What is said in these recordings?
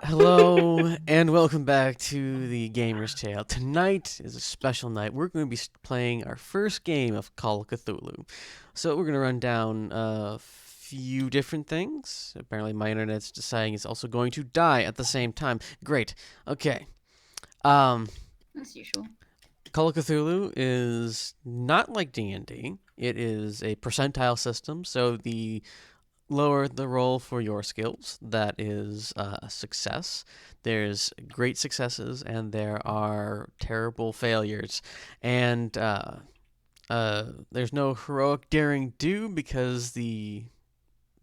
Hello and welcome back to the Gamer's Tale. Tonight is a special night. We're going to be playing our first game of Call of Cthulhu. So we're going to run down a few different things. Apparently my internet's deciding it's also going to die at the same time. Great. Okay. Um, As usual. Call of Cthulhu is not like D&D. It is a percentile system, so the lower the roll for your skills, that is a success. There's great successes and there are terrible failures. And there's no heroic daring do because the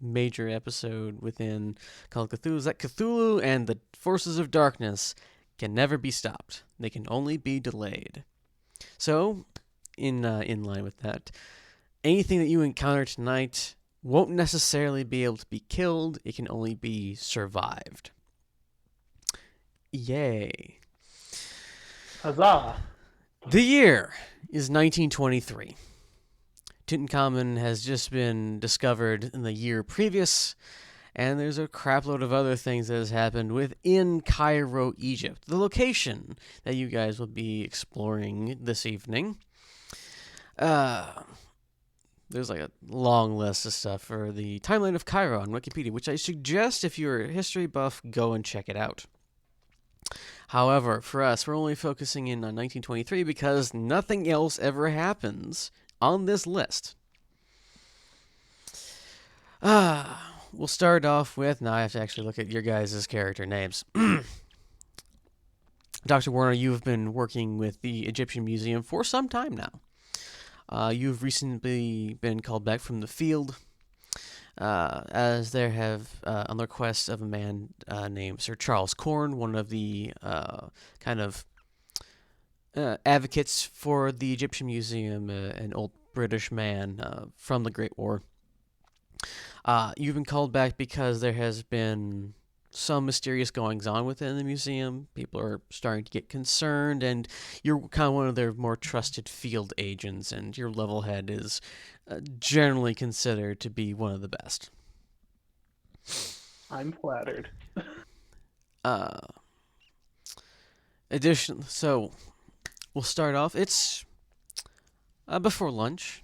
major episode within Call of Cthulhu is that Cthulhu and the forces of darkness can never be stopped. They can only be delayed. So, in line with that, anything that you encounter tonight won't necessarily be able to be killed. It can only be survived. Yay. Huzzah! The year is 1923. Tutankhamun has just been discovered in the year previous, and there's a crapload of other things that has happened within Cairo, Egypt, the location that you guys will be exploring this evening. There's like a long list of stuff for the timeline of Cairo on Wikipedia, which I suggest if you're a history buff, go and check it out. However, for us, we're only focusing in on 1923 because nothing else ever happens on this list. We'll start off with, now I have to actually look at your guys' character names. Dr. Warner, you've been working with the Egyptian Museum for some time now. You've recently been called back from the field, as there have, on the request of a man named Sir Charles Corn, one of the advocates for the Egyptian Museum, an old British man from the Great War. You've been called back because there has been some mysterious goings-on within the museum. People are starting to get concerned, and you're kind of one of their more trusted field agents, and your level head is generally considered to be one of the best. I'm flattered. So we'll start off. It's before lunch.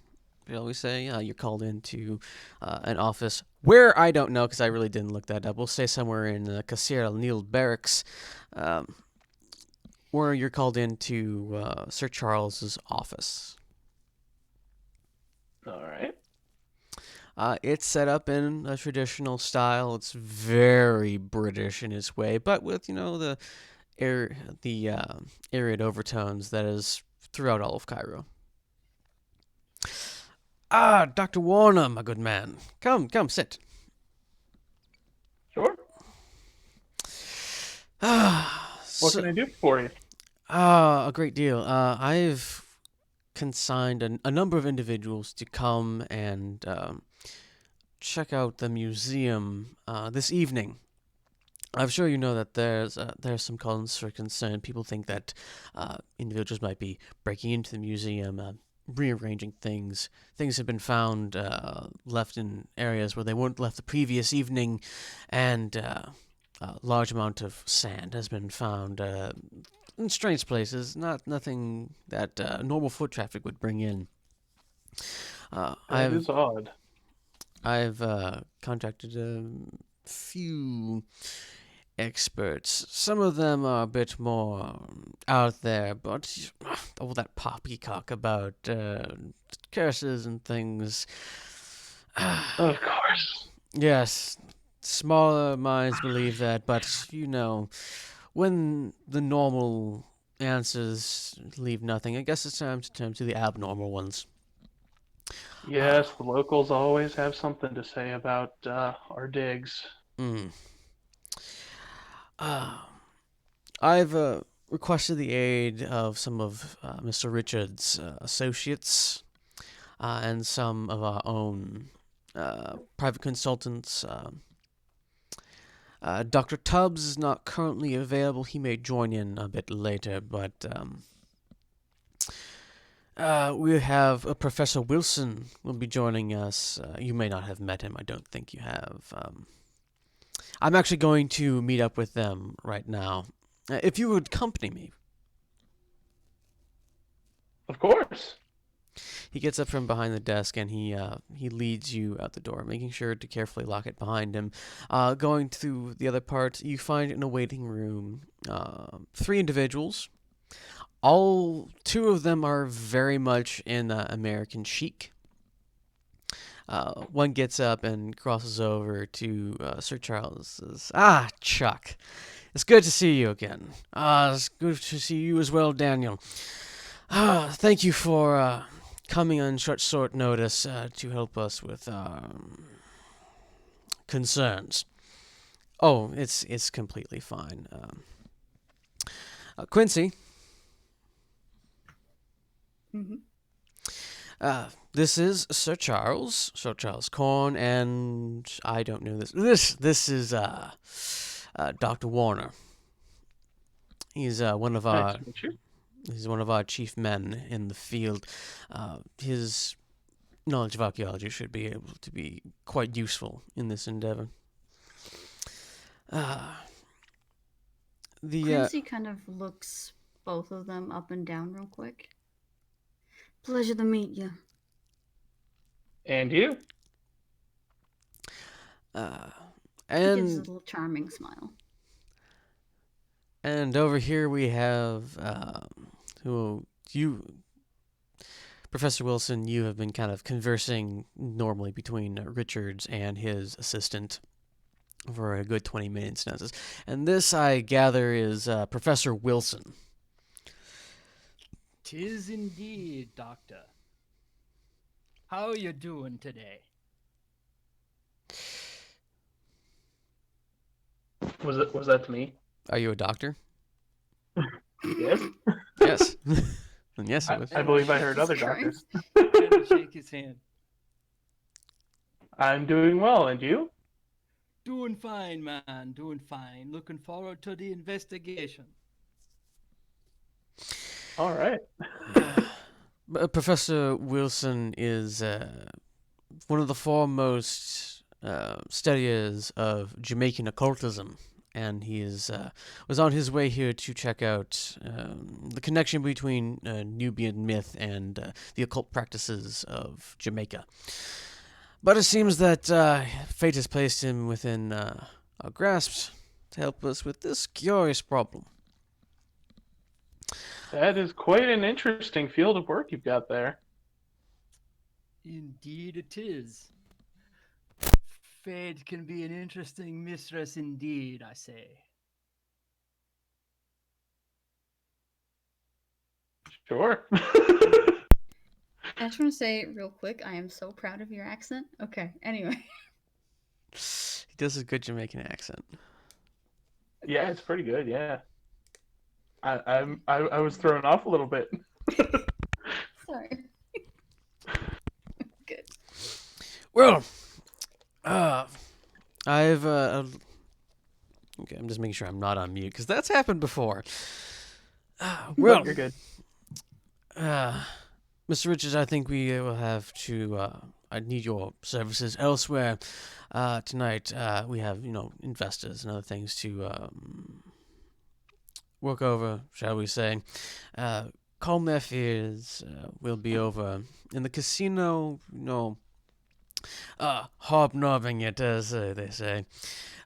Shall we say you're called into an office where I don't know because I really didn't look that up. We'll say somewhere in Qasr al-Nil barracks, where you're called into Sir Charles's office. All right. It's set up in a traditional style. It's very British in its way, but with the arid overtones that is throughout all of Cairo. Dr. Warner, my good man. Come, sit. Sure. What can I do for you? A great deal. I've consigned a number of individuals to come and check out the museum this evening. I'm sure you know that there's some cause for concern. People think that individuals might be breaking into the museum, rearranging things. Things have been found left in areas where they weren't left the previous evening, and a large amount of sand has been found in strange places. Nothing that normal foot traffic would bring in. That is odd. I've contacted a few experts. Some of them are a bit more out there, but all that poppycock about curses and things. Of course. Yes, smaller minds believe that, but when the normal answers leave nothing, I guess it's time to turn to the abnormal ones. Yes, the locals always have something to say about our digs. I've requested the aid of some of Mr. Richard's associates and some of our own private consultants. Dr. Tubbs is not currently available. He may join in a bit later, but we have Professor Wilson will be joining us. You may not have met him. I don't think you have. I'm actually going to meet up with them right now. If you would accompany me. Of course. He gets up from behind the desk and he leads you out the door, making sure to carefully lock it behind him. Going through the other part, you find in a waiting room three individuals. All two of them are very much in American chic. One gets up and crosses over to Sir Charles. Says, "Ah, Chuck, it's good to see you again. It's good to see you as well, Daniel. Thank you for coming on short notice to help us with concerns. Oh, it's completely fine. Quincy, Mm-hmm. this is Sir Charles Corn, and I don't know this. This is Dr. Warner. He's one of Nice our to meet you. he's one of our chief men in the field. His knowledge of archaeology should be able to be quite useful in this endeavor. Uh, the Quincy kind of looks both of them up and down real quick. Pleasure to meet you. And you? He gives a and little charming smile. and over here we have who you, Professor Wilson. You have been kind of conversing normally between Richards and his assistant for a good 20 minutes now. And this, I gather, is Professor Wilson. 'Tis indeed, Doctor. How are you doing today? Was that to me? Are you a doctor? Yes. Yes. And yes, it was. I believe I heard Jesus other doctors. Christ. And shake his hand. I'm doing well, and you? Doing fine, man. Doing fine. Looking forward to the investigation. All right. Professor Wilson is one of the foremost studiers of Jamaican occultism, and he was on his way here to check out the connection between Nubian myth and the occult practices of Jamaica. But it seems that fate has placed him within our grasp to help us with this curious problem. That is quite an interesting field of work you've got there. Indeed it is. Fate can be an interesting mistress indeed, I say. Sure. I just want to say real quick, I am so proud of your accent. Okay, anyway. He does a good Jamaican accent. Yeah, it's pretty good. Yeah. I was thrown off a little bit. Sorry. Good. Well, I've okay. I'm just making sure I'm not on mute because that's happened before. Well, You're good. Mr. Richards, I think we will have to. I need your services elsewhere tonight. We have investors and other things to work over, shall we say. Calm their fears. We'll be over in the casino. Hobnobbing it, as they say.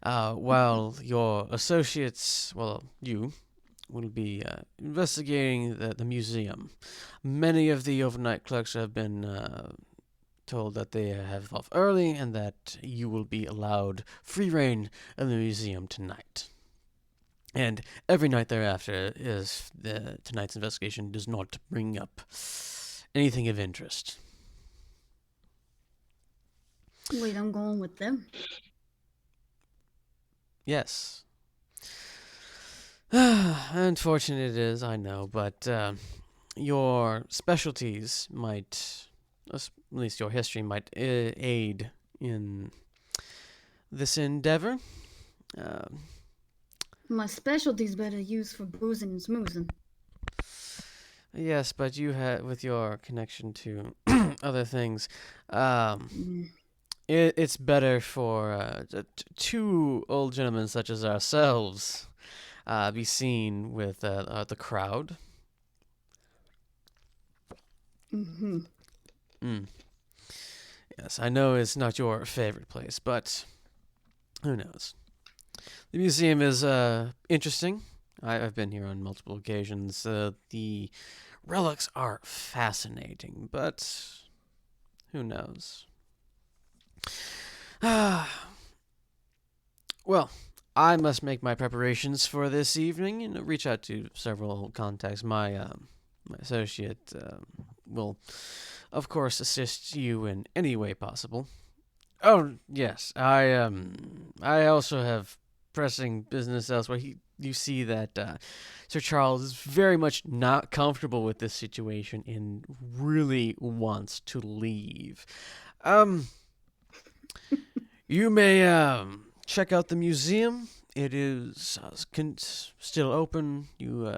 While your associates, well, you, will be investigating the museum. Many of the overnight clerks have been told that they have off early and that you will be allowed free reign in the museum tonight. And every night thereafter, if tonight's investigation does not bring up anything of interest. Wait, I'm going with them. Yes. Unfortunate it is, I know, but your specialties might, at least your history might aid in this endeavor. My specialty's better used for boozing and smoozing. Yes, but you have, with your connection to other things, It's better for two old gentlemen such as ourselves be seen with the crowd. Mm-hmm. Mm. Yes, I know it's not your favorite place, but who knows? The museum is interesting. I've been here on multiple occasions. The relics are fascinating, but who knows? Well, I must make my preparations for this evening and reach out to several contacts. My associate will, of course, assist you in any way possible. Oh yes, I also have pressing business elsewhere. You see that Sir Charles is very much not comfortable with this situation and really wants to leave. Um, you may check out the museum. It is still open. You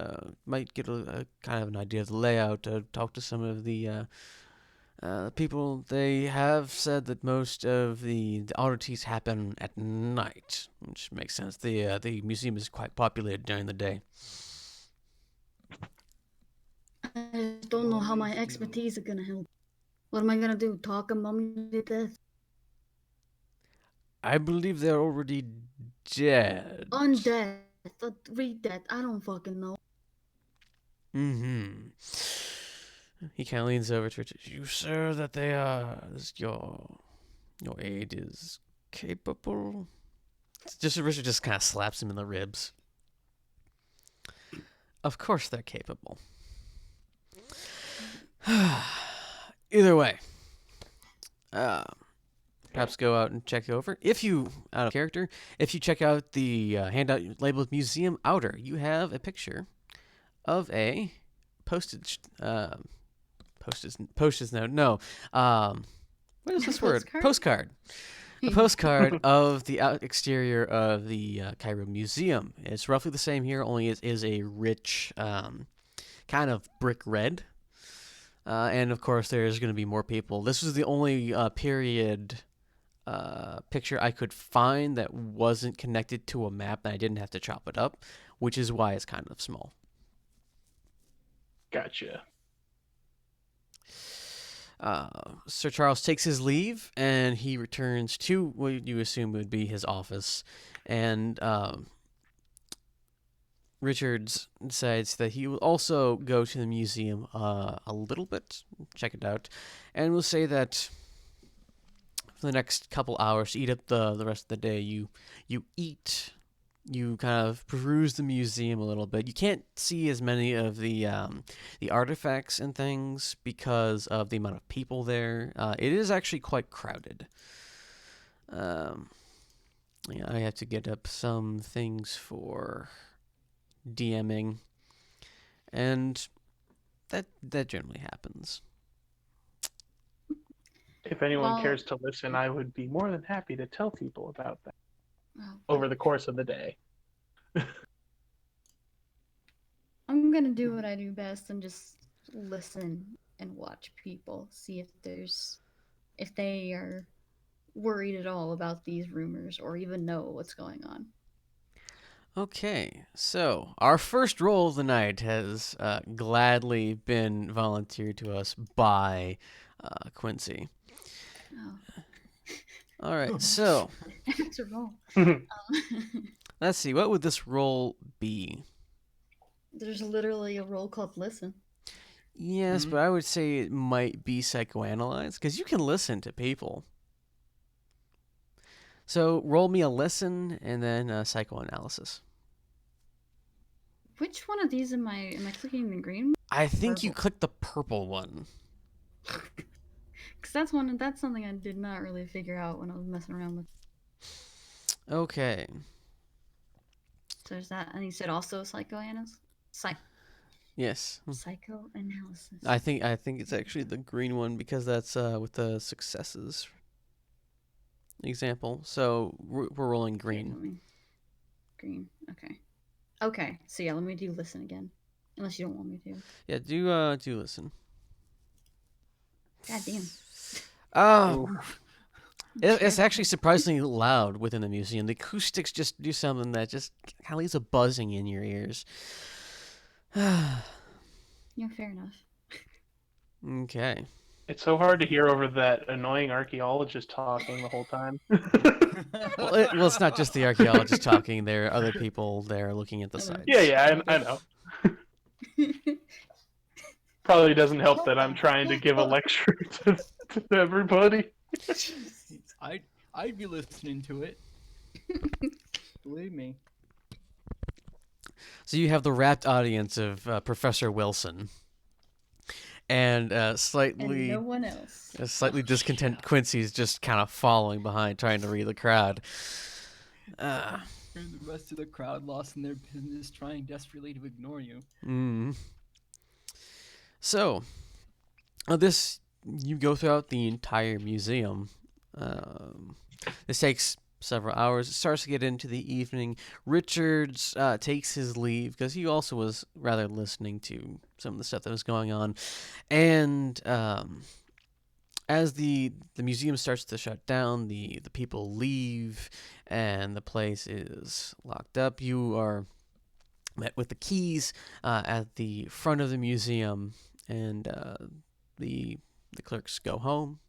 might get a kind of an idea of the layout. Talk to some of the people. They have said that most of the oddities happen at night, which makes sense. The museum is quite populated during the day. I just don't know how my expertise is gonna help. What am I gonna do? Talk a mummy to death? I believe they're already dead. Undead. Read that. I don't fucking know. Mm-hmm. He kind of leans over to Richard. You, sir, that they are your aid is capable. Just Richard just kind of slaps him in the ribs. Of course they're capable. Either way, perhaps go out and check over. If you, out of character, if you check out the handout labeled Museum Outer, you have a picture of a postage note. No, what is this word? Postcard? Postcard. A postcard of the exterior of the Cairo Museum. It's roughly the same here, only it is a rich kind of brick red. And of course, there's going to be more people. This was the only period picture I could find that wasn't connected to a map, and I didn't have to chop it up, which is why it's kind of small. Gotcha. Sir Charles takes his leave, and he returns to what you assume would be his office, and Richards decides that he will also go to the museum a little bit, check it out, and we'll say that for the next couple hours, to eat up the rest of the day, you eat, you kind of peruse the museum a little bit. You can't see as many of the artifacts and things because of the amount of people there. It is actually quite crowded. Yeah, I have to get up some things for DMing, and that generally happens. If anyone Well- cares to listen, I would be more than happy to tell people about that Oh, over the course of the day. I'm gonna do what I do best and just listen and watch people, see if they are worried at all about these rumors or even know what's going on. Okay, so our first roll of the night has gladly been volunteered to us by Quincy. Oh, All right, so it's a roll. let's see. What would this roll be? There's literally a roll called listen. Yes, but I would say it might be psychoanalyzed because you can listen to people. So roll me a listen and then psychoanalysis. Which one of these am I clicking the green? I think you Purple. clicked the purple one. Because that's something I did not really figure out when I was messing around with. Okay. So there's that, and you said also psychoanalysis. Yes. Psychoanalysis. I think it's actually the green one because that's with the successes example. So we're rolling Okay, green. Green. Okay. Okay. So yeah, let me do listen again. Unless you don't want me to. Yeah, do listen. God damn. Oh, It's actually surprisingly loud within the museum. The acoustics just do something that just kind of leaves a buzzing in your ears. Yeah, fair enough. Okay. It's so hard to hear over that annoying archaeologist talking the whole time. Well, it's not just the archaeologist talking. There are other people there looking at the sites. Yeah, I know. Probably doesn't help that I'm trying to give a lecture to everybody. I'd be listening to it. Believe me. So you have the rapt audience of Professor Wilson, and And slightly no one else. slightly discontent Quincy's just kind of following behind, trying to read the crowd. And the rest of the crowd lost in their business, trying desperately to ignore you. So, this you go throughout the entire museum. This takes several hours. It starts to get into the evening. Richards takes his leave because he also was rather listening to some of the stuff that was going on. And as the museum starts to shut down, the people leave, and the place is locked up. You are met with the keys at the front of the museum, and the clerks go home.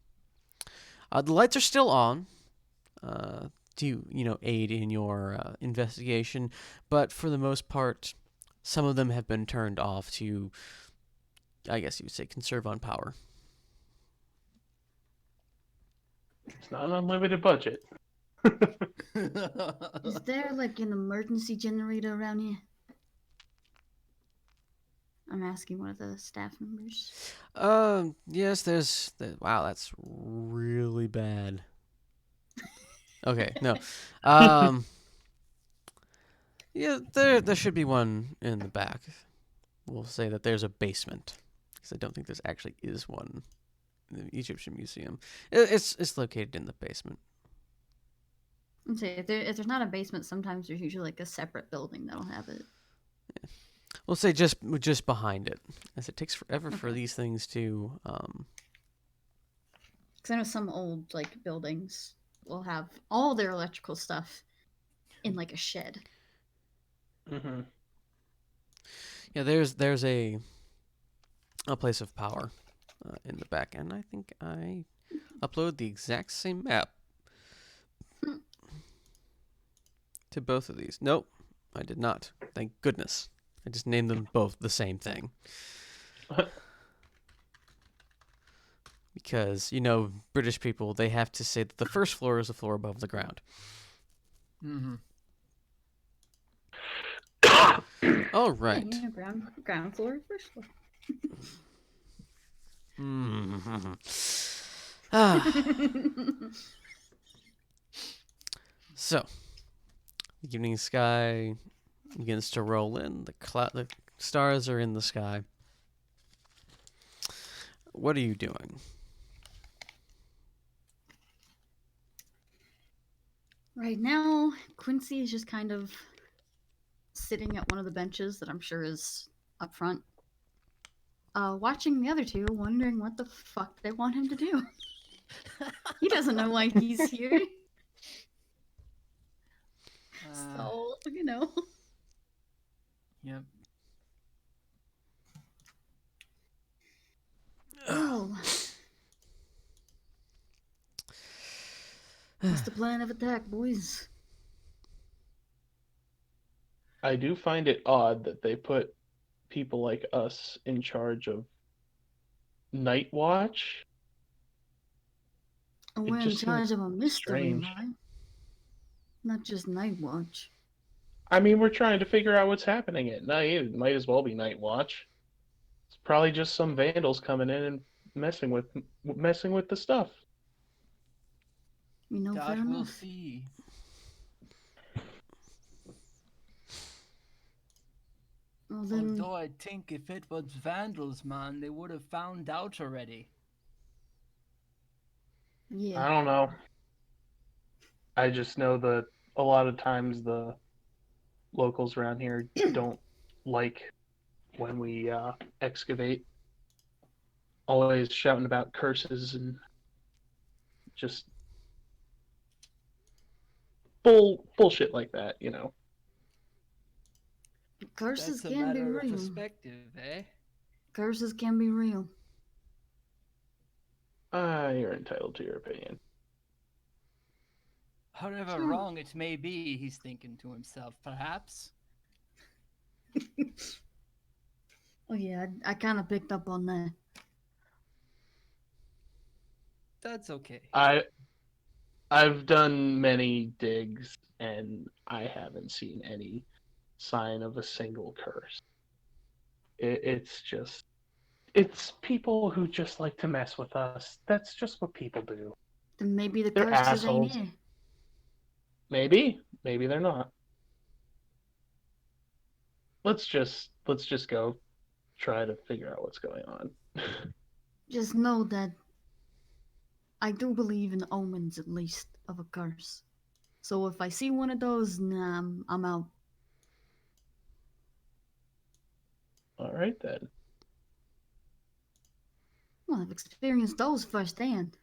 The lights are still on to aid in your investigation, but for the most part, some of them have been turned off to, I guess you would say, conserve on power. It's not an unlimited budget. Is there like an emergency generator around here? I'm asking one of the staff members. Yes, wow, that's really bad. Okay, no. Yeah, there should be one in the back. We'll say that there's a basement, because I don't think there's actually is one in the Egyptian Museum. It's located in the basement. I'm saying if there's not a basement, sometimes there's usually like a separate building that'll have it. Yeah. We'll say just behind it, as it takes forever for these things to. Because I know some old like buildings will have all their electrical stuff in like a shed. Mm-hmm. Yeah, there's a place of power in the back, and I think I upload the exact same map to both of these. Nope, I did not. Thank goodness. I just named them both the same thing. Because, British people, they have to say that the first floor is the floor above the ground. Mm-hmm. All right. Yeah, ground floor, first floor. Mm-hmm. So, the evening sky begins to roll in. The stars are in the sky. What are you doing? Right now, Quincy is just kind of sitting at one of the benches that I'm sure is up front, watching the other two, wondering what the fuck they want him to do. He doesn't know why he's here. So, Yep. Oh. What's the plan of attack, boys? I do find it odd that they put people like us in charge of night watch. Oh, we're in just charge seems of a mystery, strange. right? Not just night watch. I mean, we're trying to figure out what's happening at night. It might as well be night watch. It's probably just some vandals coming in and messing with the stuff. Fair That we'll enough. see. Well, then, Although I think if it was vandals, man, they would have found out already. yeah. I don't know. I just know that a lot of times the locals around here don't like when we excavate. Always shouting about curses and just bullshit like that, you know. Curses That's a can be matter of real. perspective, eh? Curses can be real. You're entitled to your opinion. However Sure. wrong it may be, he's thinking to himself, perhaps. Oh yeah, I kind of picked up on that. That's okay. I've done many digs, and I haven't seen any sign of a single curse. It's people who just like to mess with us. That's just what people do. Then maybe the They're curses ain't assholes. here. Maybe they're not. Let's just go try to figure out what's going on. Just know that I do believe in omens, at least, of a curse. So if I see one of those, nah, I'm out. All right then. Well, I've experienced those firsthand.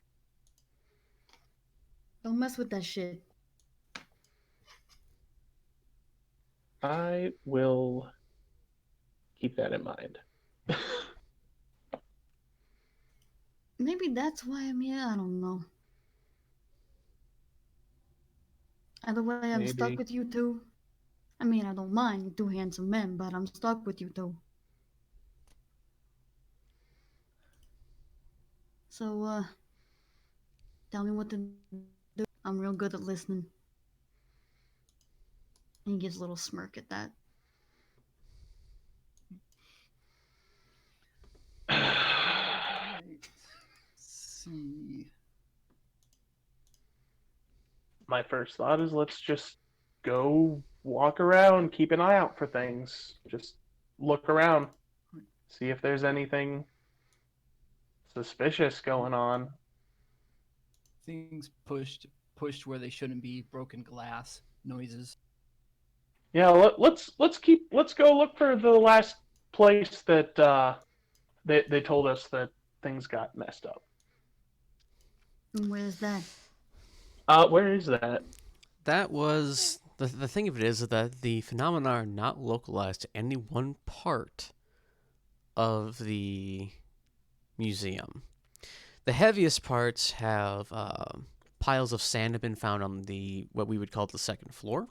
Don't mess with that shit. I will keep that in mind. Maybe that's why I'm here, I don't know. Either way, I'm stuck Maybe. with you two. I mean, I don't mind you two handsome men, but I'm stuck with you two. So, tell me what to do. I'm real good at listening. And he gives a little smirk at that. Right. See. My first thought is let's just go walk around, keep an eye out for things. Just look around, see if there's anything suspicious going on. Things pushed where they shouldn't be, broken glass, noises. Yeah, let's go look for the last place that they told us that things got messed up. And where's that? Where is that? That was the thing of it is that the phenomena are not localized to any one part of the museum. The heaviest parts have piles of sand have been found on the what we would call the second floor.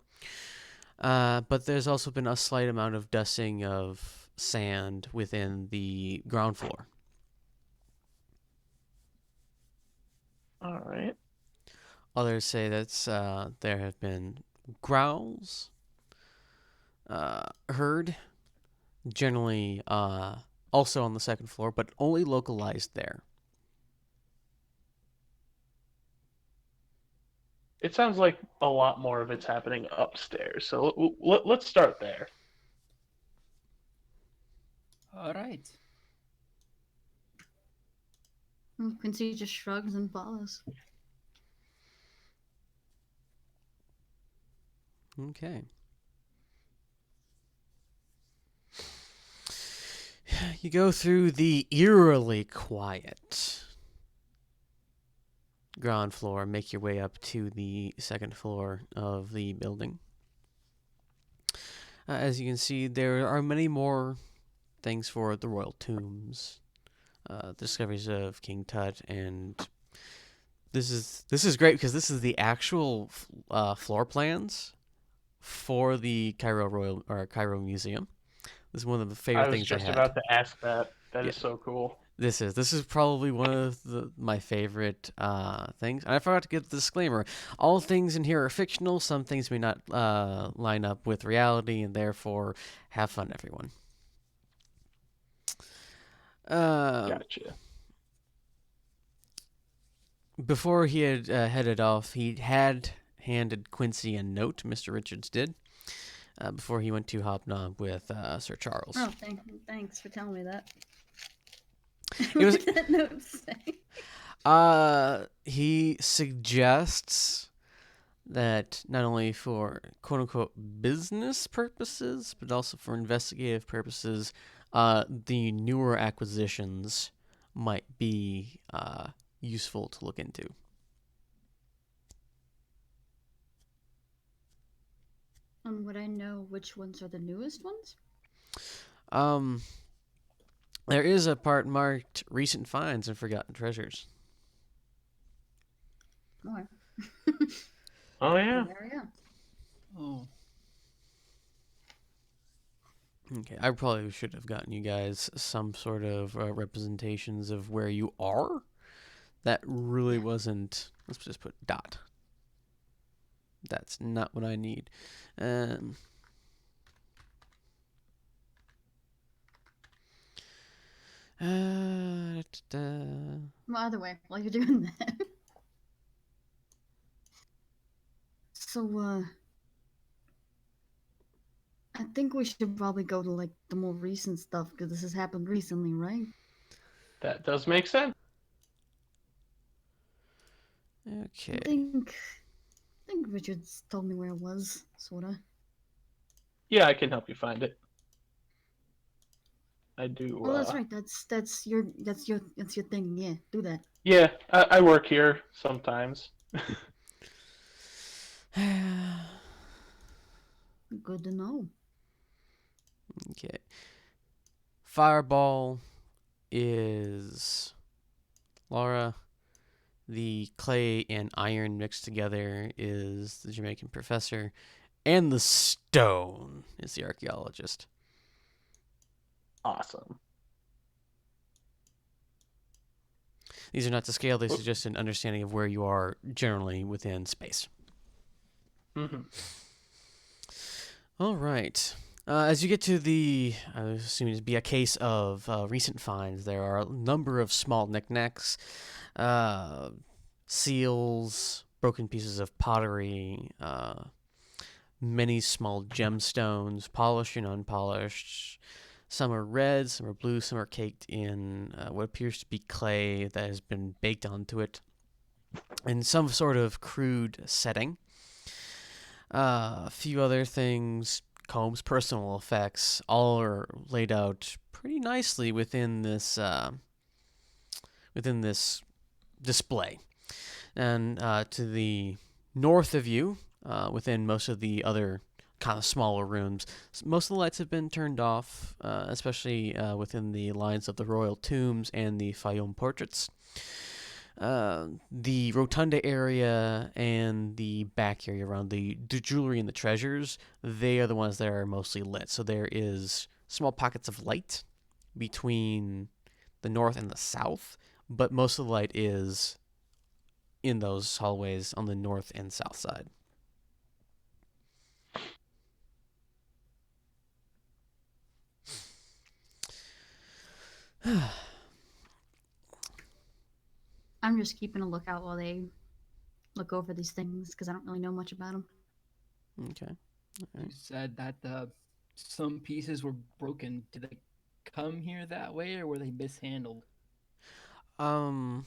But there's also been a slight amount of dusting of sand within the ground floor. All right. Others say that there have been growls heard, generally also on the second floor, but only localized there. It sounds like a lot more of it's happening upstairs. So let's start there. All right. Quincy just shrugs and follows. Okay. You go through the eerily quiet ground floor, make your way up to the second floor of the building. As you can see, there are many more things for the royal tombs, discoveries of King Tut, and this is great because this is the actual floor plans for the Cairo Royal or Cairo Museum. This is one of the I favorite was things I just had. about to ask that. That Yeah. is so cool. This is probably one of my favorite things. And I forgot to give the disclaimer. All things in here are fictional. Some things may not line up with reality, and therefore, have fun, everyone. Gotcha. Before he had headed off, he had handed Quincy a note, Mr. Richards did, before he went to hobnob with Sir Charles. Oh, thanks for telling me that. It What was- did that note say? He suggests that not only for quote unquote business purposes, but also for investigative purposes, the newer acquisitions might be useful to look into. Would I know which ones are the newest ones? Um, there is a part marked recent finds and forgotten treasures. Okay. Oh yeah. There we go. Oh, Okay, I probably should have gotten you guys some sort of representations of where you are. That really Yeah. wasn't. Let's just put dot. That's not what I need. Um, Well, either way, while you're doing that. So, I think we should probably go to like the more recent stuff because this has happened recently, right? That does make sense. Okay. I think Richard's told me where it was, sorta. Yeah, I can help you find it. I do. Oh, that's right. That's your thing. Yeah, do that. Yeah, I work here sometimes. Good to know. Okay. Fireball is Laura. The clay and iron mixed together is the Jamaican professor. And the stone is the archaeologist. Awesome. These are not to scale, this is just an understanding of where you are generally within space. Mm-hmm. All right. As you get to the, I was assuming to be a case of recent finds, there are a number of small knickknacks, seals, broken pieces of pottery, many small gemstones, polished and unpolished. Some are red, some are blue, some are caked in what appears to be clay that has been baked onto it in some sort of crude setting. A few other things, combs, personal effects, all are laid out pretty nicely within this display. And to the north of you, within most of the other kind of smaller rooms, most of the lights have been turned off, especially within the lines of the royal tombs and the Fayum portraits. The rotunda area and the back area around the jewelry and the treasures, they are the ones that are mostly lit. So there is small pockets of light between the north and the south, but most of the light is in those hallways on the north and south side. I'm just keeping a lookout while they look over these things because I don't really know much about them. Okay. you said that some pieces were broken. Did they come here that way, or were they mishandled? You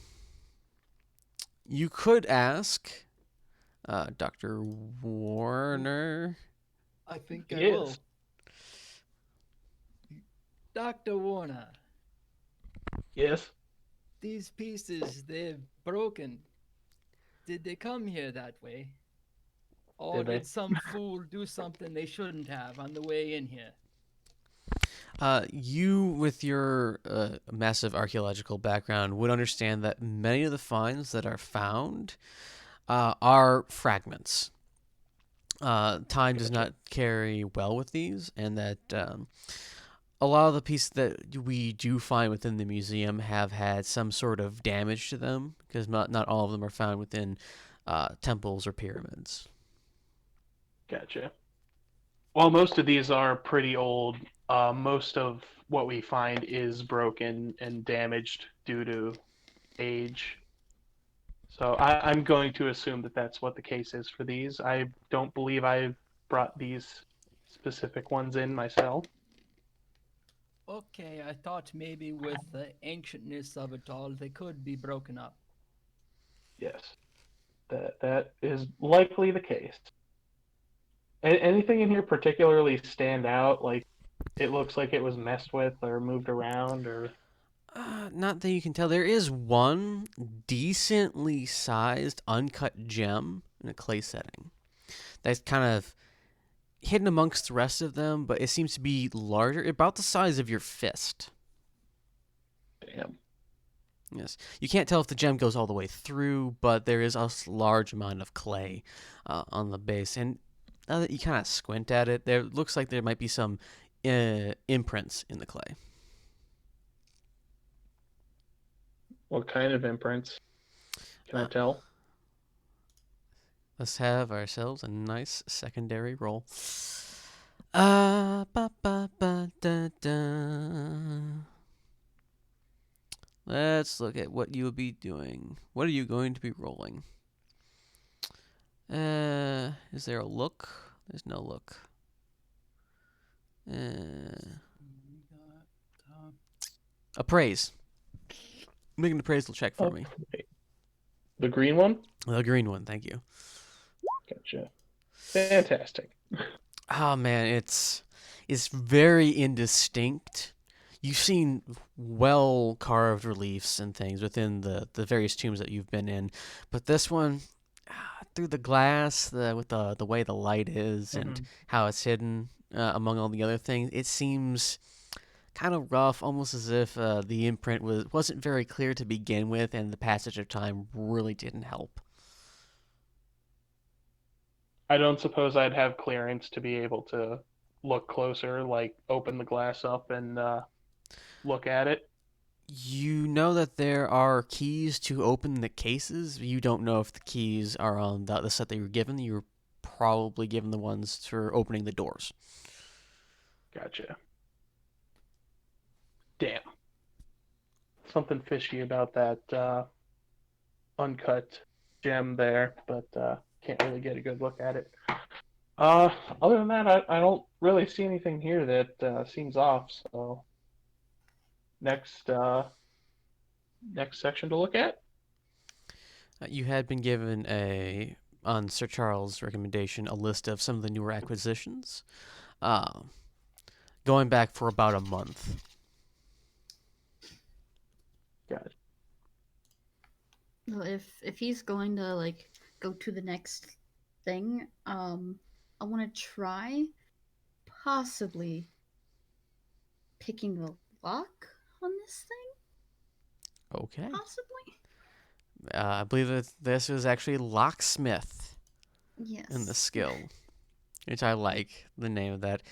could ask Dr. Warner. I think I Yes. will. Dr. Warner, Yes. these pieces, they're broken. Did they come here that way? Or Did they? did some fool do something they shouldn't have on the way in here? You, with your massive archaeological background, would understand that many of the finds that are found are fragments. Time does not carry well with these, and that a lot of the pieces that we do find within the museum have had some sort of damage to them, because not all of them are found within temples or pyramids. Gotcha. While most of these are pretty old, most of what we find is broken and damaged due to age. So I'm going to assume that that's what the case is for these. I don't believe I've brought these specific ones in myself. Okay, I thought maybe with the ancientness of it all, they could be broken up. Yes, that is likely the case. Anything in here particularly stand out? Like it looks like it was messed with or moved around, or Not that you can tell. There is one decently sized uncut gem in a clay setting. That's kind of hidden amongst the rest of them, but it seems to be larger, about the size of your fist. Damn. Yes. You can't tell if the gem goes all the way through, but there is a large amount of clay on the base. And now that you kind of squint at it, there looks like there might be some imprints in the clay. What kind of imprints? Can I tell? Let's have ourselves a nice secondary roll. Ba, ba, ba, da, da. Let's look at what you'll be doing. What are you going to be rolling? Is there a look? There's no look. Appraise. Make an appraisal check for me. The green one? The green one, thank you. Gotcha. Fantastic. Oh man, it's very indistinct. You've seen well carved reliefs and things within the various tombs that you've been in, but this one, through the glass, with the way the light is and how it's hidden among all the other things, it seems kind of rough, almost as if the imprint wasn't very clear to begin with, and the passage of time really didn't help. I don't suppose I'd have clearance to be able to look closer, like open the glass up and look at it. You know that there are keys to open the cases. You don't know if the keys are on the set that you were given. You were probably given the ones for opening the doors. Gotcha. Damn. Something fishy about that uncut gem there, but can't really get a good look at it. Other than that, I don't really see anything here that seems off. So next section to look at. You had been given on Sir Charles' recommendation, a list of some of the newer acquisitions, going back for about a month. Got it. Well, if he's going to like go to the next thing, I want to try possibly picking the lock on this thing. Okay. Possibly. I believe that this is actually locksmith Yes. in the skill, which I like the name of that.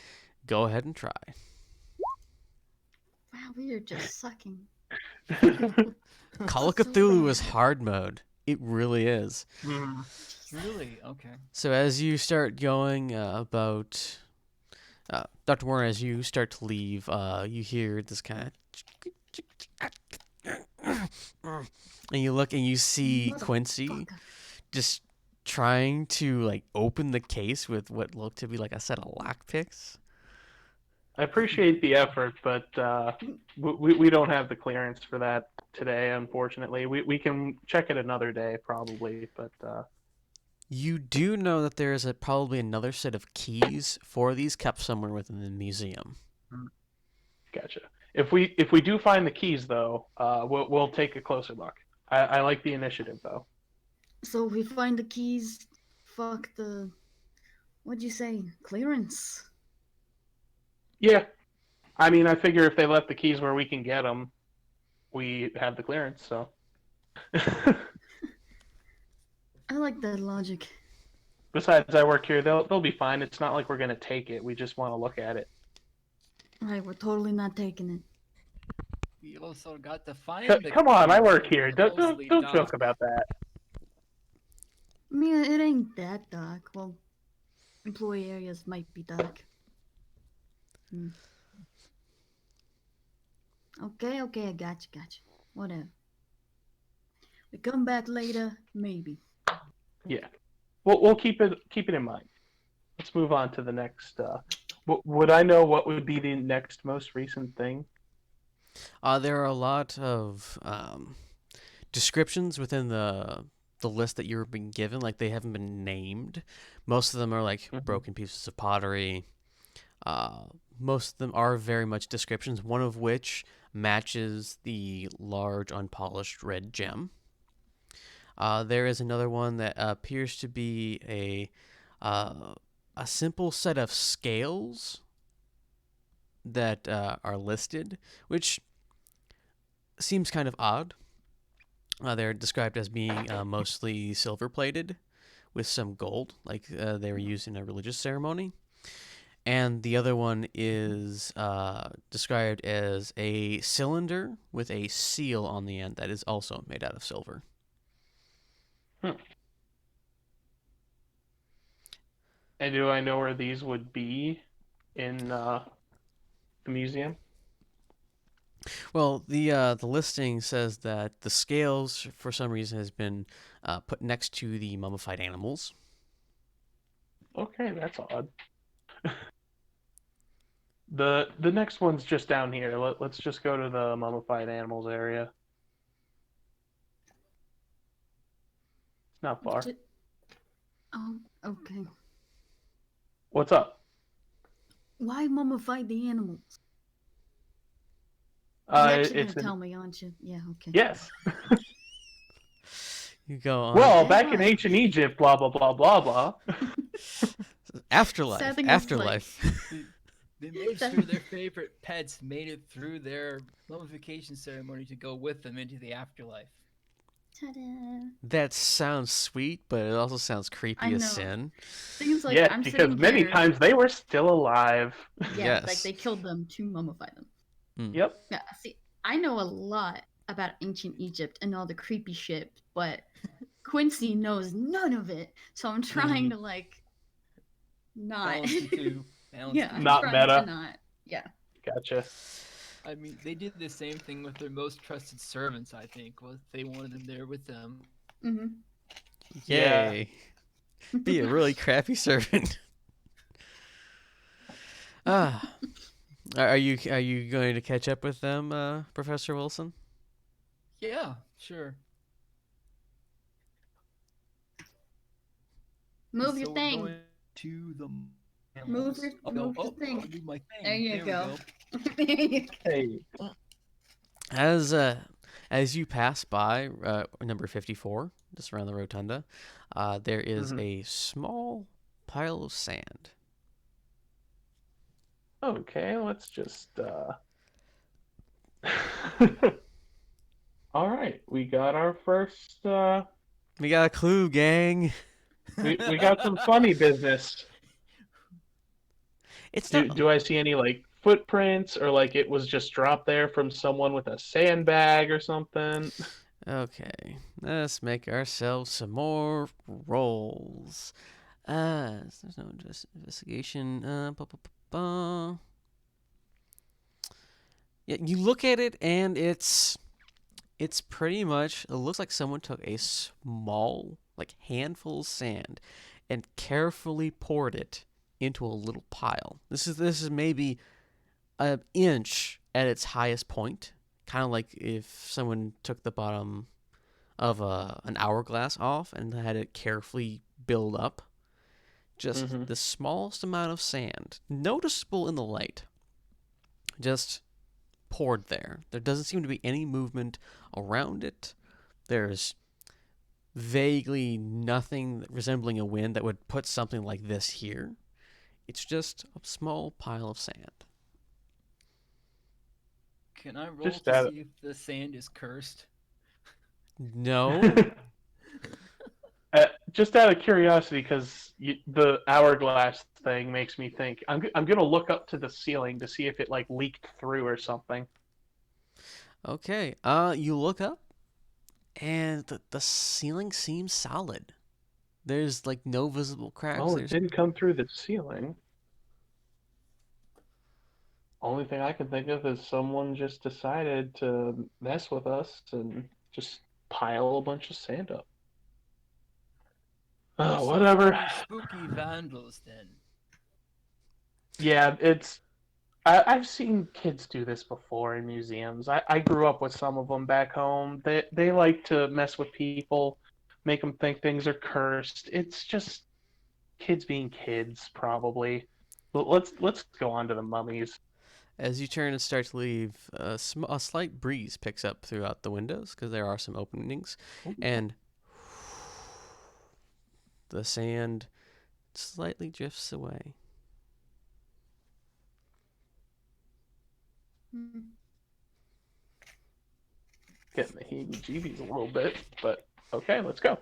Go ahead and try. Wow, we are just sucking. Call of So Cthulhu is bad. hard mode. It really is. Really? Okay. So as you start going about, Dr. Warren, as you start to leave, you hear this kind of, and you look and you see Quincy Motherfucker. just trying to like open the case with what looked to be like a set of lockpicks. I appreciate the effort, but we don't have the clearance for that today, unfortunately. We can check it another day, probably, but You do know that there is probably another set of keys for these kept somewhere within the museum. gotcha. If we do find the keys, though, we'll take a closer look. I like the initiative, though. So we find the keys. Fuck the. What'd you say? Clearance. Yeah, I mean, I figure if they left the keys where we can get them, we have the clearance. So. I like that logic. Besides, I work here. They'll be fine. It's not like we're gonna take it. We just want to look at it. Right, we're totally not taking it. You also got to find the Come on, I keys work that here. were Don't supposedly joke dark. about that. I mean, it ain't that dark. Well, employee areas might be dark. Okay, I gotcha. Whatever. We come back later, maybe. Yeah, we'll keep it in mind. Let's move on to the next. Would I know what would be the next most recent thing? There are a lot of descriptions within the list that you're being given. Like they haven't been named. Most of them are like broken pieces of pottery. Most of them are very much descriptions. One of which matches the large unpolished red gem. There is another one that appears to be a a simple set of scales that are listed, which seems kind of odd. They're described as being mostly silver plated with some gold, like they were used in a religious ceremony. And the other one is described as a cylinder with a seal on the end that is also made out of silver. Hmm. And do I know where these would be in the museum? Well, the listing says that the scales, for some reason, has been put next to the mummified animals. Okay, that's odd. The next one's just down here. Let's just go to the mummified animals area. It's not far. Oh, okay. What's up? Why mummify the animals? You're actually It's gonna tell me, aren't you? Yeah, okay. yes. You go on. Well, Okay, back go in ahead. ancient Egypt, blah blah blah blah blah. Afterlife. Sad thing is, Afterlife. They made That- sure their favorite pets made it through their mummification ceremony to go with them into the afterlife. Ta-da. That sounds sweet, but it also sounds I creepy as know. sin. Things like Yes, I'm because sitting many here. times they were still alive. Yeah, like Yes. they killed them to mummify them. Yep. Yeah, see, I know a lot about ancient Egypt and all the creepy shit, but Quincy knows none of it. So I'm trying to like not. Balance the two. Balance Yeah, the I'm two. Not trying meta. to not. Yeah. Gotcha. I mean, they did the same thing with their most trusted servants. I think was they wanted them there with them. Mm-hmm. Yeah. Yay. Be a really crappy servant. Ah. Are you going to catch up with them, Professor Wilson? Yeah, sure. Move So your we're thing. going to the Move animals. your- Oh, move your oh, thing. I'll move my thing. There you we go. There you go. Hey. As you pass by number 54, just around the rotunda, there is Mhm. a small pile of sand. Okay, let's just All right, we got our first We got a clue, gang. we got some funny business. It's Do not do I see any like footprints or like it was just dropped there from someone with a sandbag or something? okay. Let's make ourselves some more rolls. There's no investigation. Yeah, you look at it and it's pretty much, it looks like someone took a small, like handful of sand and carefully poured it into a little pile. This is maybe an inch at its highest point, kind of like if someone took the bottom of an hourglass off and had it carefully build up. Just Mhm. the smallest amount of sand, noticeable in the light, just poured there. There doesn't seem to be any movement around it. There's vaguely nothing resembling a wind that would put something like this here. It's just a small pile of sand. Can I roll Just to out of- see if the sand is cursed? No. Just out of curiosity, because the hourglass thing makes me think. I'm gonna look up to the ceiling to see if it like leaked through or something. Okay. You look up, and the ceiling seems solid. There's like no visible cracks. Oh, it There's didn't come through the ceiling. Only thing I can think of is someone just decided to mess with us and just pile a bunch of sand up. Oh, So whatever. some spooky vandals then. Yeah, I've seen kids do this before in museums. I grew up with some of them back home. They like to mess with people, make them think things are cursed. It's just kids being kids, probably. But let's go on to the mummies. As you turn and start to leave, a slight breeze picks up throughout the windows because there are some openings, and the sand slightly drifts away. Getting the heebie-jeebies a little bit, but okay, let's go.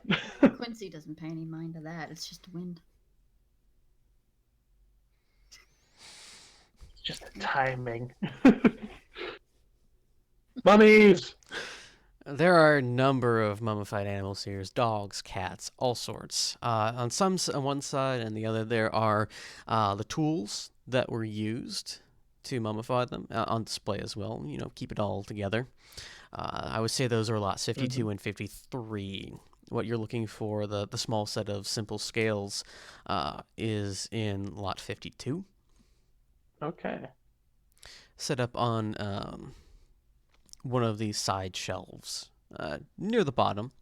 Quincy doesn't pay any mind to that. It's just wind. It's just the timing. Mummies! There are a number of mummified animals here: dogs, cats, all sorts. On one side and the other, there are the tools that were used to mummify them on display as well. Keep it all together. I would say those are lots 52 and 53. What you're looking for, the small set of simple scales, is in lot 52. Okay. Set up on one of these side shelves near the bottom,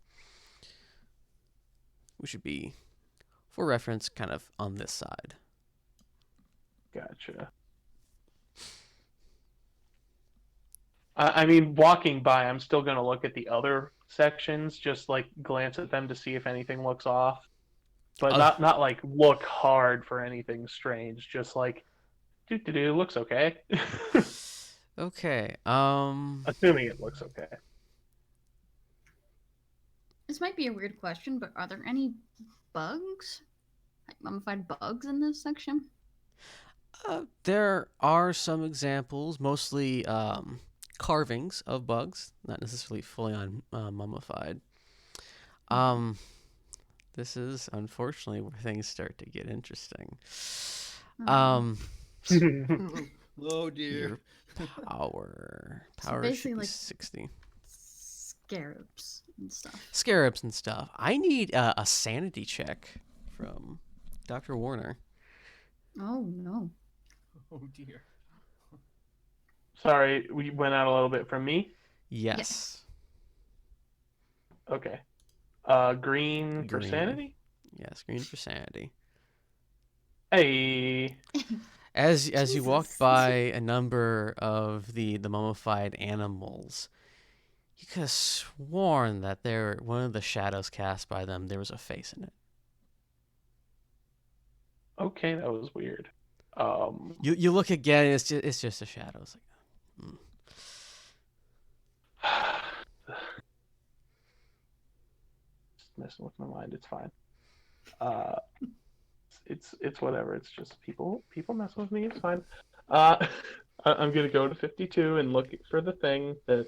which should be, for reference, kind of on this side. Gotcha. I mean, walking by, I'm still going to look at the other sections, just like glance at them to see if anything looks off. But not like look hard for anything strange, just like, do looks okay. Okay. Assuming it looks okay. This might be a weird question, but are there any bugs? Like mummified bugs in this section? There are some examples, mostly carvings of bugs, not necessarily fully mummified. This is unfortunately where things start to get interesting. Oh. Oh dear. Your power So should be basically, 60. Scarabs and stuff. Scarabs and stuff. I need a sanity check from Dr. Warner. Oh no. Oh dear. Sorry, we went out a little bit from me. Yes. Okay. Green for Green. sanity? Yes, green for sanity. Hey. As you Jesus. walked by a number of the mummified animals, you could have sworn that one of the shadows cast by them, there was a face in it. Okay, that was weird. You look again, it's just a shadow. It's like, Just messing with my mind. It's fine. It's whatever. It's just people messing with me. It's fine. I'm gonna go to 52 and look for the thing that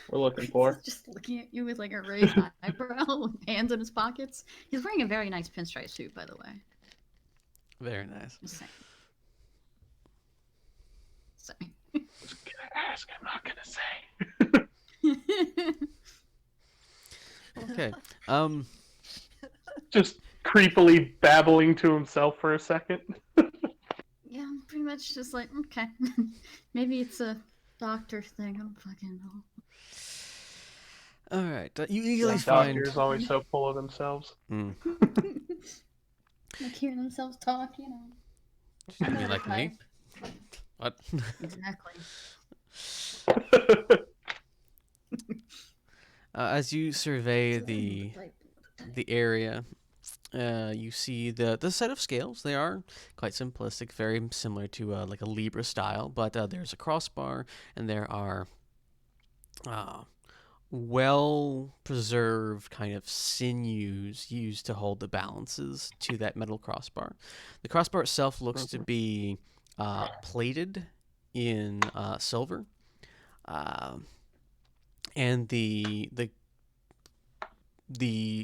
we're looking for. Just looking at you with like a raised eyebrow, hands in his pockets. He's wearing a very nice pinstripe suit, by the way. very nice. Just saying. Sorry. I was gonna ask. I'm not gonna say. Okay. Just creepily babbling to himself for a second. Yeah, I'm pretty much just like, okay. Maybe it's a doctor thing. I don't fucking know. All right. You easily Some find. doctors always so full of themselves. Like hearing themselves talk, you know. You mean like me? What? Exactly. As you survey the area, you see the set of scales. They are quite simplistic, very similar to like a Libra style, but there's a crossbar, and there are well-preserved kind of sinews used to hold the balances to that metal crossbar. The crossbar itself looks to be plated in silver, and the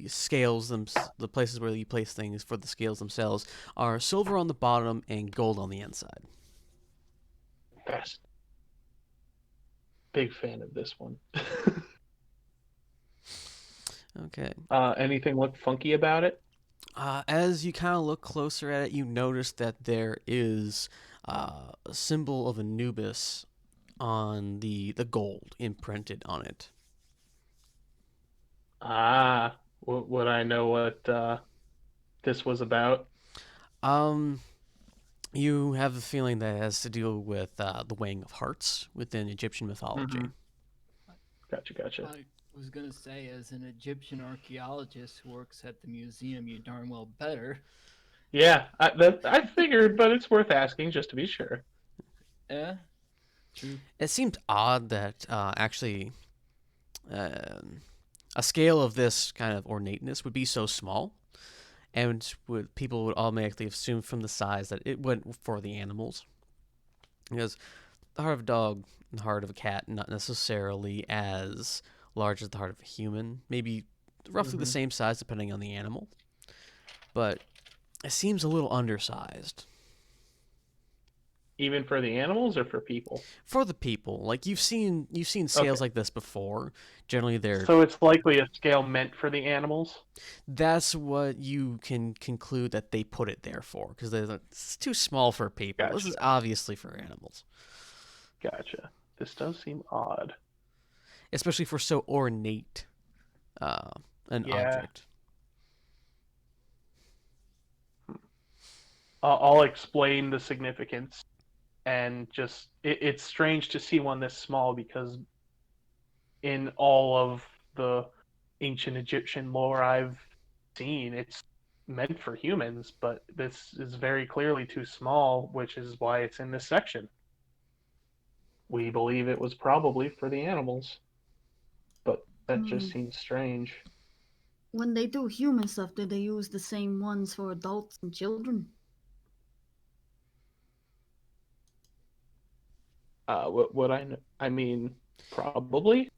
scales, the places where you place things for the scales themselves, are silver on the bottom and gold on the inside. Best. Big fan of this one. Okay. Anything look funky about it? As you kind of look closer at it, you notice that there is a symbol of Anubis on the gold imprinted on it. Would I know what this was about? You have a feeling that it has to do with the weighing of hearts within Egyptian mythology. Mm-hmm. Gotcha. I was gonna say, as an Egyptian archaeologist who works at the museum, you darn well better. Yeah, I figured, but it's worth asking just to be sure. Yeah, true. It seems odd that actually um a scale of this kind of ornateness would be so small, and people would automatically assume from the size that it went for the animals, because the heart of a dog and the heart of a cat not necessarily as large as the heart of a human, maybe roughly the Mhm. same size depending on the animal, but it seems a little undersized Even for the animals or for people? for the people. Like you've seen Okay. scales like this before. Generally, they're So it's likely a scale meant for the animals? that's what you can conclude that they put it there for, because it's too small for people. This Gotcha. is obviously for animals, Gotcha. This does seem odd. especially for so ornate uh, an Yeah. object. I'll explain the significance. And just, it's strange to see one this small because in all of the ancient Egyptian lore I've seen, it's meant for humans, but this is very clearly too small, which is why it's in this section. We believe it was probably for the animals, but that just Hmm. seems strange. When they do human stuff, do they use the same ones for adults and children? What I mean, probably.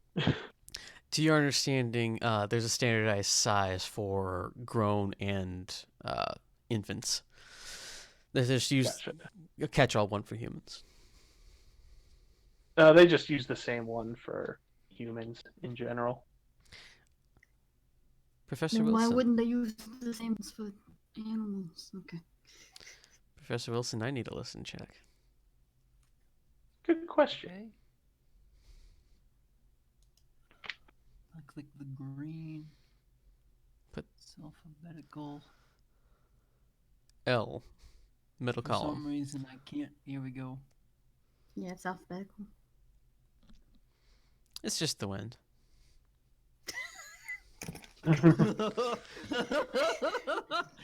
To your understanding, there's a standardized size for grown and infants. They just use Gotcha. a catch-all one for humans. They just use the same one for humans in general. Professor Then why Wilson. wouldn't they use the same ones for animals? Okay. Professor Wilson, I need a listen check. Good question. Okay. I click the green. Put It's alphabetical. L, middle For column. some reason, I can't. Here we go. Yeah, it's alphabetical. It's just the wind.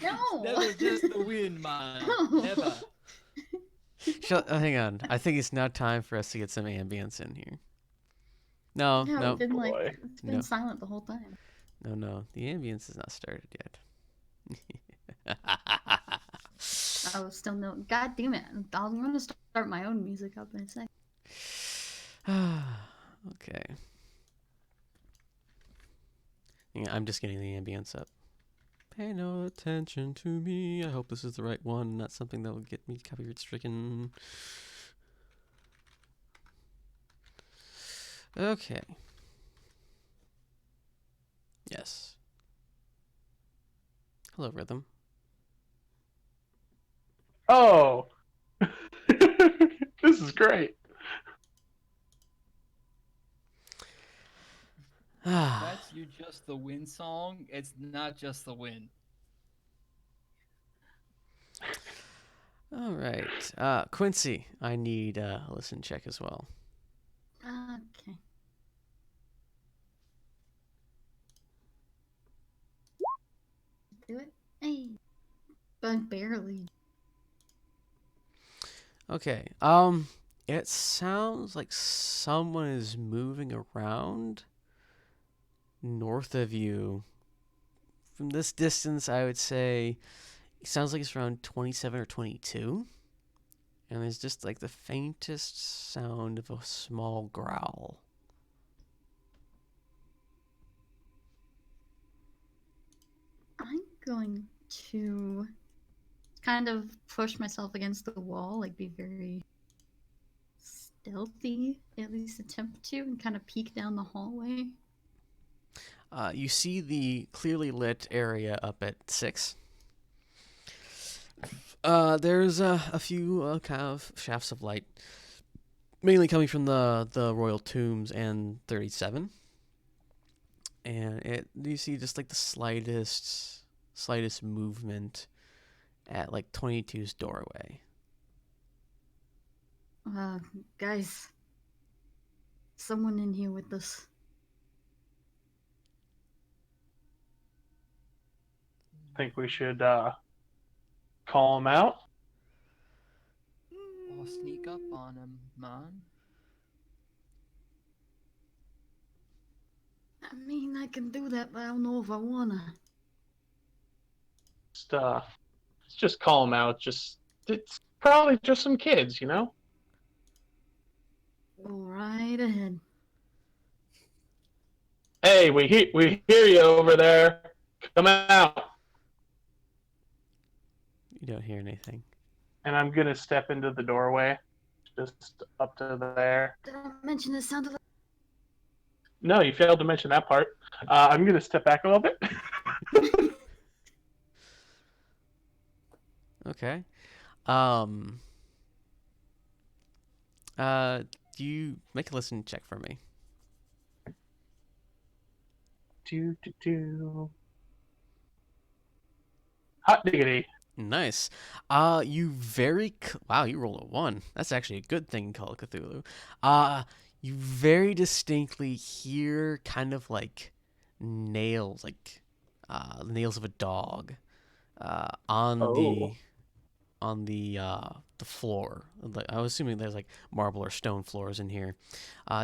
No. Never just the wind, man. Never. Hang on. I think it's now time for us to get some ambience in here. No, Yeah, no, it's been like Boy. it's been No. silent the whole time. no. The ambience is not started yet. I was still no. God damn it! I'm gonna start my own music up in a second. Okay. Yeah, I'm just getting the ambience up. Pay no attention to me. I hope this is the right one, not something that will get me copyright stricken. Okay. Yes. Hello, Rhythm. Oh, this is great. That's you just the wind song. It's not just the wind. All right. Quincy, I need a listen check as well. Okay. Do it. Hey. But barely. Okay. It sounds like someone is moving around north of you. From this distance, I would say it sounds like it's around 27 or 22. And there's just like the faintest sound of a small growl. I'm going to kind of push myself against the wall, like be very stealthy, at least attempt to, and kind of peek down the hallway. You see the clearly lit area up at 6. There's a few kind of shafts of light, mainly coming from the royal tombs and 37. And you see just like the slightest movement at like 22's doorway. Uh, guys, someone in here with us. I think we should call him out. I'll sneak up on him, man. I mean, I can do that, but I don't know if I wanna. Just, let's just call him out. It's probably just some kids, you know? Go right ahead. Hey, we hear you over there. Come out. You don't hear anything. And I'm gonna step into the doorway, just up to there. Did I mention it sounded like? No, you failed to mention that part. I'm gonna step back a little bit. Okay. Do you make a listen check for me? Do. Hot diggity. Nice. Wow, you rolled a 1. That's actually a good thing in Call of Cthulhu. You very distinctly hear kind of like nails, like nails of a dog, on the Oh. the floor. Like, I was assuming there's like marble or stone floors in here.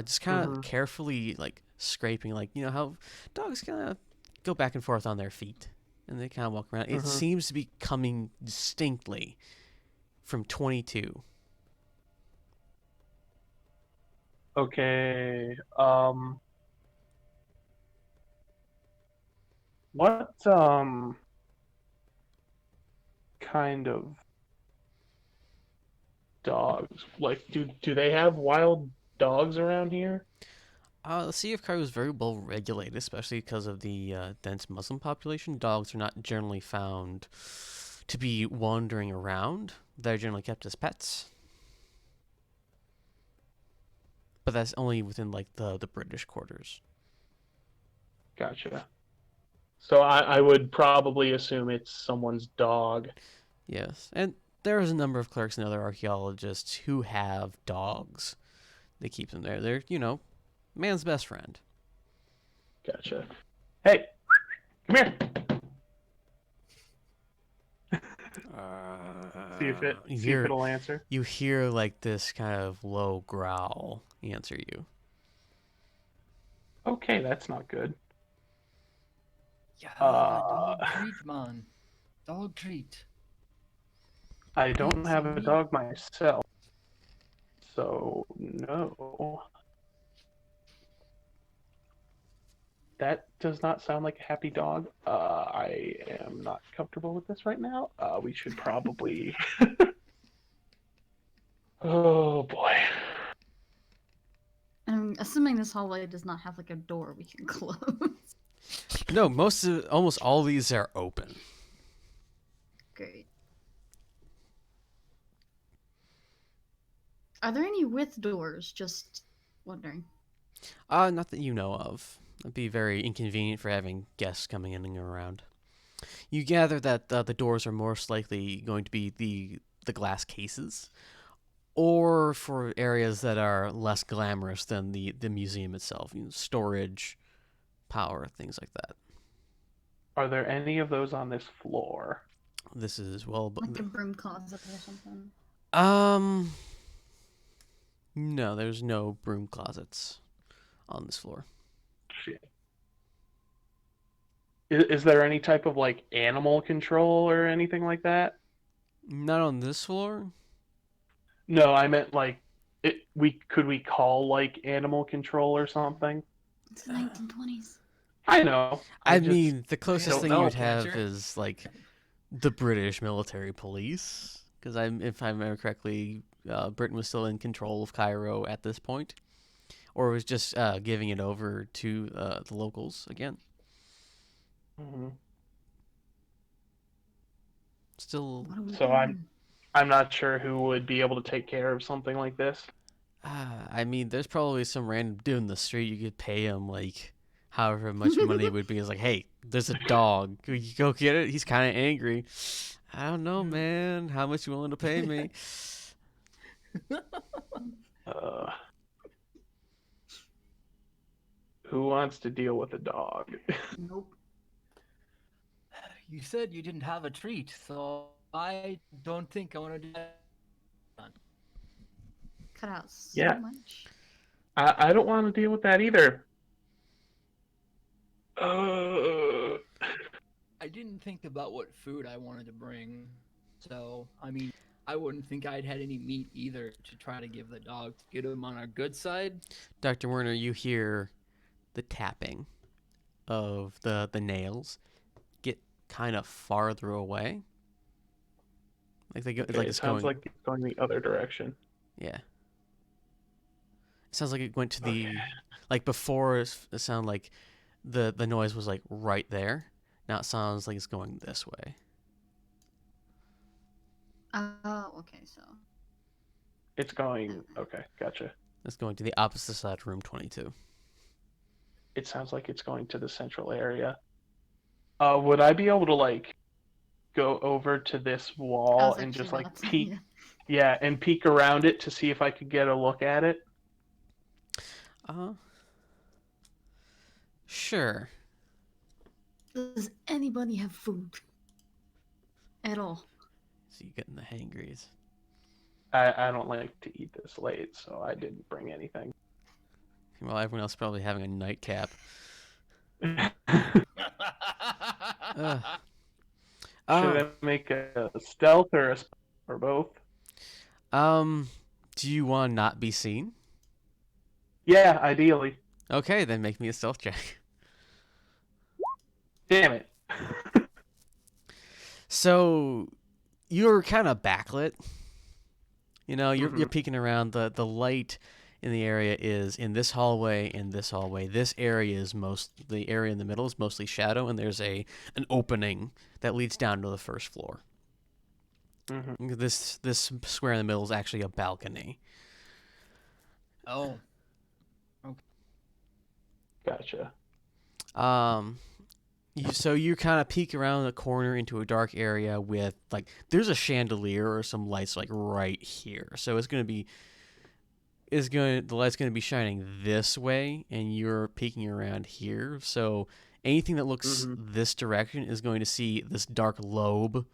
Just kind of Mhm. carefully like scraping, like you know how dogs kind of go back and forth on their feet, and they kind of walk around. It Mhm. seems to be coming distinctly from 22. Okay. What kind of dogs? Like, do they have wild dogs around here? The Sea of Cairo is very well regulated, especially because of the dense Muslim population. Dogs are not generally found to be wandering around. They're generally kept as pets. But that's only within like the British quarters. Gotcha. So I would probably assume it's someone's dog. Yes, and there's a number of clerks and other archaeologists who have dogs. They keep them there. They're, man's best friend. Gotcha. Hey, come here. You See if hear it'll answer. you hear like this kind of low growl answer you. Okay, that's not good. Yeah, Uh, dog treat, man. Dog treat. I don't Pizza have a meat. dog myself, so no. That does not sound like a happy dog. I am not comfortable with this right now. We should probably. Oh boy. I'm assuming this hallway does not have like a door we can close. No, almost all these are open. Great. Are there any with doors? Just wondering. Not that you know of. It'd be very inconvenient for having guests coming in and around. You gather that the doors are most likely going to be the glass cases, or for areas that are less glamorous than the museum itself, storage, power, things like that. Are there any of those on this floor? This is well, Like a broom closet or something. um, no, there's no broom closets on this floor. Shit. Is there any type of like animal control or anything like that? Not on this floor. No, I meant like we call like animal control or something? It's the 1920s. I know. I just mean, the closest don't thing know. you'd have Catcher. is like the British military police, because if I remember correctly, Britain was still in control of Cairo at this point, or was just giving it over to the locals again. Mhm. Still, What are we So doing? I'm not sure who would be able to take care of something like this. I mean, there's probably some random dude in the street you could pay him like however much money it would be. It's like, hey, there's a dog. Could you go get it? He's kind of angry. I don't know, man. How much you willing to pay me? Uh, who wants to deal with a dog? Nope. You said you didn't have a treat, so I don't think I want to do that. Cut out so Yeah. much. I don't want to deal with that either. Uh, I didn't think about what food I wanted to bring. So, I mean, I wouldn't think I'd had any meat either to try to give the dog to get him on our good side. Dr. Werner, you hear the tapping of the nails get kind of farther away. Like they go, okay, like it it's sounds going. like it's going the other direction. Yeah. It sounds like it went to Okay. the like before. It sounded like the noise was like right there. Now it sounds like it's going this way. Oh, okay, so. It's going. Okay, gotcha. It's going to the opposite side of room 22. It sounds like it's going to the central area. Would I be able to like go over to this I wall was and actually just like about to. peek? Yeah. Yeah, and peek around it to see if I could get a look at it. Uh, sure. Does anybody have food? At all? So you getting the hangries. I don't like to eat this late, so I didn't bring anything. Well, everyone else probably having a nightcap. Uh, Should I make a stealth or both? do you want to not be seen? Yeah, ideally. Okay, then make me a stealth check. Damn it. So you're kind of backlit. You know, you're Mhm. peeking around. The light in the area is in this hallway, in this hallway. This area is the area in the middle is mostly shadow, and there's an opening that leads down to the first floor. Mhm. This square in the middle is actually a balcony. Oh. Gotcha. So you kind of peek around the corner into a dark area with like there's a chandelier or some lights like right here. So the light's gonna be shining this way, and you're peeking around here. So anything that looks Mhm. this direction is going to see this dark lobe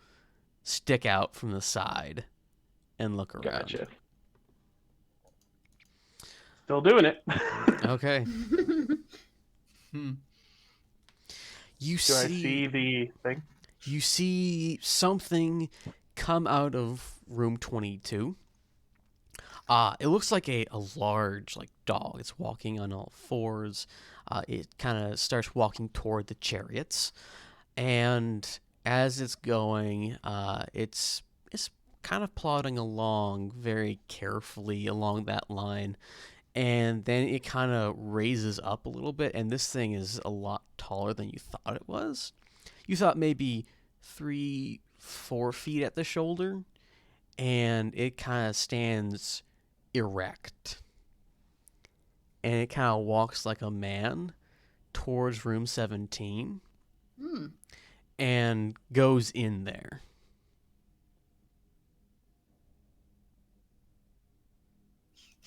stick out from the side and look around. Gotcha. Still doing it. Okay. Hmm. You Do I see the thing? You see something come out of room 22. It looks like a large like dog. It's walking on all fours. It kind of starts walking toward the chariots, and as it's going, it's kind of plodding along very carefully along that line, and then it kind of raises up a little bit, and this thing is a lot taller than you thought it was. You thought maybe 3-4 feet at the shoulder, and it kind of stands erect, and it kind of walks like a man towards room 17 Hmm. and goes in there.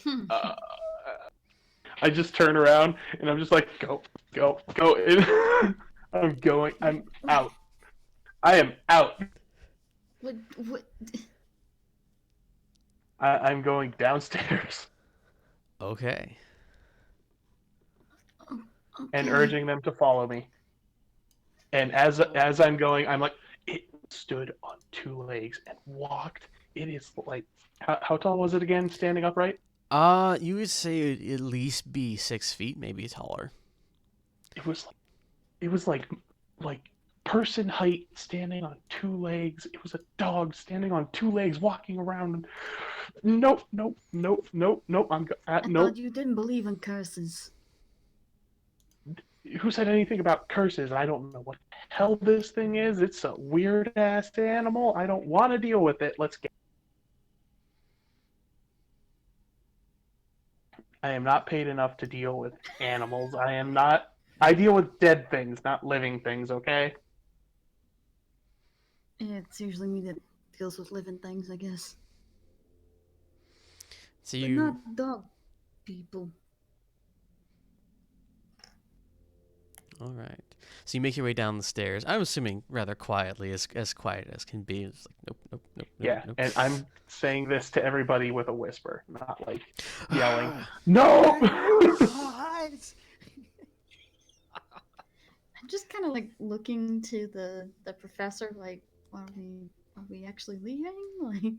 Hmm. I just turn around and I'm just like, go, go, go. I'm going. I'm out. I am out. What? I'm going downstairs Okay. and Okay. urging them to follow me. And as I'm going, I'm like, it stood on two legs and walked. It is like, how tall was it again, standing upright? You would say it'd at least be 6 feet, maybe taller. It was like person height standing on two legs. It was a dog standing on two legs walking around. Nope, nope, nope, nope, nope. I nope. thought you didn't believe in curses. Who said anything about curses? I don't know what the hell this thing is. It's a weird ass animal. I don't want to deal with it. Let's get. I am not paid enough to deal with animals. I am not. I deal with dead things, not living things. Okay. Yeah, it's usually me that deals with living things, I guess. So But you not dog people. All right. So you make your way down the stairs. I'm assuming rather quietly, as quiet as can be. It's like nope, nope, nope, nope, Yeah, nope. and I'm saying this to everybody with a whisper, not like yelling. No! Guys! I'm just kind of like looking to the professor, like, are we actually leaving? Like,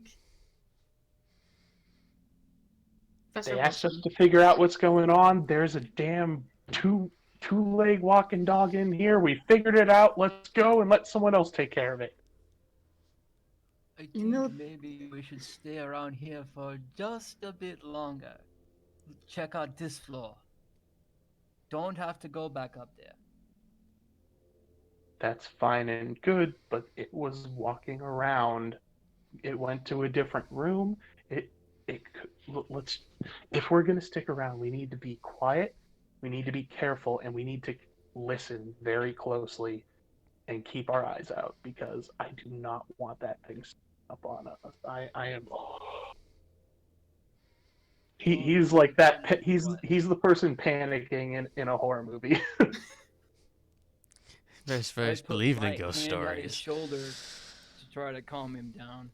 Professor They asked us Wilson. to figure out what's going on. There's a damn two-leg walking dog in here. We figured it out. Let's go and let someone else take care of it. I think You know- maybe we should stay around here for just a bit longer. Check out this floor. Don't have to go back up there. That's fine and good, but it was walking around. It went to a different room. Let's. If we're gonna stick around, we need to be quiet. We need to be careful, and we need to listen very closely and keep our eyes out because I do not want that thing up on us. I am. He's like that. He's the person panicking in a horror movie. Very I put believed my in ghost hand on his stories. shoulder to try to calm him down.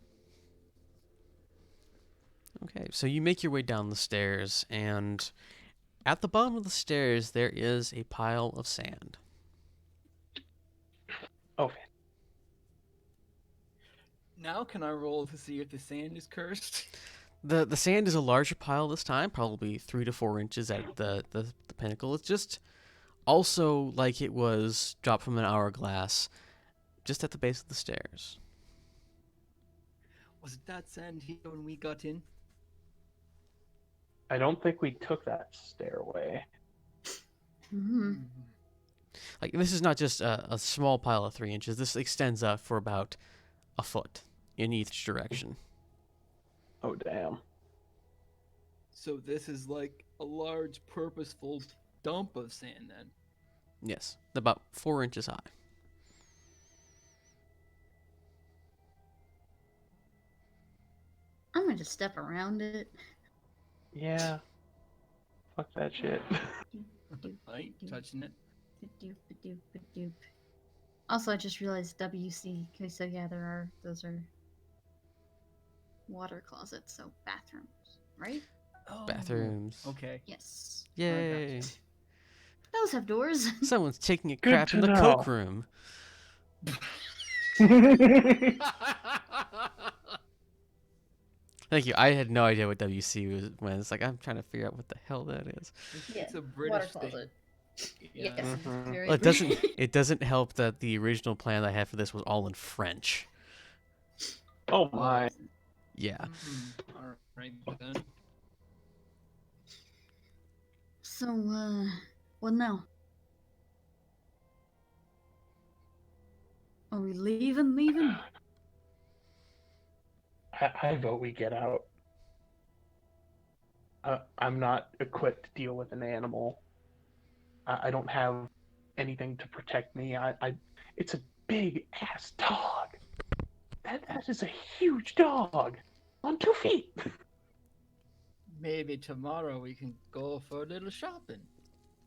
Okay, so you make your way down the stairs, and at the bottom of the stairs there is a pile of sand. Oh, Now can I roll to see if the sand is cursed? The sand is a larger pile this time, probably 3 to 4 inches at the pinnacle. It's just also like it was dropped from an hourglass, just at the base of the stairs. Was it that sand here when we got in? I don't think we took that stairway. Hmm. Like this is not just a small pile of 3 inches. This extends up for about a foot in each direction. Oh, damn. So this is like a large purposeful dump of sand then. Yes, about 4 inches high. I'm gonna just step around it. Yeah. Fuck that shit. I ain't touching it. Ba-doop, ba-doop, ba-doop. Also, I just realized WC. Okay, so yeah, those are water closets, so bathrooms, right? Oh, Bathrooms. Okay. Yes. Yay! gotcha. Those have doors. Someone's taking a Good crap to in the know. coke room. Thank you. I had no idea what WC was when it's like I'm trying to figure out what the hell that is. It's a water British thing. closet. Yeah. Yes, Mhm. it's very. Well, it doesn't help that the original plan I had for this was all in French. Oh my. Yeah. All right then. So, what now? Are we leaving? Leaving? I vote we get out. I'm not equipped to deal with an animal. I don't have anything to protect me. It's a big ass dog. That is a huge dog on 2 feet. Maybe tomorrow we can go for a little shopping.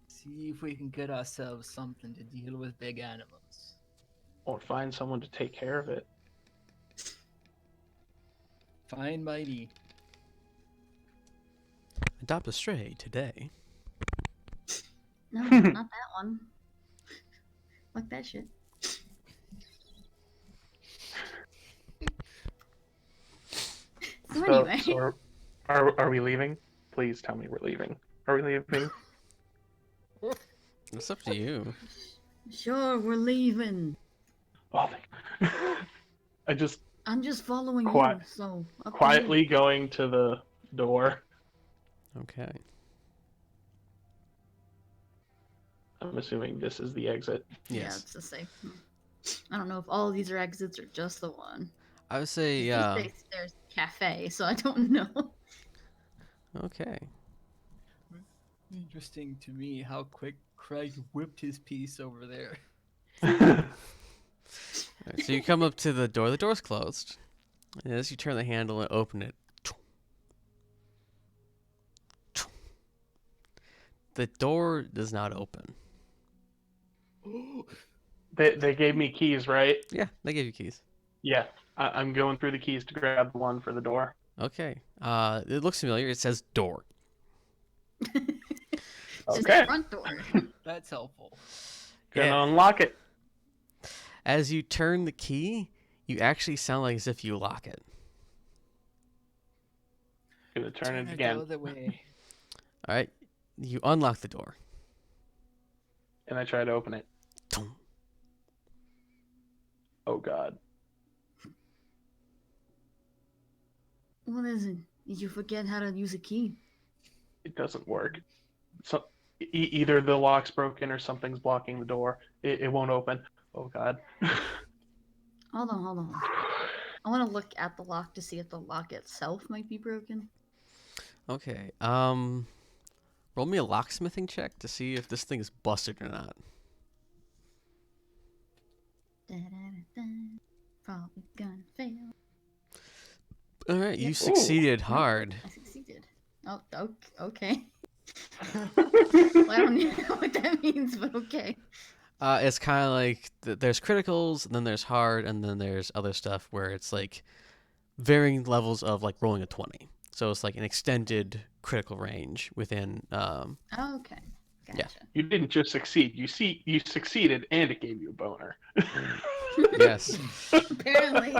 See if we can get ourselves something to deal with big animals. Or find someone to take care of it. Fine by me. Adopt a stray today. No, not that one. Fuck that shit. So anyway, Are we leaving? Please tell me we're leaving. Are we leaving? It's up to you. sure, we're leaving. Oh, I'm just following Quiet- you, so up to you. quietly going to the door. Okay. I'm assuming this is the exit. Yeah, Yes. it's the same. I don't know if all of these are exits or just the one. I would say, These days there's a cafe, so I don't know. okay. Interesting to me how quick Craig whipped his piece over there. Alright, so you come up to the door. The door's closed. And as you turn the handle and open it, the door does not open. They gave me keys, right? Yeah, they gave you keys. Yeah. I'm going through the keys to grab the one for the door. Okay. It looks familiar. It says door. Just Okay. the front door. That's helpful. Gonna Yeah. unlock it. As you turn the key, you actually sound like as if you lock it. Gonna turn it the again. other way. All right. You unlock the door. And I try to open it. Dum. Oh god. What is it? Did you forget how to use a key? It doesn't work. So either the lock's broken or something's blocking the door. It won't open. Oh god. Hold on. I want to look at the lock to see if the lock itself might be broken. Okay. Roll me a locksmithing check to see if this thing is busted or not. Da-da-da-da. Probably gonna fail. All right. You Yep. succeeded hard. I succeeded. Oh, okay. Well, I don't know what that means, but okay. It's kind of like there's criticals, and then there's hard, and then there's other stuff where it's like varying levels of like rolling a 20. So it's like an extended critical range within. Oh, okay. Gotcha. Yeah. You didn't just succeed. You succeeded and it gave you a boner. Yes. Apparently.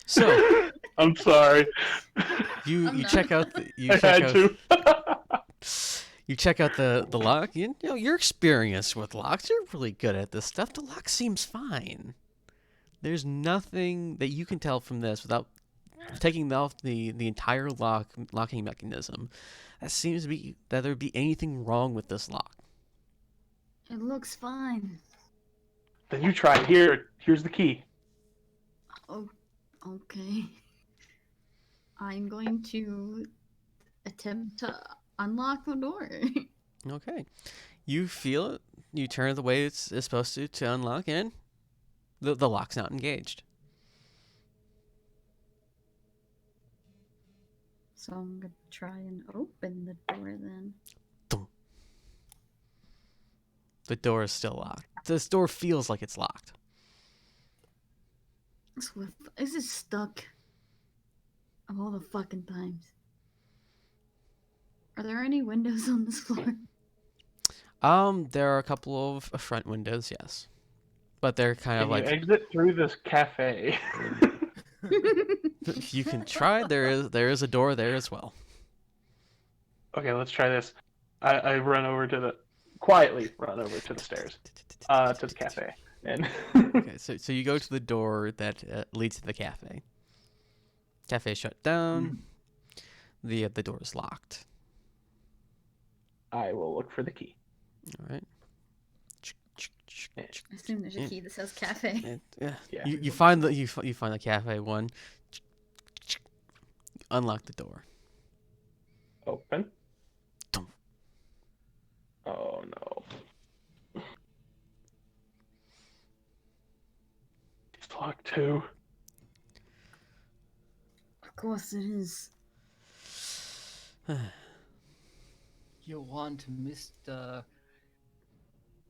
So I'm sorry. you I'm not. check out the I had to. you check out the lock. You know you're experienced with locks. You're really good at this stuff. The lock seems fine. There's nothing that you can tell from this without taking off the entire locking mechanism. That seems to be that there'd be anything wrong with this lock. It looks fine. Then you try it. Here's the key. Oh, okay. I'm going to attempt to unlock the door. Okay. You feel it. You turn it the way it's supposed to unlock, and the lock's not engaged. So I'm gonna try and open the door then. The door is still locked. This door feels like it's locked. Is it stuck? Of all the fucking times. Are there any windows on this floor? There are a couple of front windows, yes, but they're kind Can of you like exit through this cafe? you can try. There is a door there as well. Okay, let's try this. I quietly run over to the stairs, to the cafe, and Okay, so you go to the door that leads to the cafe. Cafe shut down. The door is locked. Mm-hmm. I will look for the key. All right. I assume there's a key that says cafe. Yeah. Yeah. You find the you find the cafe one. Unlock the door. Open. Dum. Oh no. It's locked too. Of course it is. You want Mr.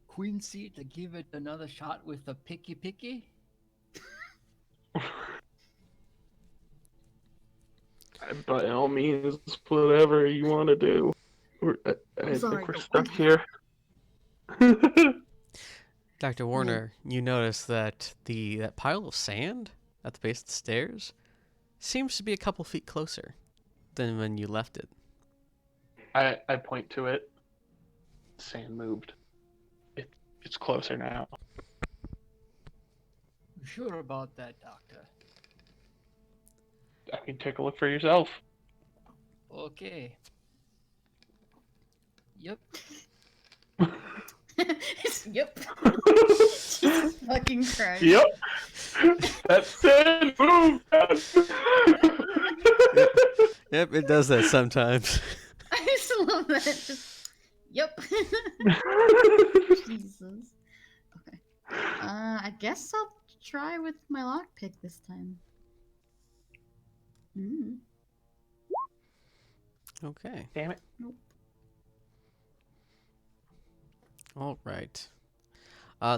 Quincy to give it another shot with the picky? By all means, whatever you want to do. I sorry, think we're but stuck what- here. Dr. Warner, you notice that that pile of sand at the base of the stairs seems to be a couple feet closer than when you left it. I point to it. Sand moved. It's closer now. You sure about that, Doctor? I can take a look for yourself. Okay. Yep. Yep. Jesus fucking Christ. Yep. That sand moved. Yep, it does that sometimes. I just love that. Just, yep. Jesus. Okay. I guess I'll try with my lockpick this time. Okay. Damn it. Nope. All right.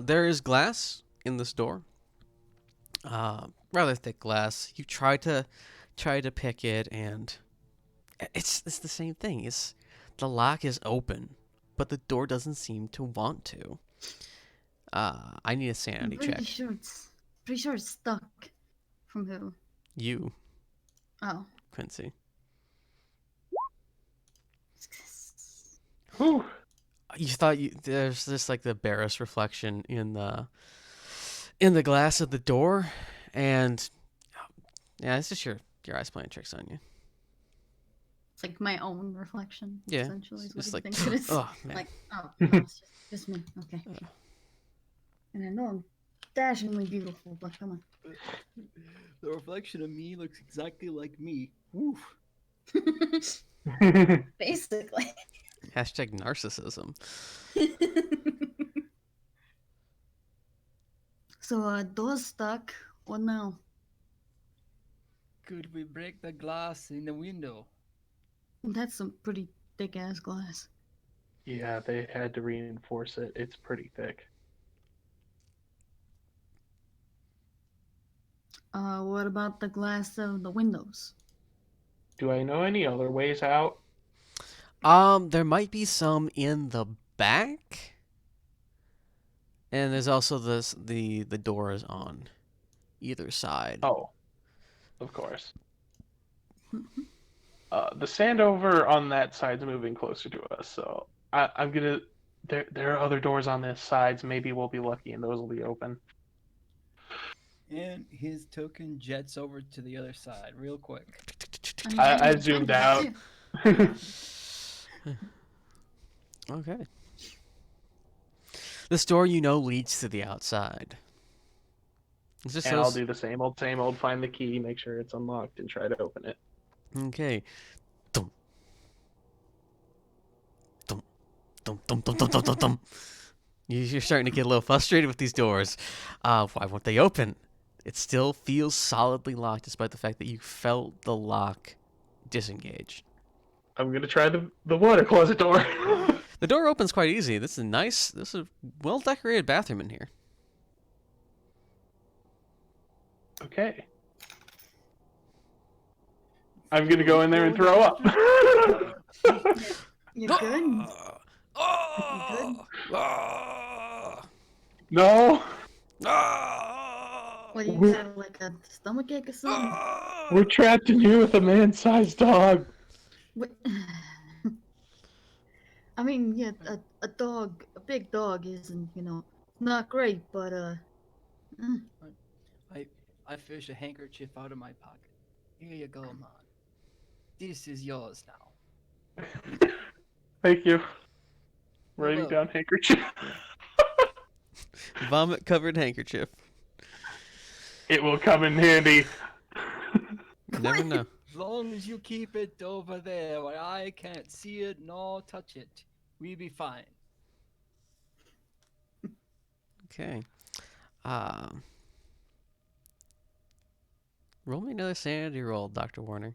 There is glass in this door. Rather thick glass. You try to pick it, and it's the same thing. It's the lock is open, but the door doesn't seem to want to. I need a I'm sanity pretty check. sure it's stuck. From who? You, Oh. Quincy. Whew. You thought there's this like the barest reflection in the glass of the door, and yeah, it's just your eyes playing tricks on you. It's like my own reflection, Yeah, essentially, is what it's you like, think it is. oh man. Like, oh, no, it's just me. Okay. And I know I'm dashingly beautiful, but come The reflection of me looks exactly like me. Woof. on. Basically. Hashtag narcissism. So, door's stuck. What now? Could we break the glass in the window? That's some pretty thick ass glass. Yeah, they had to reinforce it. It's pretty thick. What about the glass of the windows? Do I know any other ways out? There might be some in the back, and there's also the doors on either side. Oh, of course. The sand over on that side's moving closer to us, so I'm gonna. There are other doors on this side, so maybe we'll be lucky and those will be open. And his token jets over to the other side real quick. mean, I zoomed out. Okay. This door, leads to the outside. It's just And I'll do the same old, find the key, make sure it's unlocked, and try to open it. Okay. Dum. Dum. Dum, dum, dum, dum, dum, dum, dum. You're starting to get a little frustrated with these doors. Why won't they open? It still feels solidly locked, despite the fact that you felt the lock disengage. I'm gonna try the water closet door. The door opens quite easy. This is a well-decorated bathroom in here. Okay. I'm gonna go in there and throw up. You good? No. What, you have like a stomachache or something? We're trapped in here with a man-sized dog. What? I mean, yeah, a big dog isn't, not great, but, I fish a handkerchief out of my pocket. Here you go, man. This is yours now. Thank you. Writing welcome. down handkerchief. Vomit-covered handkerchief. It will come in handy. You never know. As long as you keep it over there where I can't see it nor touch it, we be fine. Okay. Roll me another sanity roll, Dr. Warner.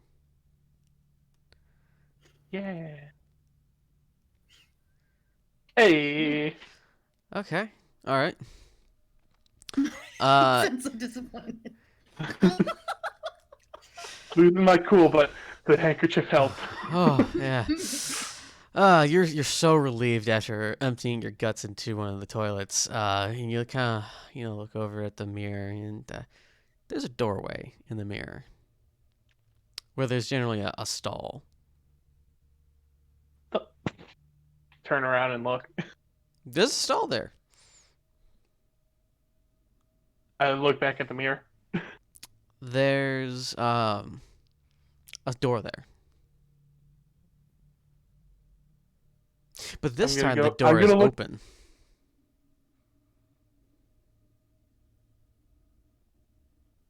Yeah. Hey. Okay. All right. I'm so disappointed. Losing my cool, but the handkerchief helped. Oh yeah. You're so relieved after emptying your guts into one of the toilets. And you kind of look over at the mirror, and there's a doorway in the mirror where there's generally a stall. Turn around and look. There's a stall there. I look back at the mirror. There's a door there. But this I'm gonna time the go- I'm door is gonna look- open.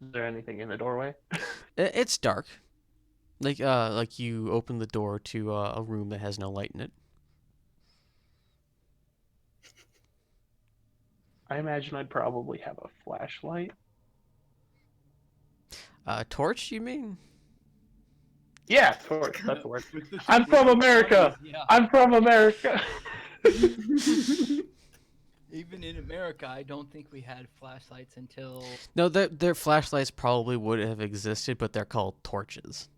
Is there anything in the doorway? It's dark. Like you open the door to a room that has no light in it. I imagine I'd probably have a flashlight. Torch, you mean? Yeah, torch. That's the word. With the I'm from America. Yeah. I'm from America. Even in America, I don't think we had flashlights until. No, their flashlights probably would have existed, but they're called torches.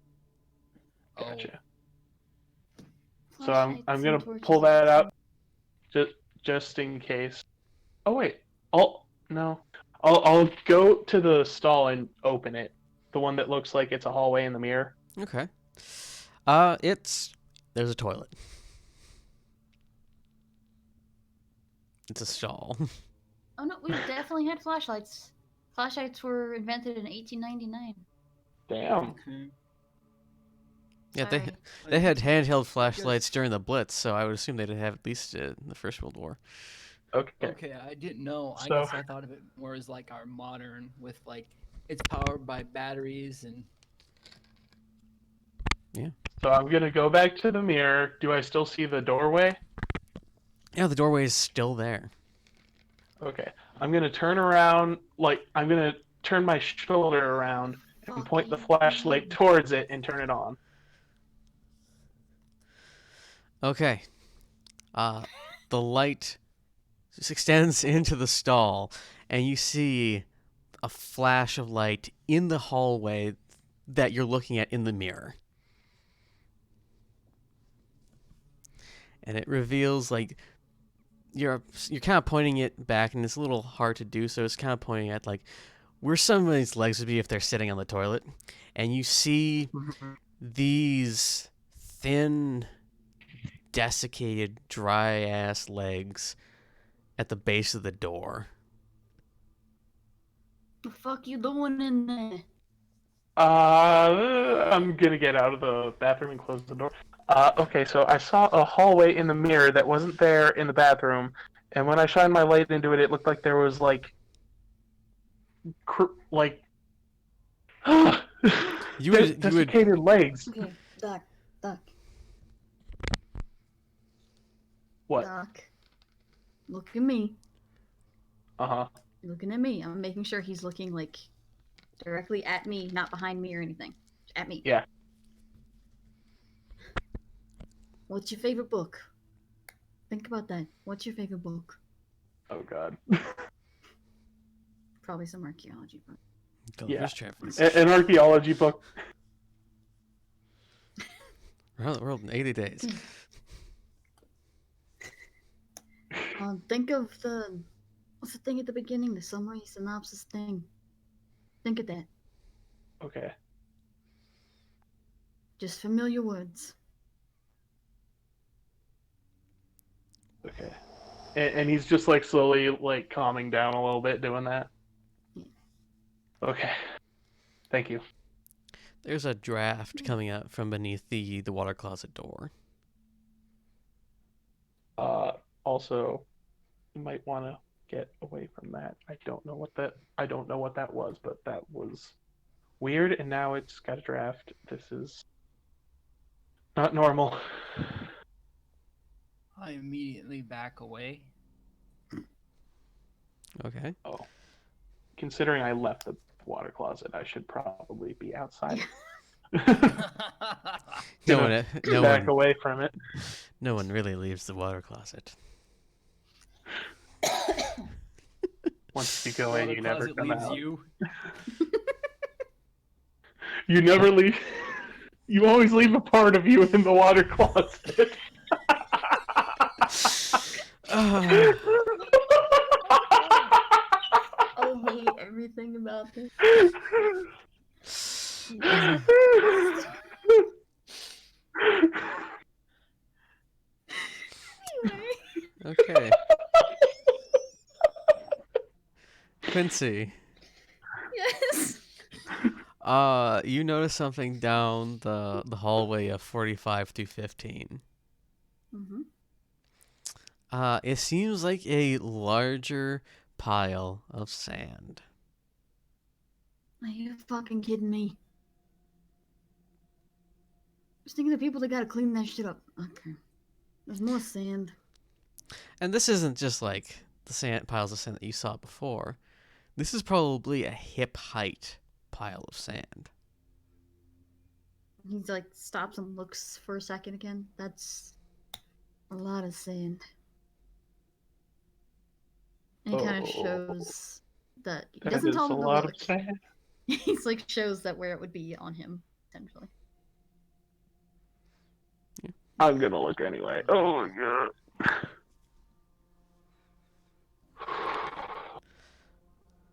Gotcha. Oh, So I'm Flashlights gonna and torches pull are that the out just in case. Oh wait. I'll no. I'll go to the stall and open it. The one that looks like it's a hallway in the mirror. Okay. There's a toilet. It's a stall. Oh no, we definitely had flashlights. Flashlights were invented in 1899. Damn. okay. Yeah, Sorry. they had Like, handheld I flashlights guess- during the Blitz, so I would assume they'd have at least in the First World War. Okay. Okay, I didn't know. I So- guess I thought of it more as like our modern, with like it's powered by batteries and. So I'm gonna go back to the mirror. Do I still see the doorway? Yeah, the doorway is still there. Okay. I'm gonna turn around. I'm gonna turn my shoulder around and point the Fucking flashlight hell. towards it and turn it on. Okay. The light just extends into the stall, and you see a flash of light in the hallway that you're looking at in the mirror. And it reveals like you're kind of pointing it back, and it's a little hard to do, so it's kind of pointing at like where somebody's legs would be if they're sitting on the toilet, and you see these thin, desiccated, dry ass legs at the base of the door. The fuck you doing in there? I'm gonna get out of the bathroom and close the door. Okay, so I saw a hallway in the mirror that wasn't there in the bathroom, and when I shined my light into it, it looked like there was You would desiccated legs. Okay, Doc. What? Doc. Look at me. Uh-huh. Looking at me. I'm making sure he's looking like directly at me, not behind me or anything. At me. Yeah. What's your favorite book? Think about that. What's your favorite book? Oh god. Probably some archaeology book. Gulliver's Travels. An archaeology book. Around the world in 80 days. Think of what's the thing at the beginning? The summary synopsis thing. Think of that. Okay. Just familiar words. Okay. And he's just slowly calming down a little bit doing that. Yeah. Okay. Thank you. There's a draft coming out from beneath the water closet door. Also, you might want to get away from that. I don't know what that was, but that was weird, and now it's got a draft. This is not normal. I immediately back away. Okay. Oh. Considering I left the water closet, I should probably be outside. No Back one away from it. No one really leaves the water closet. Once you go in, Water you never closet come leaves out. you. You never leave. You always leave a part of you in the water closet. I hate everything about this. Anyway. Okay. Quincy, Yes. you notice something down the hallway of 45 through 15. Mm-hmm. It seems like a larger pile of sand. Are you fucking kidding me? Just thinking of the people that gotta clean that shit up. Okay. There's more sand. And this isn't just like the sand piles of sand that you saw before. This is probably a hip height pile of sand. He's like stops and looks for a second again. That's a lot of sand. And he kind of Oh, shows that he that doesn't is tell a him to lot of look. sand. He's like shows that where it would be on him potentially. I'm gonna look anyway. Oh my god.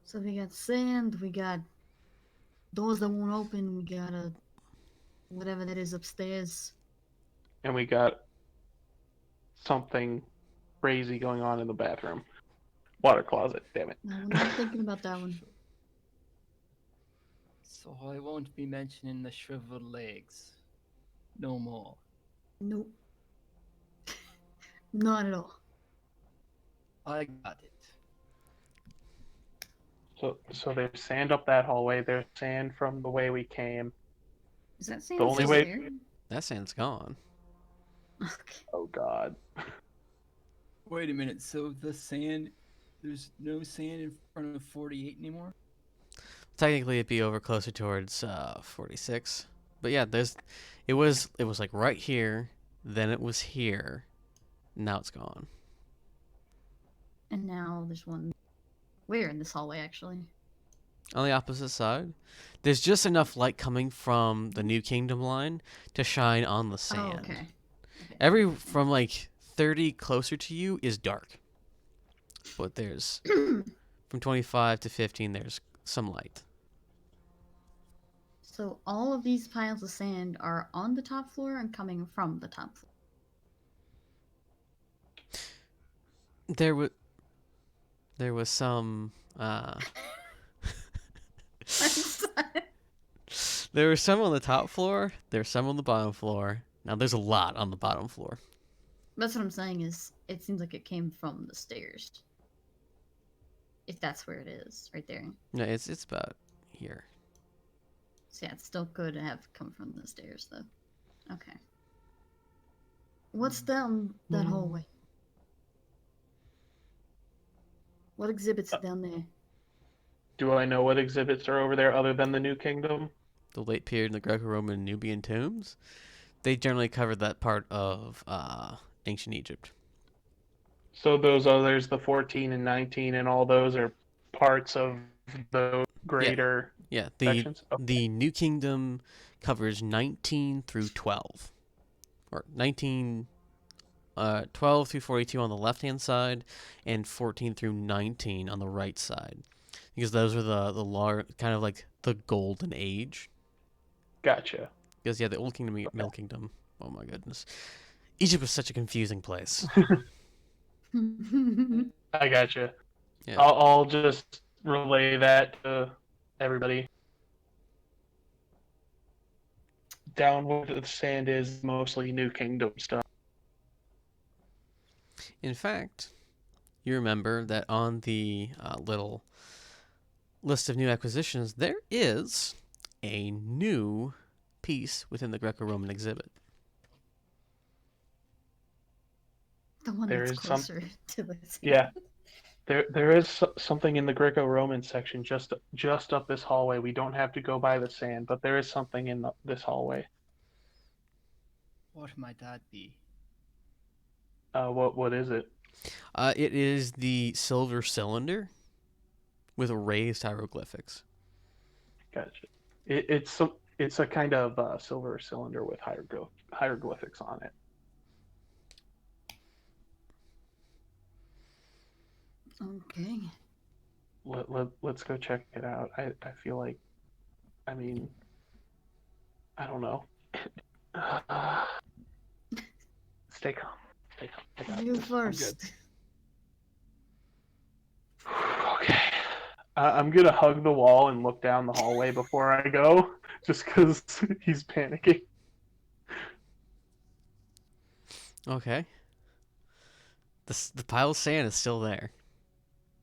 So we got sand, we got doors that won't open, we got a whatever that is upstairs. And we got something crazy going on in the bathroom. Water closet, damn it. No, we're not thinking about that one. So I won't be mentioning the shriveled legs. No more. Nope. Not at all. I got it. So there's sand up that hallway. There's sand from the way we came. Is that The sand only still way. there? That sand's gone. Okay. Oh god. Wait a minute. So the sand, there's no sand in front of 48 anymore? Technically, it'd be over closer towards 46. But yeah, it was like right here, then it was here, now it's gone. And now there's one. Where in this hallway, actually? On the opposite side, there's just enough light coming from the New Kingdom line to shine on the sand. Oh, okay. Every from like 30 closer to you is dark, but there's from 25 to 15 there's some light. So all of these piles of sand are on the top floor and coming from the top floor. There was some there was some on the top floor, there's some on the bottom floor. Now there's a lot on the bottom floor. That's what I'm saying is it seems like it came from the stairs. If that's where it is, right there. No, it's about here. So yeah, it still could have come from the stairs though. Okay. What's down that hallway? What exhibits down there? Do I know what exhibits are over there other than the New Kingdom? The late period in the Greco-Roman Nubian tombs, they generally covered that part of ancient Egypt. So those others, the 14 and 19, and all those are parts of the greater Yeah, sections. the New Kingdom covers 19 through 12, or 12 through 42 on the left-hand side, and 14 through 19 on the right side, because those are the kind of like the golden age. Gotcha. Because yeah, the Old Kingdom, Middle Kingdom. Oh my goodness, Egypt was such a confusing place. I gotcha. Yeah. I'll just relay that to everybody. Down where the sand is mostly New Kingdom stuff. In fact, you remember that on the little list of new acquisitions, there is a new piece within the Greco-Roman exhibit. The one There that's is some- closer to the sand. Yeah. There is something in the Greco-Roman section just up this hallway. We don't have to go by the sand, but there is something in this hallway. What might that be? What is it? It is the silver cylinder with raised hieroglyphics. Gotcha. It's a kind of silver cylinder with hieroglyphics on it. Okay. Let's go check it out. I feel like, I mean, I don't know. Stay calm. Stay calm. I got You this. I'm first. good. Okay. I'm gonna hug the wall and look down the hallway before I go, just because he's panicking. Okay. The pile of sand is still there.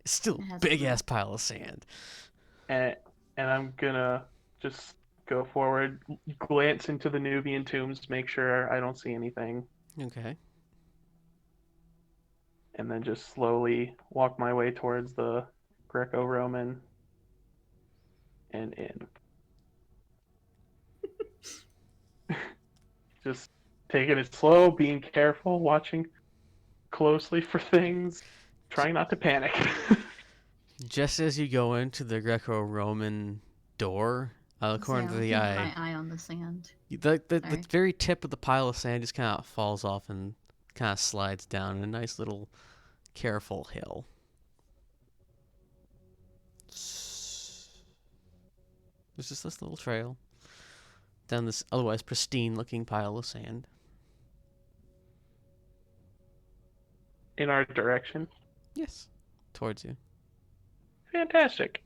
It's still It a has big to. ass pile of sand. And I'm gonna just go forward, glance into the Nubian tombs, make sure I don't see anything, Okay. and then just slowly walk my way towards the Greco-Roman and in. Just taking it slow, being careful, watching closely for things. Trying not to panic. Just as you go into the Greco-Roman door, according to I'm the keeping eye, my eye on the sand. the Sorry. very tip of the pile of sand just kind of falls off and kind of slides down a nice little careful hill. There's just this little trail down this otherwise pristine-looking pile of sand. In our direction. Yes, towards you. Fantastic.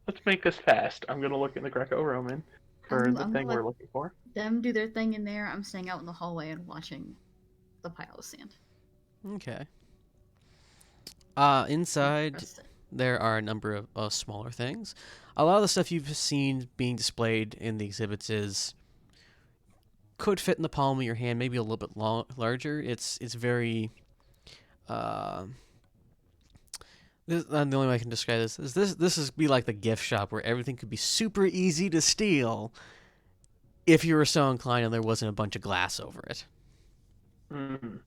Let's make this fast. I'm gonna look in the Greco-Roman for the I'm thing gonna we're let looking for. them do their thing in there. I'm staying out in the hallway and watching the pile of sand. Okay. Inside, Press it. there are a number of smaller things. A lot of the stuff you've seen being displayed in the exhibits could fit in the palm of your hand, maybe a little bit larger. It's very. The only way I can describe this is this is be like the gift shop where everything could be super easy to steal if you were so inclined and there wasn't a bunch of glass over it. Mm.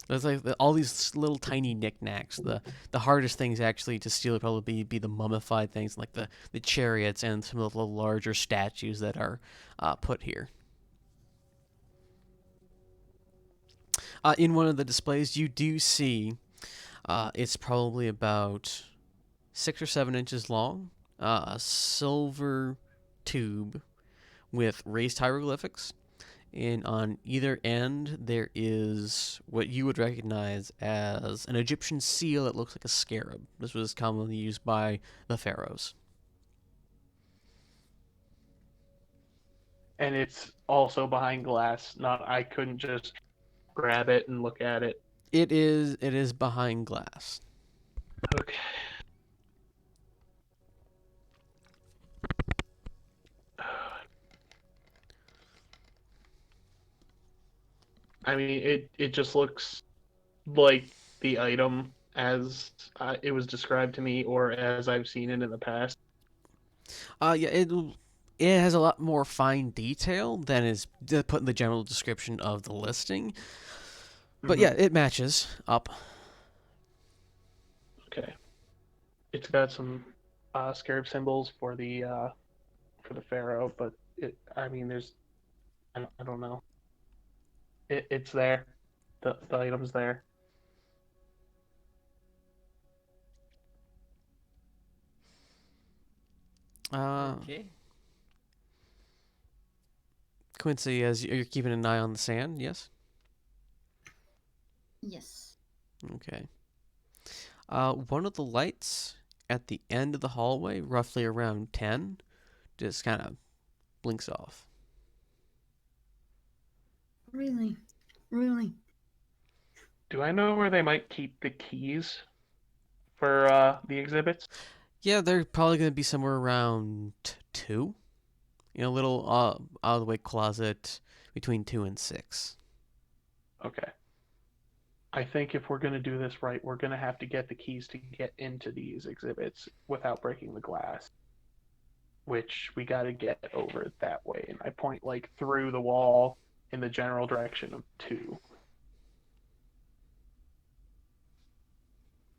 There's like all these little tiny knickknacks. The hardest things actually to steal would probably be the mummified things like the chariots and some of the larger statues that are put here. In one of the displays, you do see it's probably about 6 or 7 inches long, a silver tube with raised hieroglyphics. And on either end, there is what you would recognize as an Egyptian seal that looks like a scarab. This was commonly used by the pharaohs. And it's also behind glass. Not I couldn't just grab it and look at it. It is behind glass. Okay. I mean, it just looks like the item as it was described to me, or as I've seen it in the past. Yeah, it has a lot more fine detail than is put in the general description of the listing. But yeah, it matches up. Okay. It's got some scarab symbols for the pharaoh, but I mean, I don't know. It's there. The item's there. Okay. Quincy, as you're keeping an eye on the sand, yes? Yes. Okay. One of the lights at the end of the hallway, roughly around 10, just kind of blinks off. Really? Really? Do I know where they might keep the keys for the exhibits? Yeah, they're probably going to be somewhere around 2. A little out of the way closet between 2 and 6. Okay. I think if we're going to do this right, we're going to have to get the keys to get into these exhibits without breaking the glass, which we got to get over that way. And I point like through the wall in the general direction of 2.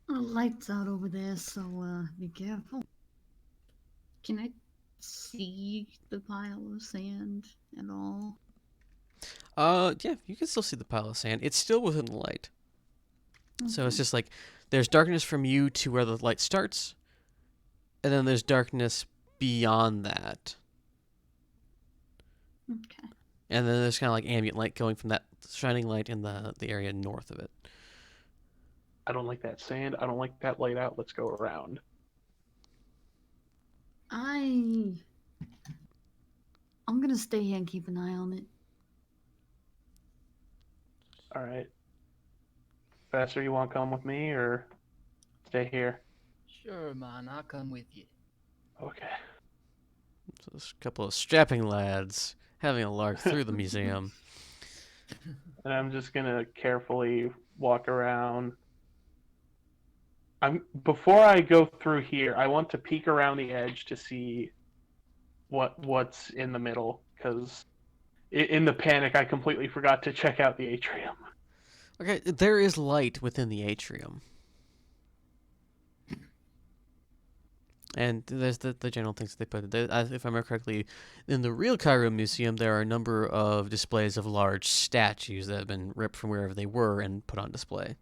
The light's out over there, so be careful. Can I see the pile of sand at all? Yeah, you can still see the pile of sand. It's still within the light. So it's Okay. just like there's darkness from you to where the light starts, and then there's darkness beyond that. Okay. And then there's kind of like ambient light going from that shining light in the area north of it. I don't like that sand. I don't like that light out. Let's go around. I'm gonna stay here and keep an eye on it. All right. Faster, you want to come with me or stay here? Sure, man. I'll come with you. Okay. So there's a couple of strapping lads having a lark through the museum. And I'm just gonna carefully walk around. Before I go through here, I want to peek around the edge to see what's in the middle, because in the panic I completely forgot to check out the atrium. Okay, there is light within the atrium. And there's the general things they put. If I remember correctly, in the real Cairo Museum, there are a number of displays of large statues that have been ripped from wherever they were and put on display.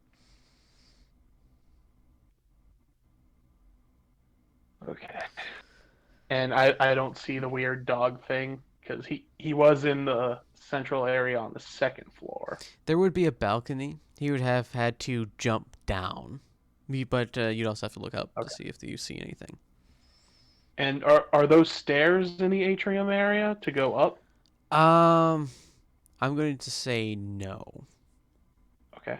Okay. And I don't see the weird dog thing because he was in the central area on the second floor. There would be a balcony. He would have had to jump down, but you'd also have to look up to see if you see anything. And are those stairs in the atrium area to go up? I'm going to say no. Okay.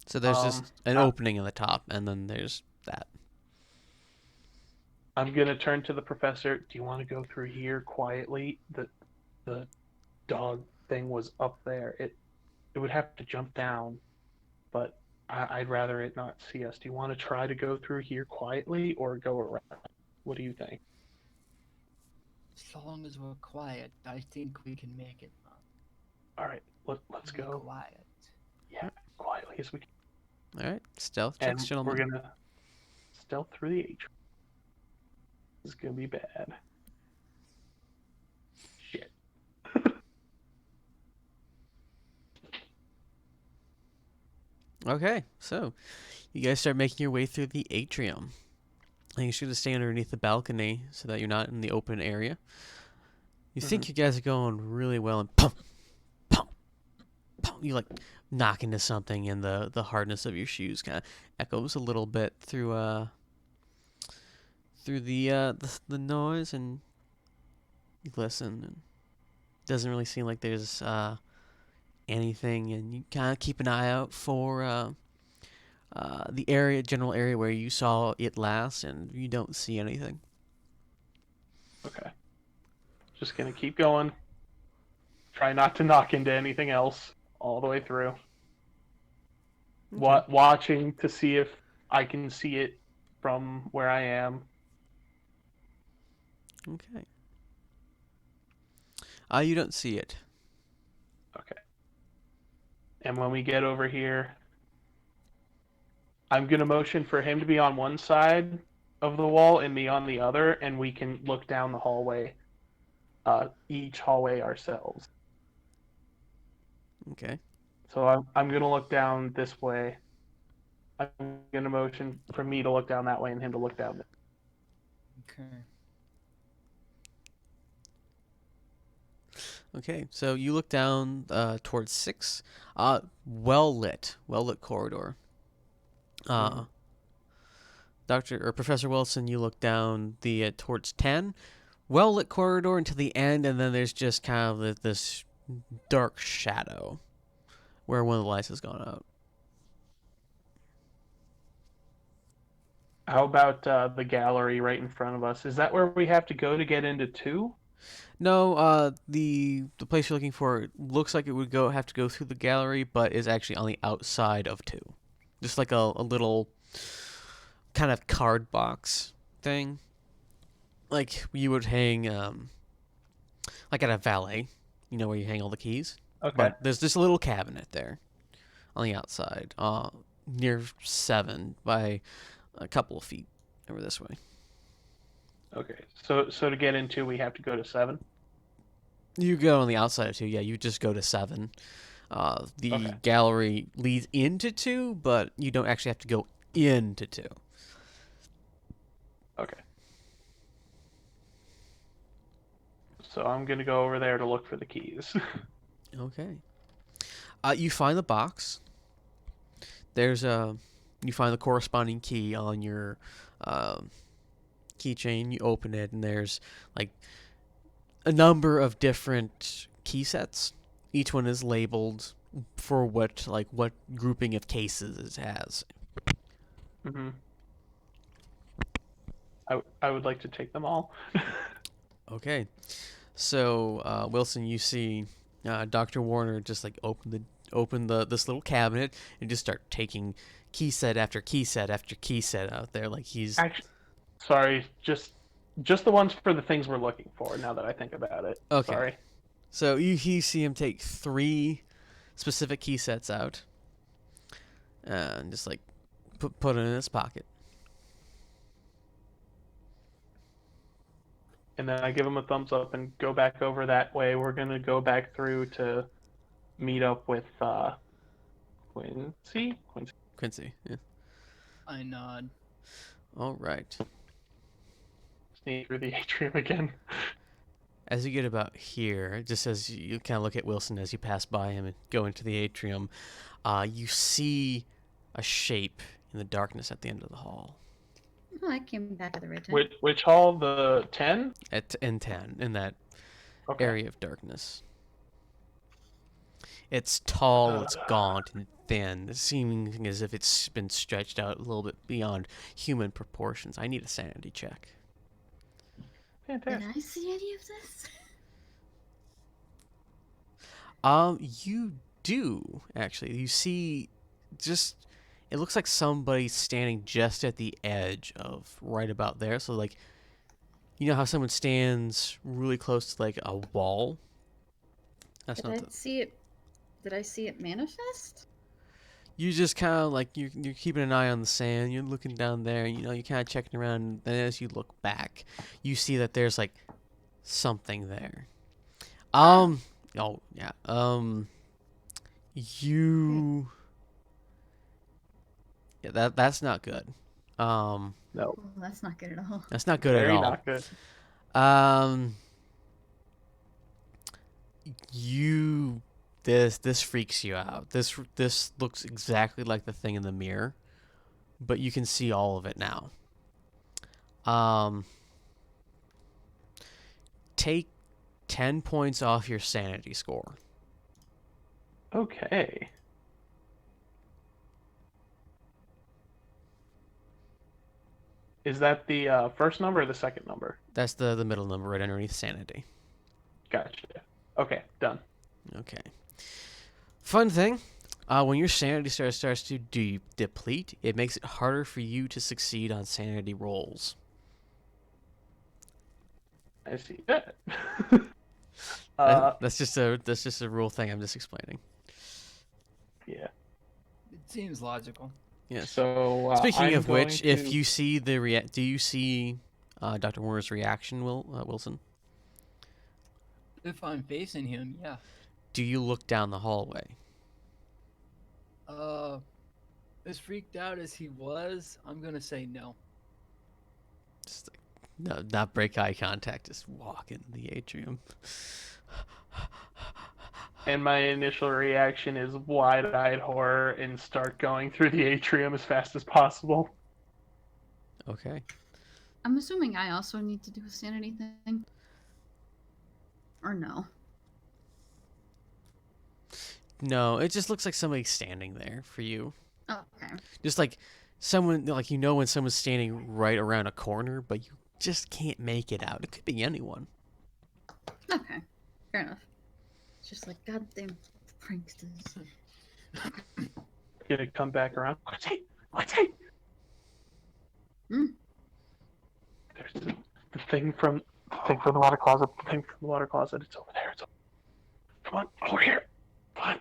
So there's just an opening in the top, and then there's that. I'm gonna turn to the professor. Do you want to go through here quietly? The dog thing was up there. It would have to jump down, but I'd rather it not see us. Do you want to try to go through here quietly or go around? What do you think? As long as we're quiet, I think we can make it. All right, let's Be go. quiet. Yeah, quietly as we can. All right, stealth And checks, gentlemen. we're gonna stealth through the atrium. This is gonna be bad. Shit. Okay, so you guys start making your way through the atrium. And you should stay underneath the balcony so that you're not in the open area. You think you guys are going really well, and pump, pump, pump. You like knock into something, and the hardness of your shoes kind of echoes a little bit through the noise, and you listen, and it doesn't really seem like there's anything, and you kind of keep an eye out for the general area where you saw it last, and you don't see anything. Okay. Just gonna keep going. Try not to knock into anything else all the way through. Okay. Watching to see if I can see it from where I am. Okay. You don't see it. Okay. And when we get over here, I'm gonna motion for him to be on one side of the wall and me on the other, and we can look down the hallway, each hallway ourselves. Okay. So I'm gonna look down this way. I'm gonna motion for me to look down that way and him to look down this. Okay. Okay, so you look down towards 6. Well lit corridor. Dr. or Professor Wilson, you look down the towards 10. Well lit corridor until the end, and then there's just kind of this dark shadow where one of the lights has gone out. How about the gallery right in front of us? Is that where we have to go to get into 2? No, the place you're looking for looks like it would have to go through the gallery, but is actually on the outside of 2. Just like a little kind of card box thing. Like you would hang like at a valet, where you hang all the keys. Okay. But there's this little cabinet there on the outside, near 7 by a couple of feet over this way. Okay. So to get into, we have to go to 7. You go on the outside of 2, yeah. You just go to 7. The gallery leads into 2, but you don't actually have to go into 2. Okay. So I'm gonna go over there to look for the keys. Okay. You find the box. There's you find the corresponding key on your keychain. You open it, and there's like a number of different key sets. Each one is labeled for what grouping of cases it has. Mm-hmm. I would like to take them all. Okay. So Wilson, you see Dr. Warner just like open this little cabinet and just start taking key set after key set after key set out there, like he's Actually, sorry, just the ones for the things we're looking for. Now that I think about it. Okay. Sorry. So you see him take 3 specific key sets out, and just like put it in his pocket. And then I give him a thumbs up and go back over that way. We're gonna go back through to meet up with Quincy. Quincy. Yeah. I nod. All right. Sneak through the atrium again. As you get about here, just as you kind of look at Wilson as you pass by him and go into the atrium, you see a shape in the darkness at the end of the hall. Oh, I came back at the right time. Which hall? The 10? In 10, in that Okay. area of darkness. It's tall, it's gaunt and thin, seeming as if it's been stretched out a little bit beyond human proportions. I need a sanity check. Did Fantastic. I see any of this? You do, actually. You see just, it looks like somebody standing just at the edge of right about there. So, like, you know how someone stands really close to, like, a wall? That's not the... Did I see it manifest? You just kind of, like, you're keeping an eye on the sand. You're looking down there, you know, you're kind of checking around. And then as you look back, you see that there's, like, something there. Oh, yeah. You... Yeah, that's not good. No. Well, that's not good at all. That's not good at Very all. not good. This freaks you out. This looks exactly like the thing in the mirror, but you can see all of it now. Take 10 points off your sanity score. Okay. Is that the first number or the second number? That's the middle number right underneath sanity. Gotcha. Okay, done. Okay. Fun thing, when your sanity starts to deplete, it makes it harder for you to succeed on sanity rolls. I see that. That's just a rule thing. I'm just explaining. Yeah. It seems logical. Yes. So Speaking I'm of which, going if to- you see do you see Dr. Warner's reaction, Wilson? If I'm facing him, yeah. Do you look down the hallway? As freaked out as he was, I'm gonna say no. Just like, no, not break eye contact. Just walk in the atrium. And my initial reaction is wide-eyed horror and start going through the atrium as fast as possible. Okay. I'm assuming I also need to do a sanity thing. Or no? No, it just looks like somebody standing there for you. Oh, okay. Just like someone, like, you know when someone's standing right around a corner, but you just can't make it out. It could be anyone. Okay. Fair enough. It's just like, goddamn pranksters. Gonna come back around. What's he? Hmm? There's the thing from the water closet. The thing from the water closet. It's over there. Come on, over here. Come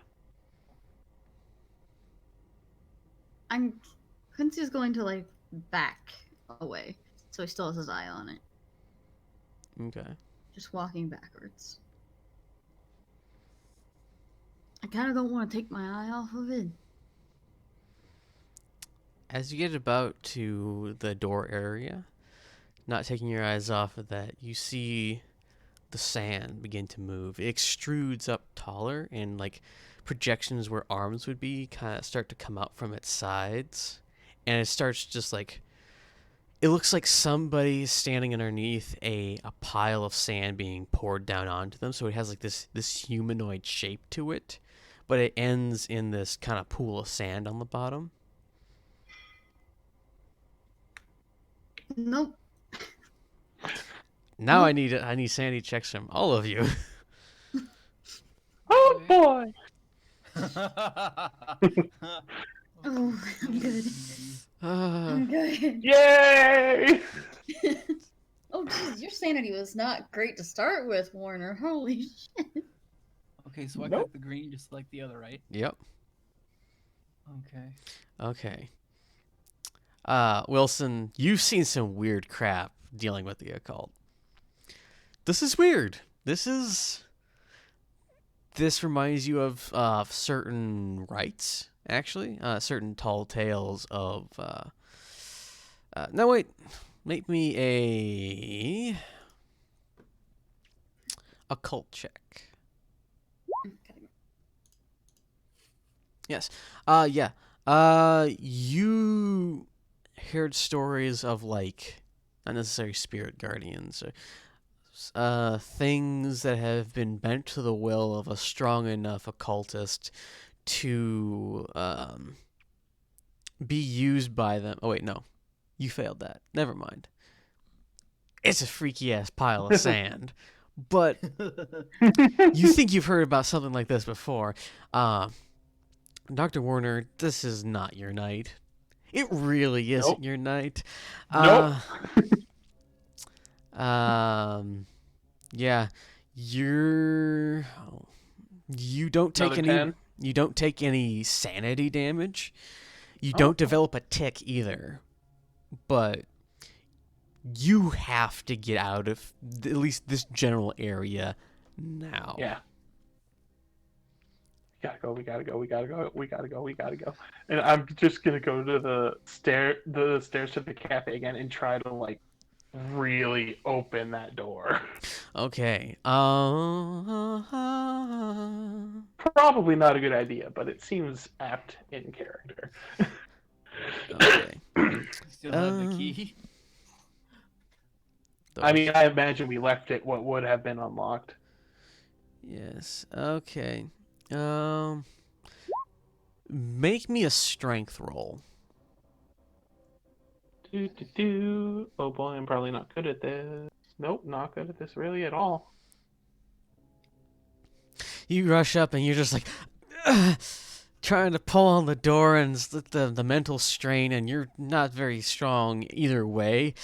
on. Quincy's going to, like, back away. So he still has his eye on it. Okay. Just walking backwards. I kind of don't want to take my eye off of it. As you get about to the door area, not taking your eyes off of that, you see the sand begin to move. It extrudes up taller, and like projections where arms would be kind of start to come out from its sides, and it starts just like, it looks like somebody standing underneath a pile of sand being poured down onto them. So it has like this humanoid shape to it, but it ends in this kind of pool of sand on the bottom. Nope. Now I need sanity checks from all of you. Oh boy! Oh, I'm good. I'm good. Yay! Oh, geez, your sanity was not great to start with, Warner. Holy shit. Okay, so I Nope. got the green just like the other, right? Yep. Okay. Okay. Wilson, you've seen some weird crap dealing with the occult. This is weird. This reminds you of certain rites, actually. Certain tall tales of. No, wait. Make me a occult check. Okay. Yes. Yeah. You heard stories of like unnecessary spirit guardians, or things that have been bent to the will of a strong enough occultist to be used by them. Oh wait, no, you failed that. Never mind. It's a freaky ass pile of sand, but you think you've heard about something like this before. Dr. Warner, this is not your night. It really isn't Nope. your night. Nope. Yeah, you're you don't take Another 10. you don't take any sanity damage. You Oh. don't develop a tick either. But you have to get out of at least this general area now. Yeah. We gotta go. And I'm just gonna go to the stairs to the cafe again and try to like really open that door. Okay. Probably not a good idea, but it seems apt in character. Okay. Still have the key. I mean, I imagine we left it what would have been unlocked. Yes. Okay. Make me a strength roll. Oh boy, I'm probably not good at this. Nope, not good at this really at all. You rush up and you're just like trying to pull on the door, and the mental strain, and you're not very strong either way.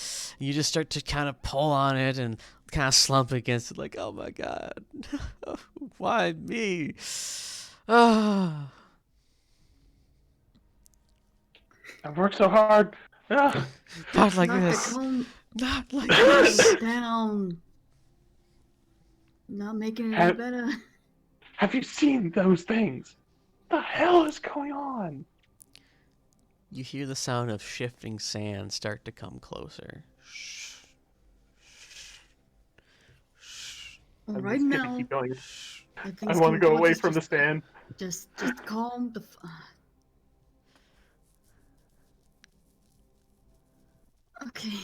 You just start to kind of pull on it and kind of slump against it, like, oh my god, why me? Ah. I've worked so hard. Ah. Not like Knock this. the cone Not like this. down. Not making it any Have- better. Have you seen those things? What the hell is going on? You hear the sound of shifting sand start to come closer. All I'm right just gonna now, keep going. I I want to go away from the stand. Just calm the. Okay.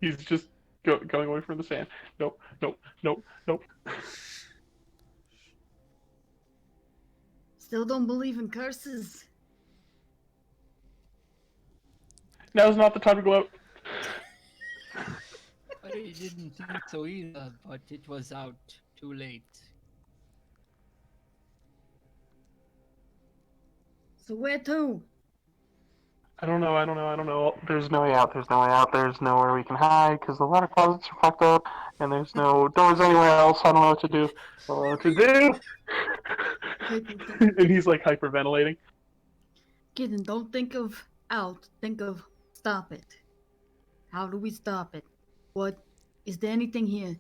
He's just going away from the sand. Nope. Still don't believe in curses. Now's not the time to go out. I didn't think so either, but it was out too late. So where to? I don't know. There's no way out. There's nowhere we can hide because the water closets are fucked up, and there's no doors anywhere else. I don't know what to do. And he's like hyperventilating. Kitten, don't think of out. Think of stop it. How do we stop it? What? Is there anything here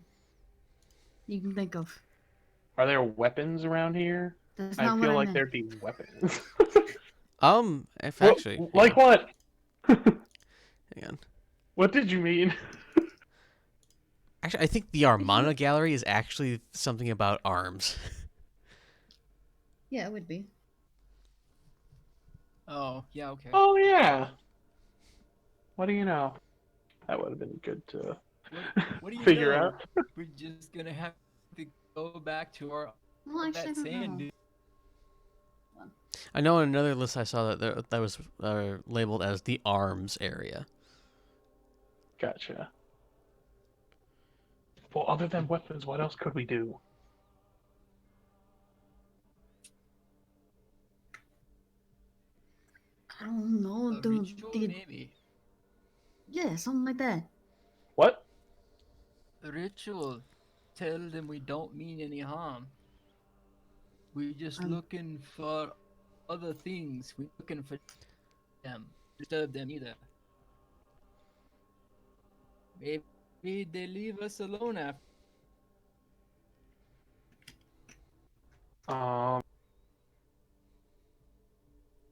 you can think of? Are there weapons around here? That's I not feel what I like meant. there'd be weapons. If actually, like hang on, what? hang on. What did you mean? Actually, I think the Armana Gallery is actually something about arms. Yeah, it would be. Oh, yeah, okay. Oh yeah. What do you know? That would have been good to What do you figure know? out. We're just gonna have to go back to our Well, actually, I that don't sand. know. I know on another list I saw that was labeled as the arms area. Gotcha. Well, other than weapons, what else could we do? I don't know, A dude. ritual, The- maybe. Yeah, something like that. What? A ritual. Tell them we don't mean any harm. We're just Um, looking for other things. We're looking for them. disturb them either. Maybe they leave us alone after. Um,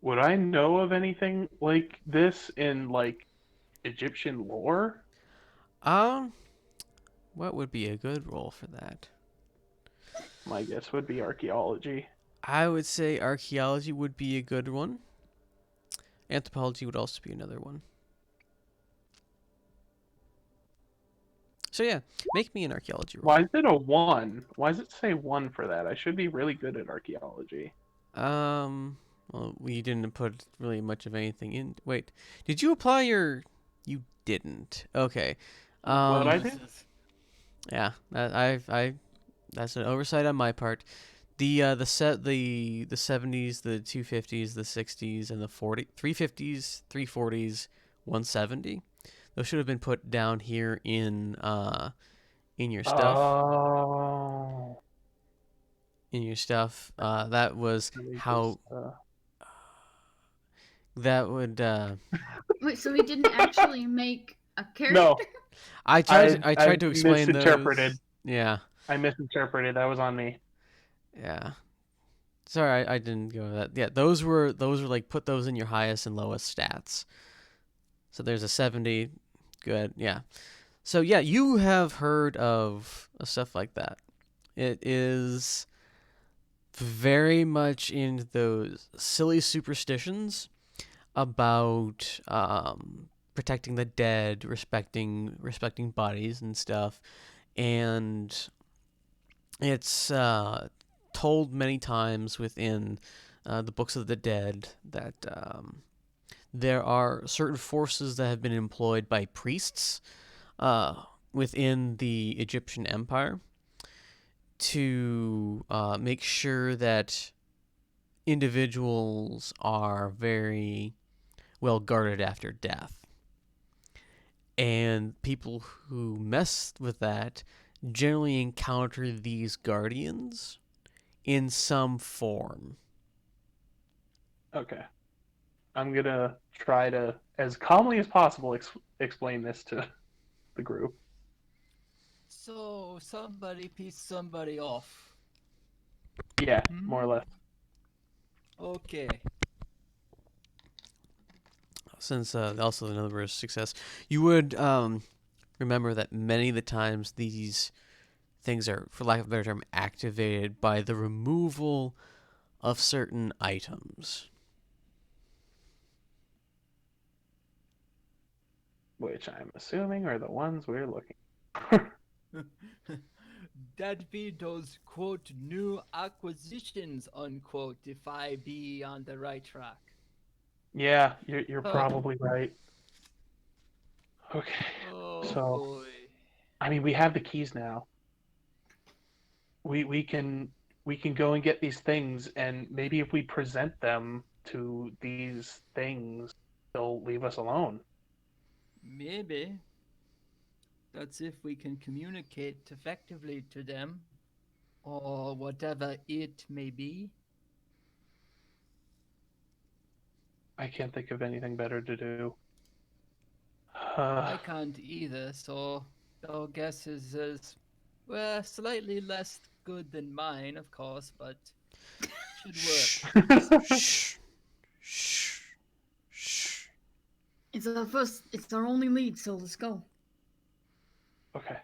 would I know of anything like this in like Egyptian lore? Um, what would be a good role for that? My guess would be archaeology. I would say archaeology would be a good one. Anthropology would also be another one. So yeah, make me an archaeology roll. Why is it a 1? Why does it say 1 for that? I should be really good at archaeology. Well, we didn't put really much of anything in. Wait, did you apply your? You didn't. Okay. What I did? Yeah, that's an oversight on my part. The 70s, the 250s, the 60s, and the 350s, 340s, 170. Those should have been put down here in your stuff. Oh. In your stuff. That was Let me how just, that would. Wait, so he didn't actually make a character? No, I I tried to explain misinterpreted. those. Yeah, I misinterpreted. That was on me. yeah. Sorry, I didn't go with that. Yeah, those were like put those in your highest and lowest stats. So there's a 70, good, yeah. So yeah, you have heard of stuff like that. It is very much in those silly superstitions about protecting the dead, respecting bodies and stuff, and it's told many times within the books of the dead that there are certain forces that have been employed by priests within the Egyptian Empire to make sure that individuals are very well guarded after death. And people who mess with that generally encounter these guardians in some form. Okay. I'm gonna try to, as calmly as possible, explain this to the group. So somebody pissed somebody off. Yeah, more or less. Okay. Since also the number of success, you would remember that many of the times these things are, for lack of a better term, activated by the removal of certain items. Which I'm assuming are the ones we're looking. That'd be those quote new acquisitions unquote if I be on the right track. Yeah, you're Oh. probably right. Okay. Oh So, boy. I mean, we have the keys now. We can go and get these things, and maybe if we present them to these things, they'll leave us alone. Maybe. That's if we can communicate effectively to them, or whatever it may be. I can't think of anything better to do. I can't either, so your guess is well, slightly less good than mine, of course, but should work. Shh. Shh. Shh. It's our only lead, so let's go. Okay.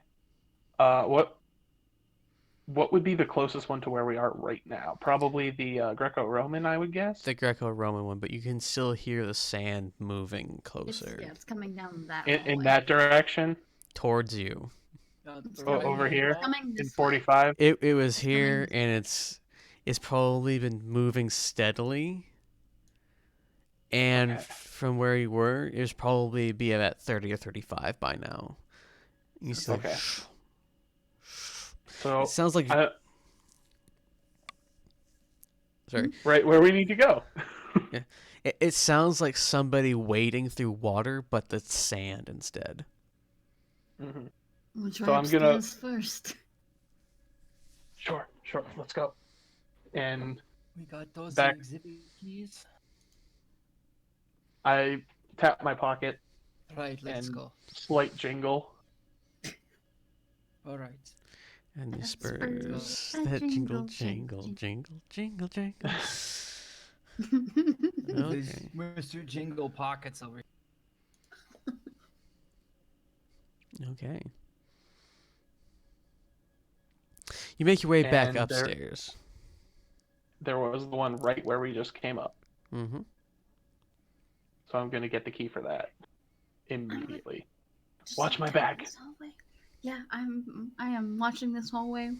What would be the closest one to where we are right now? Probably the Greco-Roman, I would guess. The Greco-Roman one, but you can still hear the sand moving closer It's coming down that in hallway. that direction. towards you. Over here Coming in this way. 45. It was here, coming- and it's probably been moving steadily. And Okay. from where you were, it was probably be about 30 or 35 by now. You see, Okay. So it sounds like sorry. right where we need to go. Yeah, it sounds like somebody wading through water, but the sand instead. Hmm. We'll try So I'm gonna- upstairs first. Sure. Let's go. And We got those Back- exhibit keys. I tap my pocket Right, let's and go. slight jingle. All right. And the That's spurs that that jingle, jingle, jingle, jingle, jingle. There's Okay. Mr. Jingle Pockets over here. Okay. You make your way back And upstairs. there was the one right where we just came up. Mm-hmm. So I'm going to get the key for that immediately. Just Watch my look down back. this hallway. Yeah, I am watching this hallway.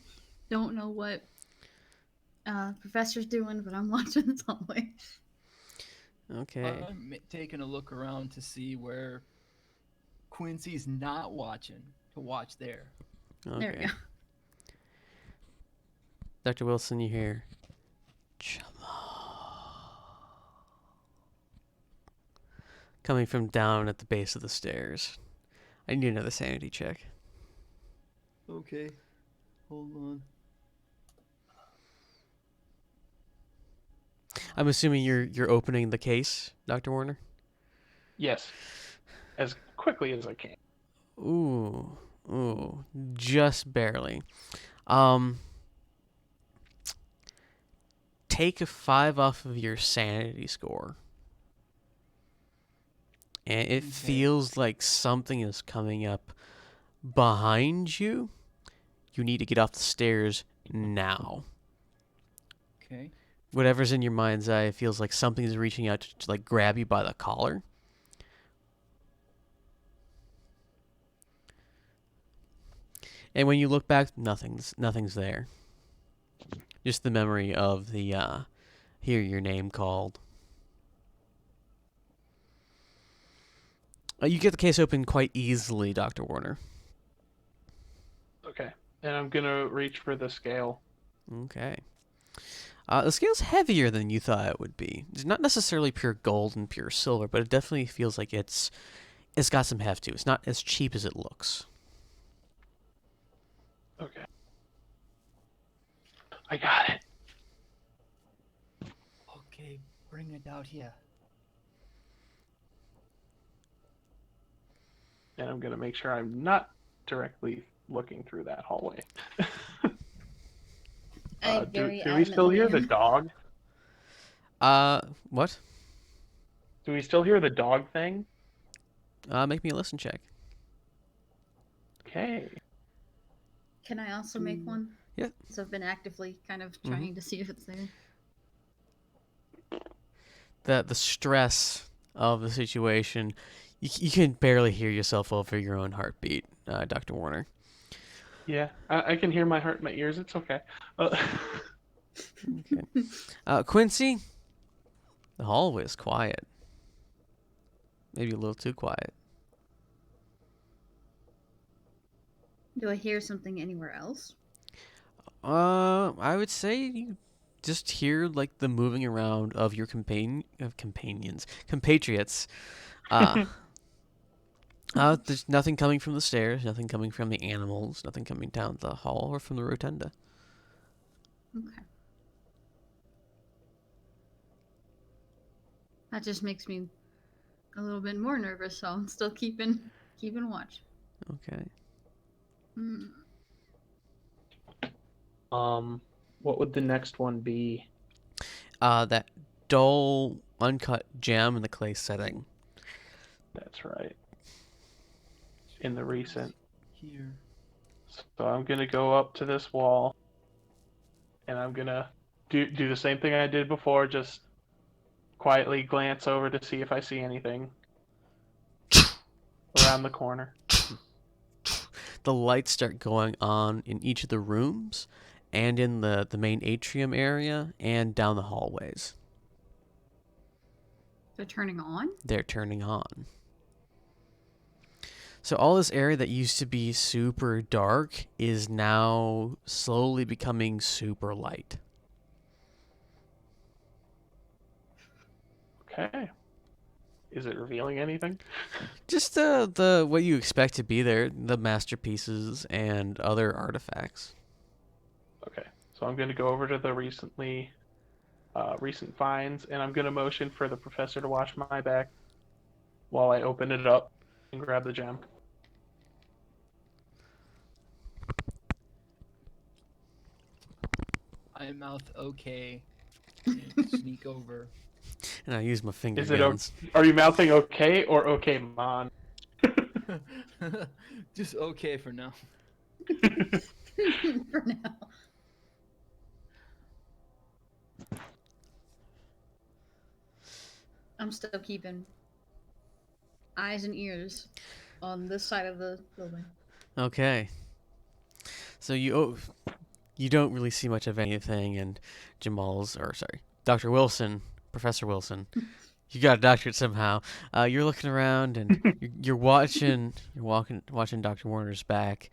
Don't know what professor's doing, but I'm watching this hallway. Okay. I'm taking a look around to see where Quincy's not watching to watch there. There we Okay. go. Dr. Wilson, you hear. Coming from down at the base of the stairs. I need another sanity check. Okay, hold on. I'm assuming you're opening the case, Dr. Warner? Yes. As quickly as I can. Ooh, just barely. Take a 5 off of your sanity score. And it Okay. feels like something is coming up behind you. You need to get off the stairs now. Okay. Whatever's in your mind's eye feels like something is reaching out to like grab you by the collar. And when you look back, nothing's there. Just the memory of the hear your name called. You get the case open quite easily, Dr. Warner. Okay. And I'm going to reach for the scale. Okay. The scale's heavier than you thought it would be. It's not necessarily pure gold and pure silver, but it definitely feels like it's got some heft to it. It's not as cheap as it looks. Okay. I got it. Okay, bring it out here. And I'm going to make sure I'm not directly looking through that hallway. I do very we still adamantly hear the am. dog? What? Do we still hear the dog thing? Make me a listen check. Okay. Can I also make one? Yeah. So I've been actively kind of trying to see if it's there. The stress of the situation, you can barely hear yourself over your own heartbeat, Dr. Warner. Yeah, I can hear my heart in my ears. It's okay. Okay. Quincy, the hallway is quiet. Maybe a little too quiet. Do I hear something anywhere else? I would say you just hear like the moving around of your compatriots. There's nothing coming from the stairs, nothing coming from the animals, nothing coming down the hall or from the rotunda. Okay. That just makes me a little bit more nervous, so I'm still keeping watch. Okay. What would the next one be? That dull, uncut gem in the clay setting. That's right. In the recent. Here. So I'm gonna go up to this wall, and I'm gonna do the same thing I did before. Just quietly glance over to see if I see anything around the corner. The lights start going on in each of the rooms, and in the main atrium area, and down the hallways. They're turning on? They're turning on. So all this area that used to be super dark is now slowly becoming super light. Okay. Is it revealing anything? Just the what you expect to be there, the masterpieces and other artifacts. Okay. So I'm gonna go over to the recent finds, and I'm gonna motion for the professor to watch my back. while I open it up and grab the gem. I mouth okay and sneak over. And I use my finger Is it guns. Are you mouthing okay or okay, man? Just okay for now. For now. I'm still keeping eyes and ears on this side of the building. Okay. So you don't really see much of anything, and Dr. Wilson, Professor Wilson, you got a doctorate somehow. You're looking around and you're watching Dr. Warner's back,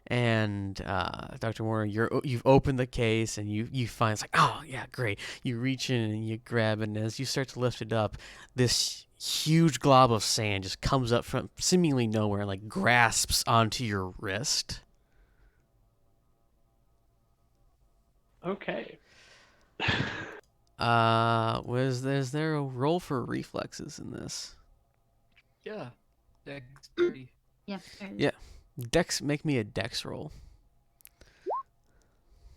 and Dr. Warner, you've opened the case and you find it's like, oh yeah, great. You reach in and you grab it, and as you start to lift it up, this huge glob of sand just comes up from seemingly nowhere and like grasps onto your wrist. Okay. Is there a roll for reflexes in this? Yeah. Dexterity. Yeah. There it is. Yeah. Dex, make me a dex roll.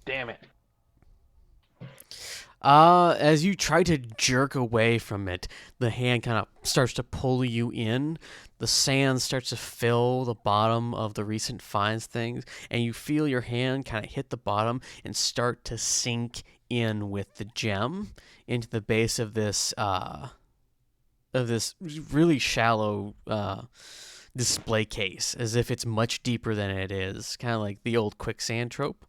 Damn it. As you try to jerk away from it, the hand kind of starts to pull you in. The sand starts to fill the bottom of the recent finds things, and you feel your hand kind of hit the bottom and start to sink in with the gem into the base of this really shallow display case, as if it's much deeper than it is, kind of like the old quicksand trope.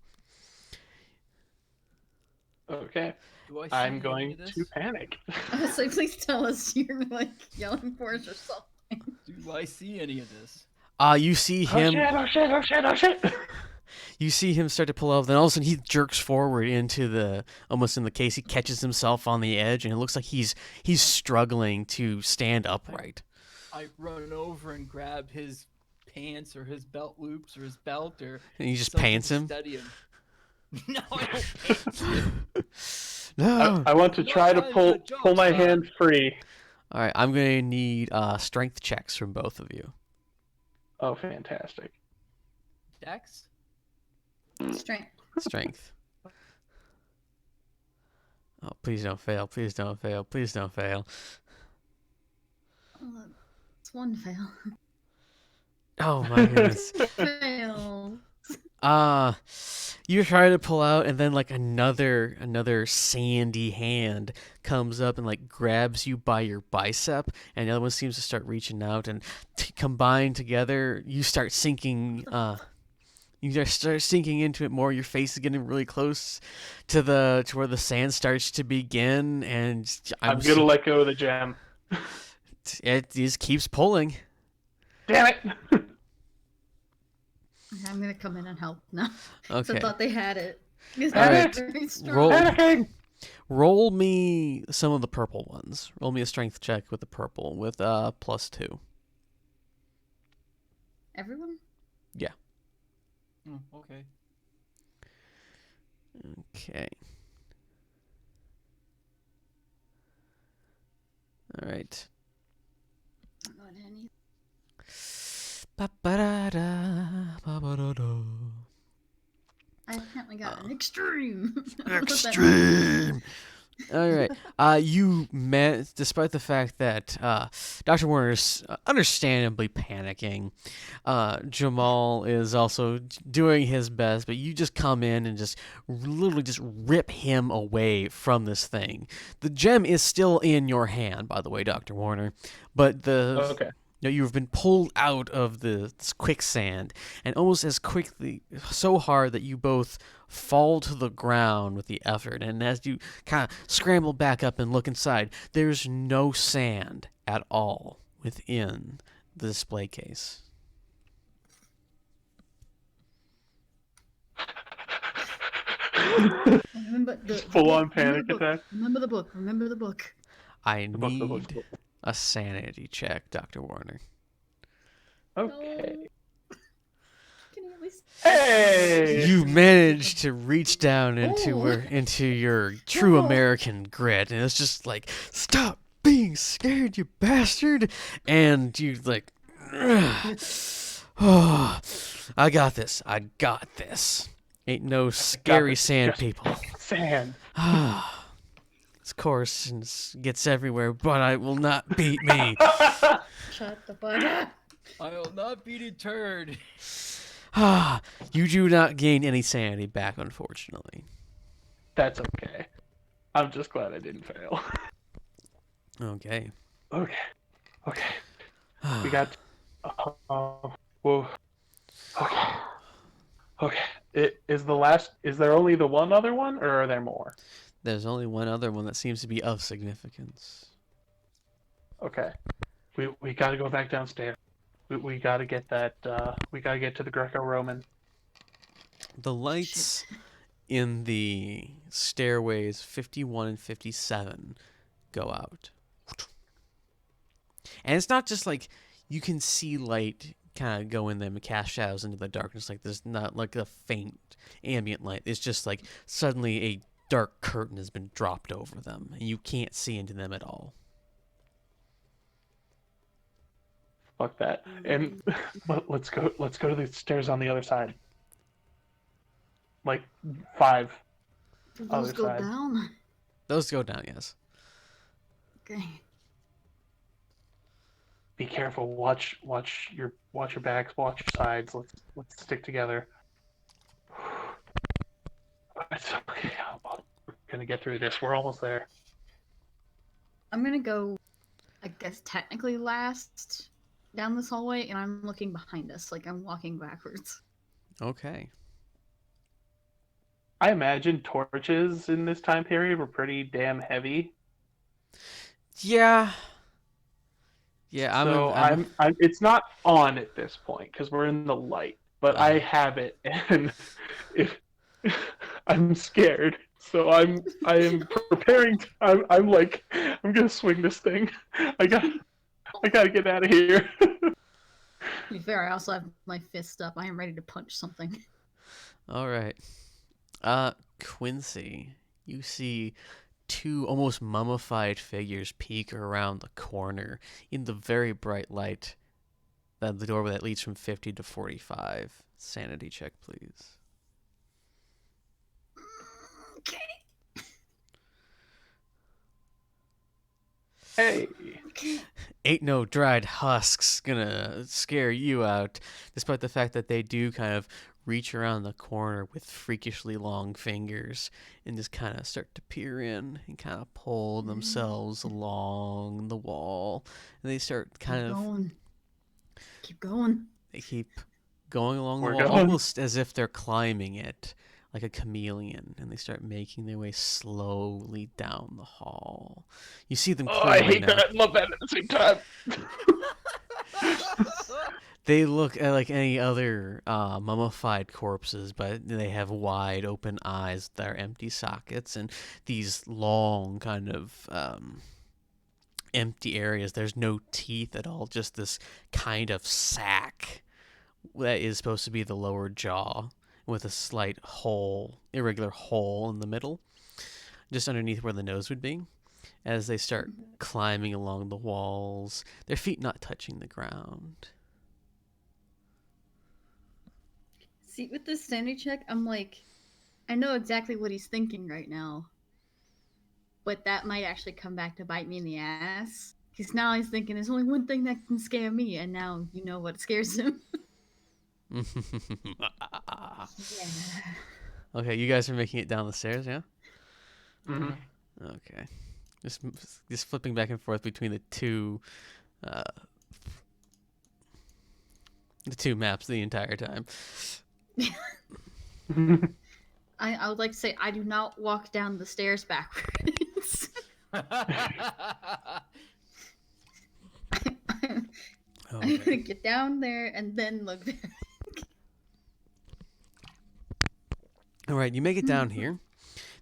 Okay. Do I see I'm any going of this? to panic. I was like, please tell us you're like yelling for us or something. Do I see any of this? You see him. Oh shit. You see him start to pull out, then all of a sudden he jerks forward almost in the case. He catches himself on the edge, and it looks like he's struggling to stand upright. I run over and grab his pants or his belt loops or his belt or And he just something pants to him. steady him. No, I don't pants him. No. I want to try to What pull kind of my jokes are- hand free. All right, I'm gonna need strength checks from both of you. Oh, fantastic. Dex? Strength. Strength. Oh, please don't fail! Please don't fail! Please don't fail! Oh, it's one fail. Oh my goodness. Fail. You try to pull out, and then like another sandy hand comes up and like grabs you by your bicep, and the other one seems to start reaching out, and combined together, you start sinking. You just start sinking into it more. Your face is getting really close to where the sand starts to begin, and I'm gonna let go of the gem. it just keeps pulling. Damn it! I'm gonna come in and help now. Okay. I thought they had it. Because All they're right. very strong. Roll. Panicking! Roll me some of the purple ones. Roll me a strength check with the purple with +2. Everyone? Oh, okay. Okay. All right. Not any. Ba-ba-da-da, ba-ba-da-da. I apparently got an extreme. Extreme. All right. Despite the fact that Dr. Warner's understandably panicking, Jamal is also doing his best, but you just come in and just literally just rip him away from this thing. The gem is still in your hand, by the way, Dr. Warner, but Okay. you've been pulled out of this quicksand, and almost as quickly, so hard that you both fall to the ground with the effort. And as you kind of scramble back up and look inside, there's no sand at all within the display case. Remember the Full-on book, remember panic the book, attack. Remember the book. Remember the book. I The book. need a sanity check, Dr. Warner. Okay. No. Can you at least? Hey! You managed to reach down into Oh. into your true Oh. American grit, and it's just like, stop being scared, you bastard. And you like, oh, I got this. I got this. Ain't no scary sand Just people. sand. Of course, and gets everywhere, but I will not beat me. Shut the fuck up. I'll not be deterred. You do not gain any sanity back, unfortunately. That's okay. I'm just glad I didn't fail. Okay. Okay. Okay. We got. Whoa. Okay. Okay. Is there only the one other one, or are there more? There's only one other one that seems to be of significance. Okay. We got to go back downstairs. We got to get that. We got to get to the Greco-Roman. The lights in the stairways 51 and 57 go out. And it's not just like you can see light kind of go in them and cast shadows into the darkness. Like there's not like a faint ambient light. It's just like suddenly a dark curtain has been dropped over them and you can't see into them at all. Fuck that. And let's go to the stairs on the other side. Like 5. Do those Other go side. down? Those go down, yes. Okay. Be careful. Watch your backs. Watch your sides. Let's stick together. It's okay. We're gonna get through this. We're almost there. I'm gonna go, I guess, technically last down this hallway, and I'm looking behind us, like I'm walking backwards. Okay. I imagine torches in this time period were pretty damn heavy. Yeah. Yeah, I'm it's not on at this point because we're in the light, but I have it, and if I'm scared, so I am preparing. I'm like I'm gonna swing this thing. I gotta get out of here. To be fair, I also have my fist up. I am ready to punch something. All right. Quincy, you see 2 almost mummified figures peek around the corner in the very bright light that the doorway that leads from 50 to 45. Sanity check, please. Okay. Hey, Ain't no dried husks gonna scare you out, despite the fact that they do kind of reach around the corner with freakishly long fingers and just kind of start to peer in and kind of pull themselves along the wall. And they start kind Keep of going. Keep going. they keep going along the We're wall, going. almost as if they're climbing it like a chameleon, and they start making their way slowly down the hall. You see them clearly I hate now. that and love that at the same time. They look like any other mummified corpses, but they have wide open eyes that are empty sockets and these long kind of empty areas. There's no teeth at all, just this kind of sack that is supposed to be the lower jaw with a slight hole, irregular hole in the middle, just underneath where the nose would be. As they start climbing along the walls, their feet not touching the ground. See, with this sanity check, I'm like, I know exactly what he's thinking right now. But that might actually come back to bite me in the ass. Because now he's thinking there's only one thing that can scare me, and now you know what scares him. Yeah. Okay, you guys are making it down the stairs, yeah? Mm-hmm. Okay. Just flipping back and forth between the two maps the entire time. I would like to say I do not walk down the stairs backwards. I'm gonna get down there and then look there. All right, you make it down here.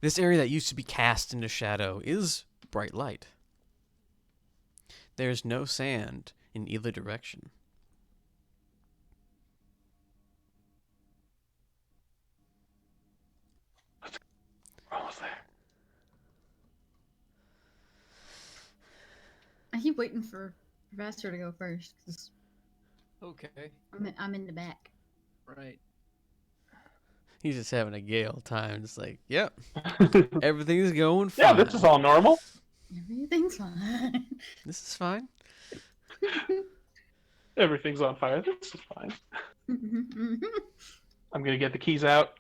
This area that used to be cast into shadow is bright light. There's no sand in either direction. We're almost there. I keep waiting for Professor to go first because Okay, I'm in the back. right. He's just having a gay old time. It's like, yep, Yeah, everything's going fine. this is all normal. Everything's fine. This is fine. Everything's on fire. This is fine. I'm gonna get the keys out.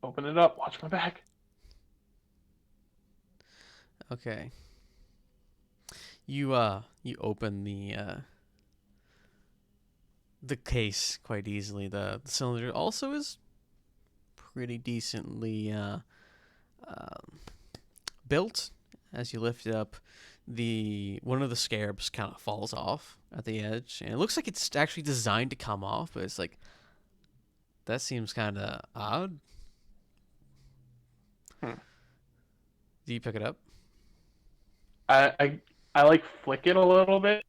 Open it up. Watch my back. Okay. You open the case quite easily. The cylinder also is pretty decently built. As you lift it up, one of the scarabs kind of falls off at the edge, and it looks like it's actually designed to come off, but it's like that seems kind of odd. Hmm. Do you pick it up? I like flick it a little bit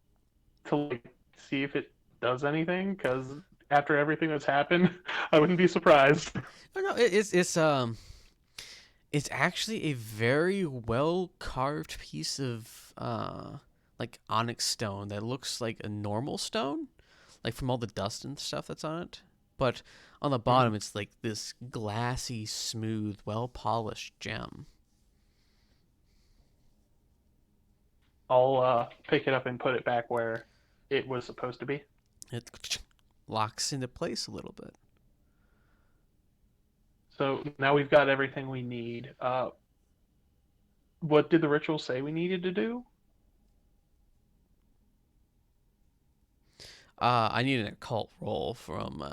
to like see if it does anything, because after everything that's happened, I wouldn't be surprised. Oh, no, it's actually a very well carved piece of like onyx stone that looks like a normal stone, like from all the dust and stuff that's on it. But on the bottom, it's like this glassy, smooth, well polished gem. I'll pick it up and put it back where it was supposed to be. It locks into place a little bit. So now we've got everything we need. What did the ritual say we needed to do? I need an occult roll from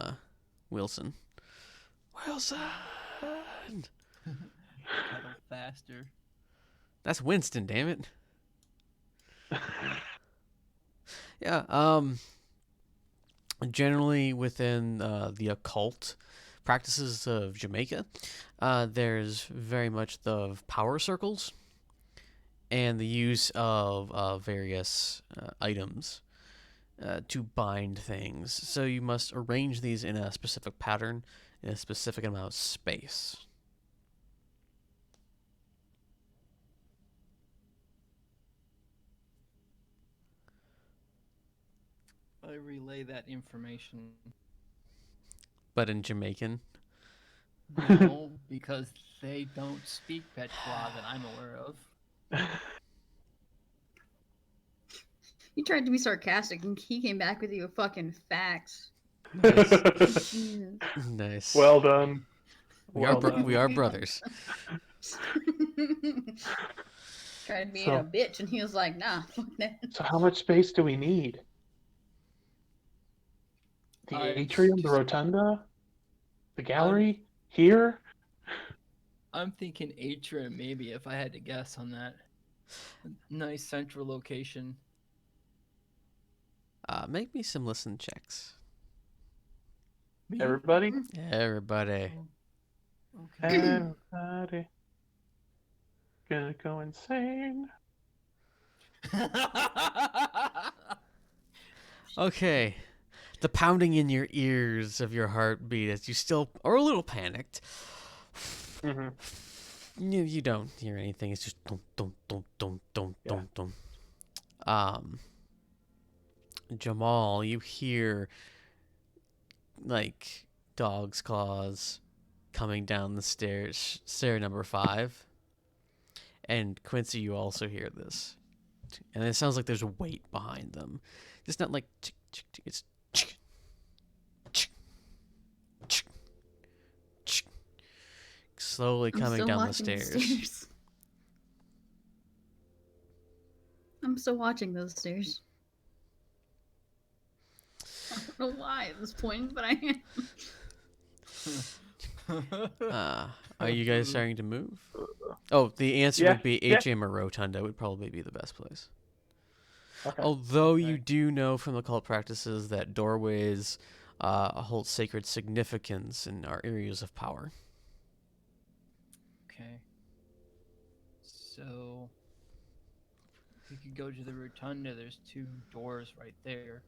Wilson. Wilson. Pedal faster. That's Winston, damn it. Yeah, generally within the occult practices of Jamaica, there's very much the power circles and the use of various items to bind things. So you must arrange these in a specific pattern in a specific amount of space. I relay that information. But in Jamaican, No, because they don't speak Patois that I'm aware of. You tried to be sarcastic, and he came back with you with fucking facts. nice. Jesus. Nice. Well done. we well are done. we are brothers. Tried to be So- a bitch, and he was like, "Nah, fuck that." So how much space do we need? The atrium, the rotunda, the gallery, here? I'm thinking atrium, maybe, if I had to guess on that. Nice central location. Make me some listen checks. Me? Everybody? Everybody. Okay. Everybody. Gonna go insane. Okay. The pounding in your ears of your heartbeat as you still are a little panicked. Mm-hmm. You don't hear anything. It's just dum dum dum dum dum Yeah. dum dum. Jamal, you hear like dog's claws coming down the stairs, stair number 5. And Quincy, you also hear this, and it sounds like there's a weight behind them. It's not like tick, tick, tick, it's tick, tick, tick, tick, slowly I'm coming still down the watching stairs. I'm still watching those stairs. I don't know why at this point, but I am. Are you guys starting to move? Oh, the answer Yeah, would be yeah. HM or Rotunda would probably be the best place. Okay. Although you Okay. do know from the cult practices that doorways hold sacred significance and are areas of power. Okay. So we could go to the rotunda. There's 2 doors right there.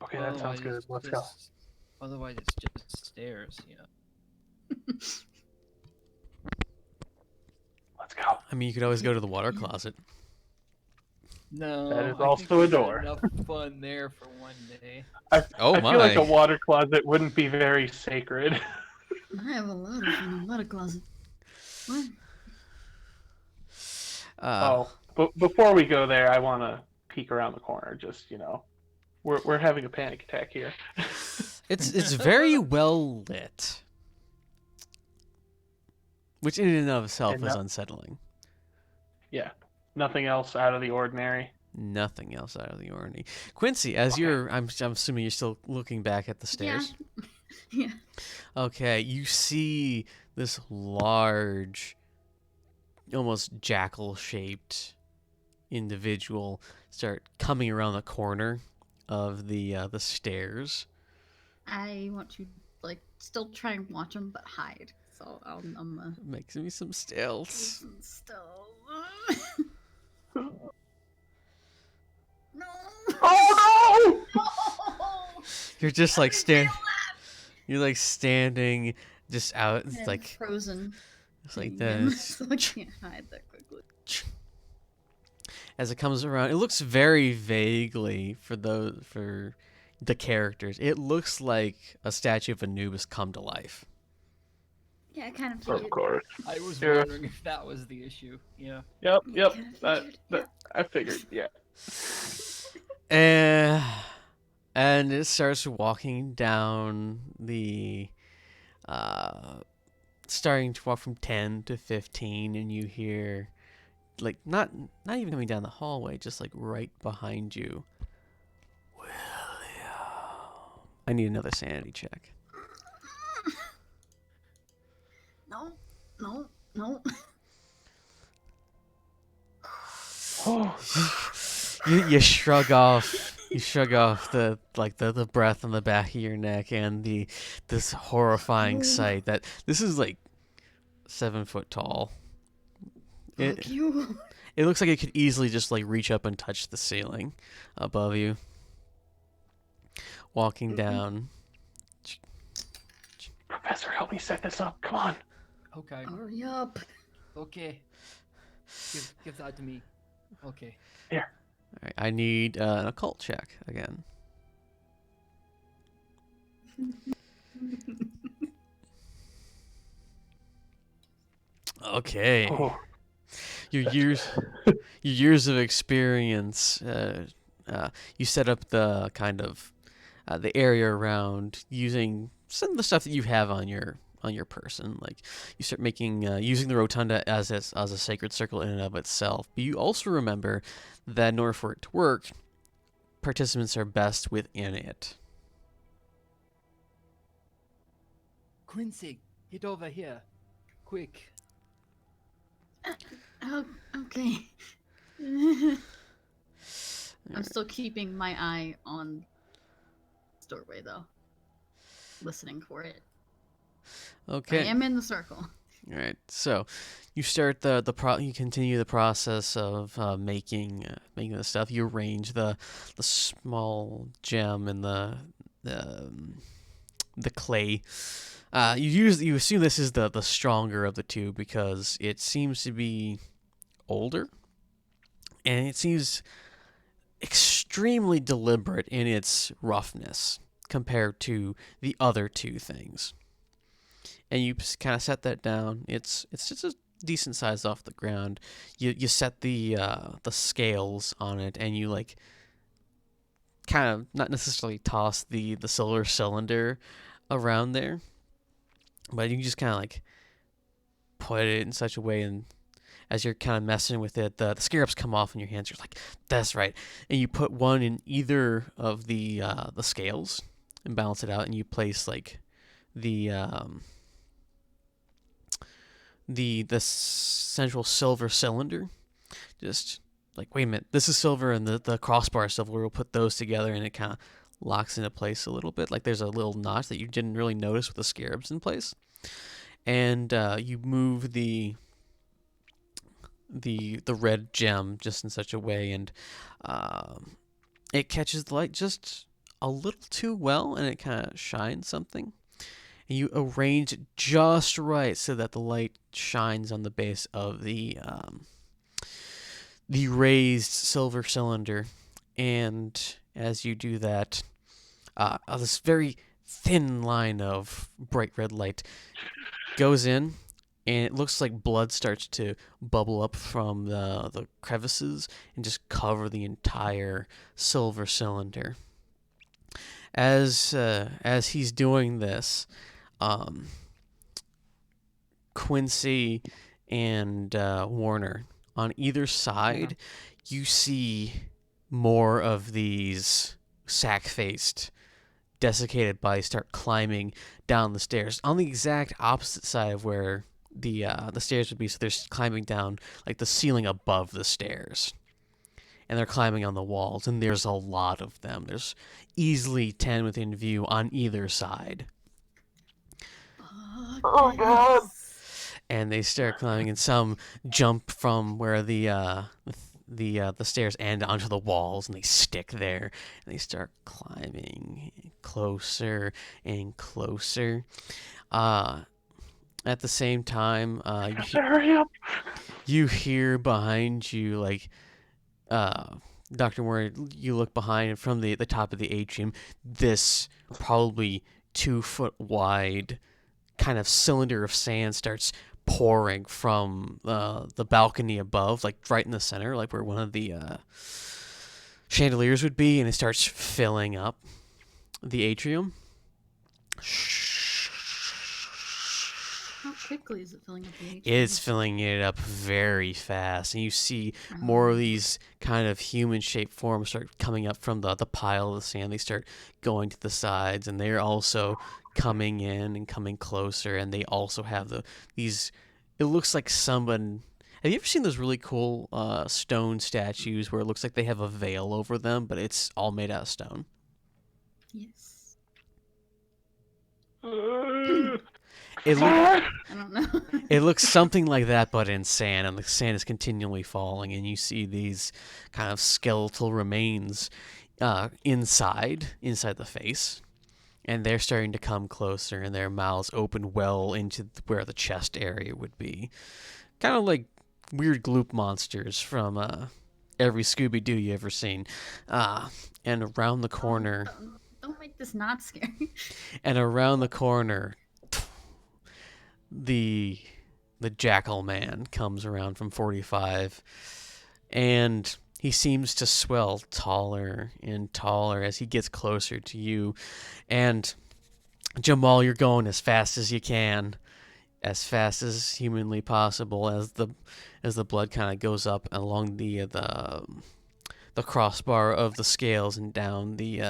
Okay, that sounds good. it's Let's go. Otherwise, it's just stairs, you know. Let's go. I mean, you could always go to the water closet. No, That is I think also a we've had door. enough fun there for one day. Oh I feel like a my. water closet wouldn't be very sacred. I have a lot of fun in water closet. What? Uh, Oh, but before we go there, I want to peek around the corner. Just we're having a panic attack here. it's very well lit, which in and of itself And is unsettling. yeah, nothing else out of the ordinary. Nothing else out of the ordinary. Quincy, as Okay. I'm assuming you're still looking back at the stairs. Yeah. Okay, you see this large, almost jackal-shaped individual start coming around the corner of the stairs. I want to still try and watch him, but hide. So I'm Makes me some stealth. still. No. Oh no! No. You're just like You're like standing just out. It's And like frozen. it's like him, this. so I can't hide that quickly. As it comes around, it looks very vaguely for the characters. It looks like a statue of Anubis come to life. Yeah, I kind of Of figured. course. I was Yeah. wondering if that was the issue. Yeah. Yep. Yeah, kinda figured, I figured. Yeah. And it starts walking down the starting to walk from 10 to 15, and you hear like not even coming down the hallway, just like right behind you. William. I need another sanity check. No, no, no. Oh, You shrug off the breath on the back of your neck and this horrifying sight that this is like 7 foot tall. Fuck you. It looks like it could easily just like reach up and touch the ceiling above you. Walking down. Professor, help me set this up. Come on. Okay. Hurry up. Okay. Give that to me. Okay. All right, I need an occult check again. Okay. Oh, Your years of experience. You set up the kind of the area around using some of the stuff that you have on your person. Like you start making using the rotunda as a sacred circle in and of itself. But you also remember that in order for it to work, participants are best within it. Quincy, get over here. Quick. Oh, okay. I'm still keeping my eye on the doorway though. Listening for it. Okay. I am in the circle. All right. So you start you continue the process of making the stuff. You arrange the small gem and the clay. You assume this is the stronger of the two because it seems to be older, and it seems extremely deliberate in its roughness compared to the other two things. And you kind of set that down. It's just a decent size off the ground. You set the scales on it, and you like kind of not necessarily toss the silver cylinder around there, but you just kind of like put it in such a way, and as you're kind of messing with it, the scarabs come off in your hands. You're like, that's right, and you put one in either of the scales and balance it out, and you place like the central silver cylinder. Just like, wait a minute, this is silver and the crossbar is silver. We'll put those together, and it kind of locks into place a little bit. Like there's a little notch that you didn't really notice with the scarabs in place. And you move the red gem just in such a way, and it catches the light just a little too well, and it kind of shines something. And you arrange it just right so that the light shines on the base of the raised silver cylinder, and as you do that, this very thin line of bright red light goes in, and it looks like blood starts to bubble up from the crevices and just cover the entire silver cylinder. As he's doing this, um, Quincy and Warner, on either side, you see more of these sack-faced, desiccated bodies start climbing down the stairs on the exact opposite side of where the stairs would be. So they're climbing down like the ceiling above the stairs, and they're climbing on the walls. And there's a lot of them. There's easily 10 within view on either side. Oh God! And they start climbing, and some jump from where the stairs end onto the walls, and they stick there, and they start climbing closer and closer. At the same time, Hurry up! you hear behind you, like, Dr. Moore, you look behind from the top of the atrium, this probably 2-foot wide kind of cylinder of sand starts pouring from the balcony above, like right in the center, like where one of the chandeliers would be, and it starts filling up the atrium. How quickly is it filling up the atrium? It's filling it up very fast, and you see more of these kind of human-shaped forms start coming up from the pile of the sand. They start going to the sides, and they're also coming in and coming closer, and they also have these. It looks like someone. Have you ever seen those really cool stone statues where it looks like they have a veil over them, but it's all made out of stone? Yes. It I don't know. It looks something like that, but in sand, and the sand is continually falling, and you see these kind of skeletal remains inside the face, and they're starting to come closer, and their mouths open well into where the chest area would be. Kind of like weird gloop monsters from every Scooby-Doo you ever seen. And around the corner... Don't make this not scary. And around the corner... The jackal man comes around from 45, and he seems to swell taller and taller as he gets closer to you. And Jamal, you're going as fast as you can, as fast as humanly possible, as the blood kind of goes up along the crossbar of the scales and down the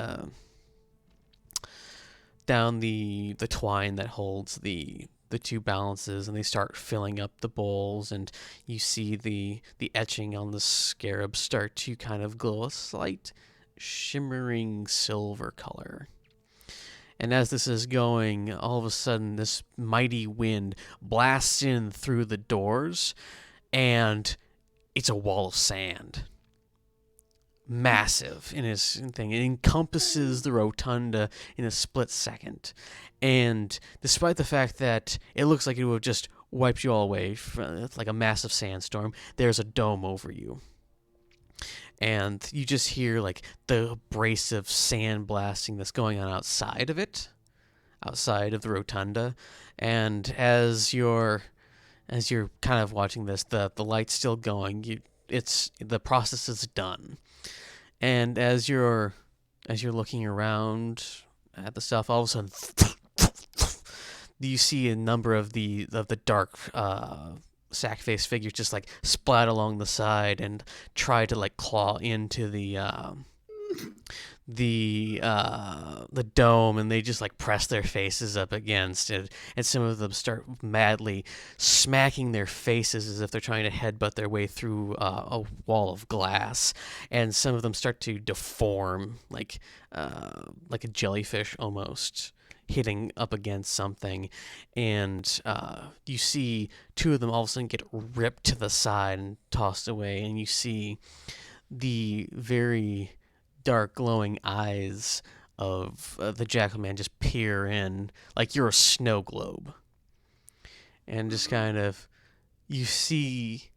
twine that holds the two balances, and they start filling up the bowls, and you see the etching on the scarab start to kind of glow a slight shimmering silver color. And as this is going, all of a sudden this mighty wind blasts in through the doors, and it's a wall of sand. Massive in his thing. It encompasses the rotunda in a split second. And despite the fact that it looks like it would have just wiped you all away, like a massive sandstorm, there's a dome over you. And you just hear like the abrasive sand blasting that's going on outside of it, outside of the rotunda. And as you're kind of watching this, the light's still going. The process is done. And as you're looking around at the stuff, all of a sudden you see a number of the dark sack-faced figures just like splat along the side and try to like claw into the dome, and they just like press their faces up against it, and some of them start madly smacking their faces as if they're trying to headbutt their way through a wall of glass, and some of them start to deform like a jellyfish almost hitting up against something, and you see two of them all of a sudden get ripped to the side and tossed away, and you see the very dark glowing eyes of the jackal man just peer in like you're a snow globe, and just kind of you see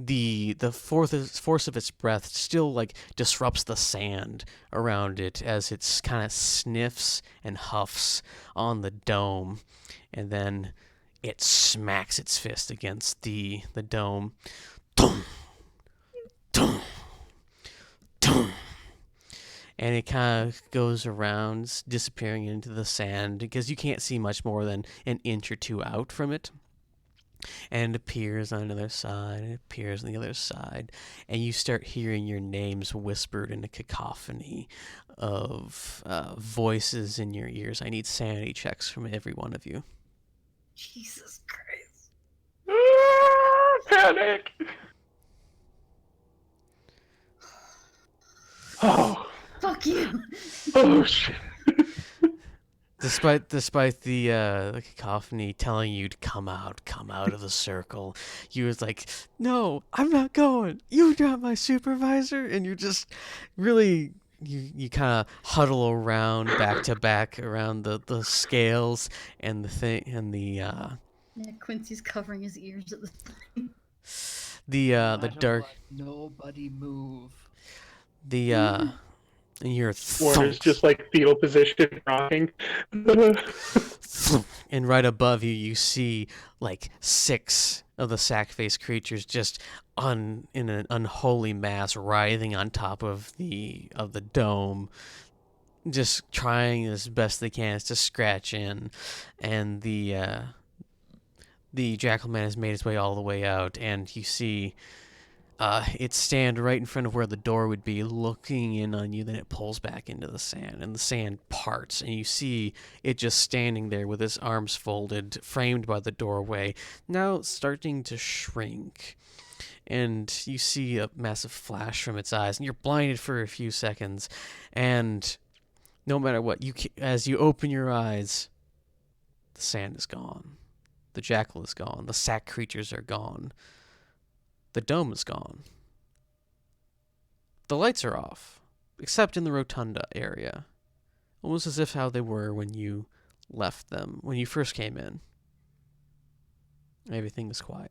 the force of its breath still like disrupts the sand around it as it kind of sniffs and huffs on the dome, and then it smacks its fist against the dome. Dum, dum, dum. And it kind of goes around, disappearing into the sand because you can't see much more than an inch or two out from it. And it appears on the other side, and it appears on the other side, and you start hearing your names whispered in a cacophony of voices in your ears. I need sanity checks from every one of you. Jesus Christ. Panic! Oh. Fuck you. Oh shit. Despite the cacophony telling you to come out of the circle, you was like, no, I'm not going. You're not my supervisor, and you're just really you kind of huddle around back to back around the scales and the thing and Yeah, Quincy's covering his ears at this point. the Matter dark what, nobody move. the and you're Warner's thunk. just like fetal position rocking. And right above you, you see like 6 of the sack-faced creatures just in an unholy mass, writhing on top of the dome, just trying as best they can to scratch in. And the jackal man has made his way all the way out, and you see it stand right in front of where the door would be, looking in on you. Then it pulls back into the sand, and the sand parts, and you see it just standing there with its arms folded, framed by the doorway, now starting to shrink. And you see a massive flash from its eyes, and you're blinded for a few seconds. And no matter what, as you open your eyes, the sand is gone. The jackal is gone. The sack creatures are gone. The dome is gone. The lights are off, except in the rotunda area, almost as if how they were when you left them, when you first came in. Everything is quiet.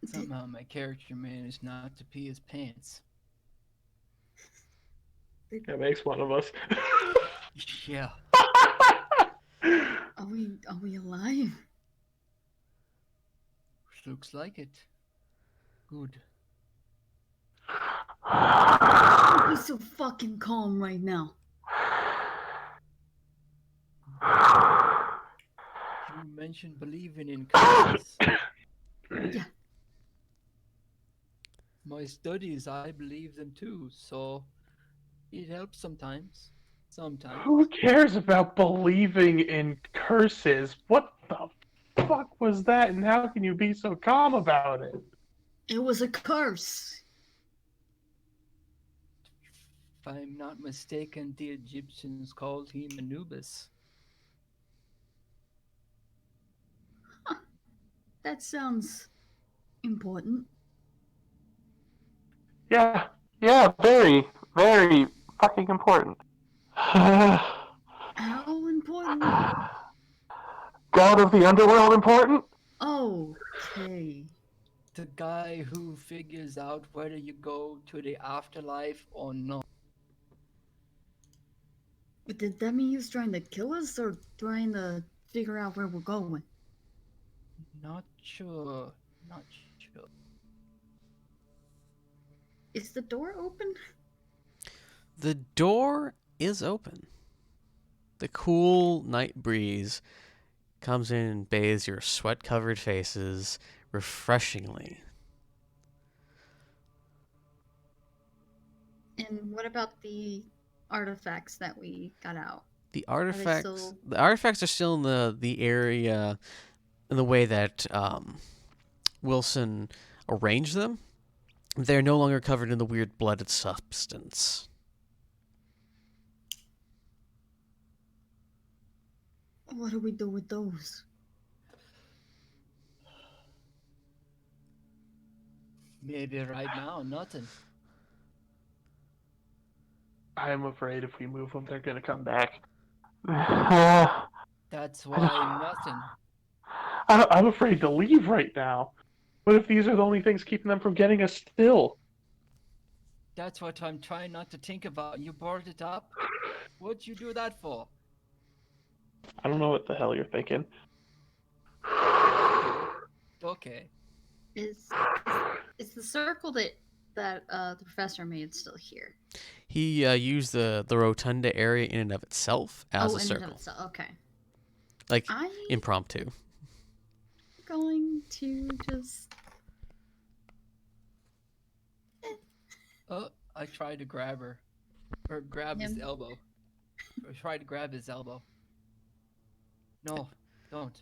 Somehow my character managed not to pee his pants. That makes one of us. Yeah. Are we alive? Looks like it. Good. Don't be so fucking calm right now. You mentioned believing in curses. Yeah. My studies, I believe them too, so it helps sometimes. Sometimes. Who cares about believing in curses? What the fuck was that, and how can you be so calm about it? It was a curse. If I'm not mistaken, the Egyptians called him Anubis. That sounds important. Yeah, very, very fucking important. How important? God of the underworld important? Okay. The guy who figures out whether you go to the afterlife or not. But did that mean he was trying to kill us or trying to figure out where we're going? Not sure. Not sure. Is the door open? The door is open. The cool night breeze comes in and bathes your sweat-covered faces refreshingly. And what about the artifacts that we got out? The still- artifacts are still in the area in the way that Wilson arranged them. They're no longer covered in the weird blooded substance. What do we do with those? Maybe right now, nothing. I'm afraid if we move them, they're gonna come back. That's why nothing. I'm afraid to leave right now. What if these are the only things keeping them from getting us still? That's what I'm trying not to think about. You brought it up. What'd you do that for? I don't know what the hell you're thinking. Okay. Okay. Is is the circle that the professor made still here? He used the rotunda area in and of itself as a In and of circle, itself. Okay. like I'm impromptu. going to just. Oh, I tried to grab her. Or grab his Him. elbow. Or try to grab his elbow. No, don't.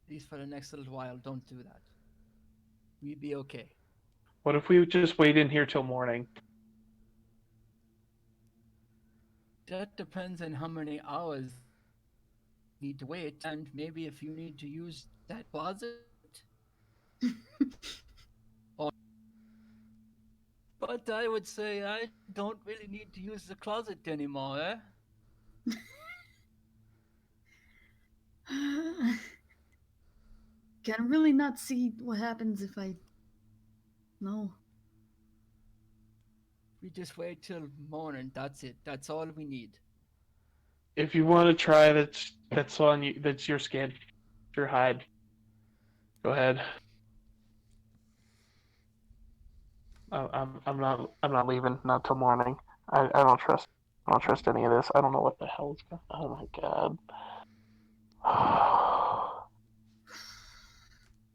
At least for the next little while, don't do that. We'd be okay. What if we just wait in here till morning? That depends on how many hours you need to wait, and maybe if you need to use that closet. But I would say I don't really need to use the closet anymore, eh? Can really not see what happens if I. No. We just wait till morning. That's it. That's all we need. If you want to try, that's on you. That's your skin, your hide. Go ahead. I'm not leaving. Not till morning. I don't trust any of this. I don't know what the hell is going. Oh my god.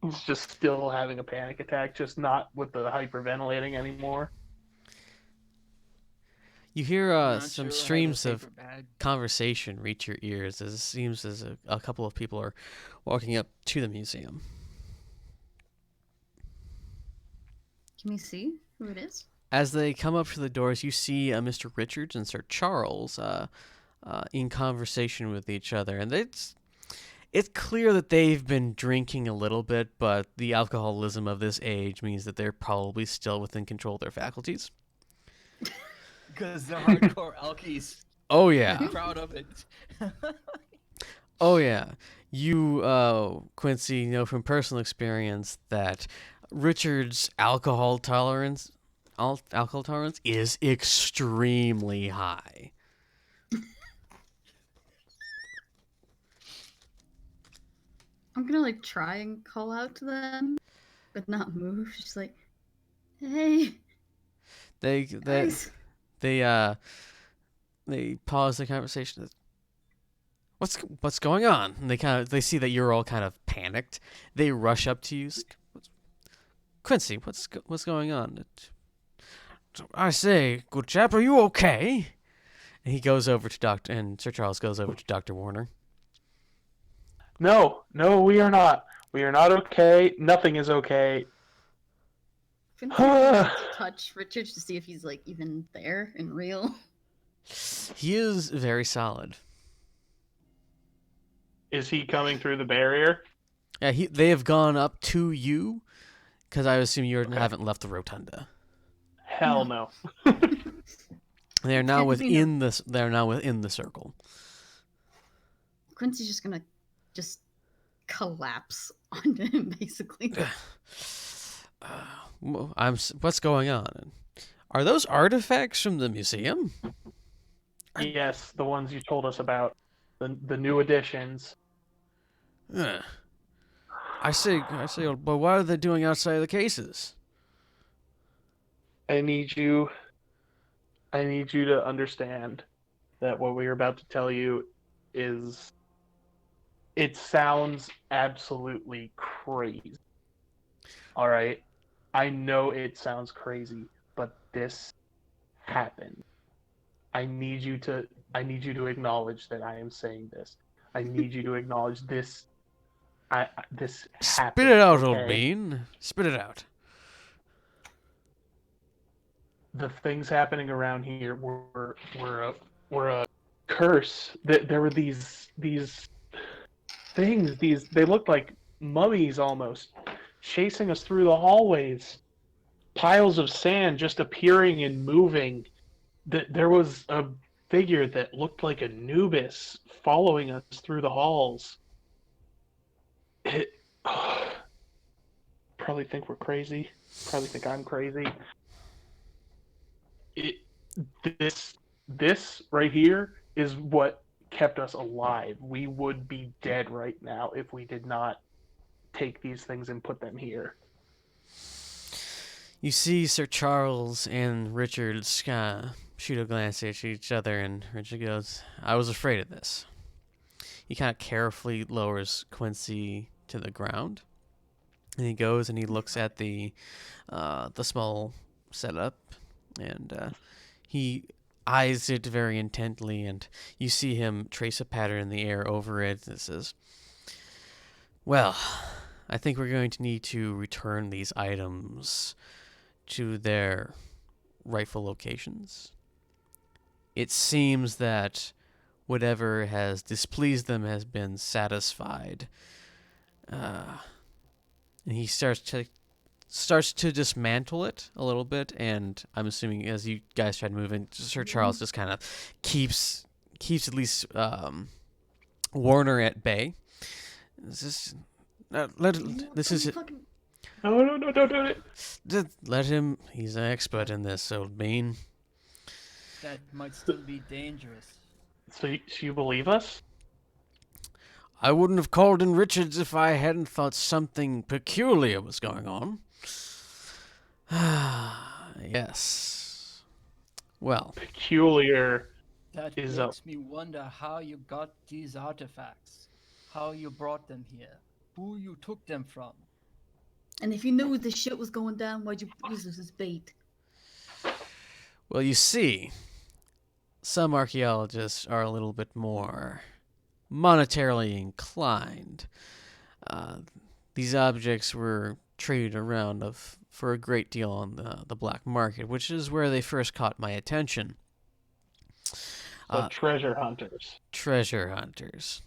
He's just still having a panic attack, just not with the hyperventilating anymore. You hear I'm not some sure how streams the of paper bag. conversation reach your ears as it seems as a couple of people are walking up to the museum. Can we see who it is? As they come up to the doors, you see Mr. Richards and Sir Charles in conversation with each other, and it's clear that they've been drinking a little bit, but the alcoholism of this age means that they're probably still within control of their faculties. Because they're hardcore alkies. Oh yeah. I'm proud of it. Oh yeah. You, Quincy, know from personal experience that Richard's alcohol tolerance is extremely high. I'm gonna like try and call out to them, but not move. Just like, hey, They guys. they pause the conversation. What's going on? And they see that you're all kind of panicked. They rush up to you. Quincy, what's going on? I say, good chap, are you okay? And he goes over to Sir Charles goes over to Dr. Warner. No, we are not. We are not okay. Nothing is okay. Can I touch Richard to see if he's like even there and real? He is very solid. Is he coming through the barrier? Yeah, they have gone up to you, because I assume you Okay. haven't left the rotunda. Hell no. They are now Can't be within this. They are now within the circle. Quincy's just gonna just collapse onto him, basically. What's going on? Are those artifacts from the museum? Yes, the ones you told us about, the new additions. I say, but what are they doing outside of the cases? I need you to understand that what we are about to tell you is, it sounds absolutely crazy. All right? I know it sounds crazy, but this happened. I need you to acknowledge that I am saying this. I need you to acknowledge this. This happened. Spit it out, okay? old bean. Spit it out. The things happening around here were a curse. There were these things. They looked like mummies almost, chasing us through the hallways. Piles of sand just appearing and moving. There was a figure that looked like Anubis following us through the halls. It, probably think we're crazy. Probably think I'm crazy. It, this right here is what kept us alive. We would be dead right now if we did not take these things and put them here. You see Sir Charles and Richard shoot a glance at each other, and Richard goes, "I was afraid of this." He kind of carefully lowers Quincy to the ground, and he goes and he looks at the small setup, and he eyes it very intently, and you see him trace a pattern in the air over it that says, "Well, I think we're going to need to return these items to their rightful locations. It seems that whatever has displeased them has been satisfied." And he starts to dismantle it a little bit, and I'm assuming as you guys try to move in, Sir Charles just kind of keeps at least Warner at bay. This is this is it. No, don't do it. Let him. He's an expert in this, old bean. That might still be dangerous. So you believe us? I wouldn't have called in Richards if I hadn't thought something peculiar was going on. Yes. Well, Peculiar That is makes me wonder how you got these artifacts, how you brought them here, who you took them from. And if you knew this shit was going down, why'd you use this as bait? well, you see, some archaeologists are a little bit more monetarily inclined. These objects were traded around for a great deal on the black market, which is where they first caught my attention. so treasure hunters. Treasure hunters.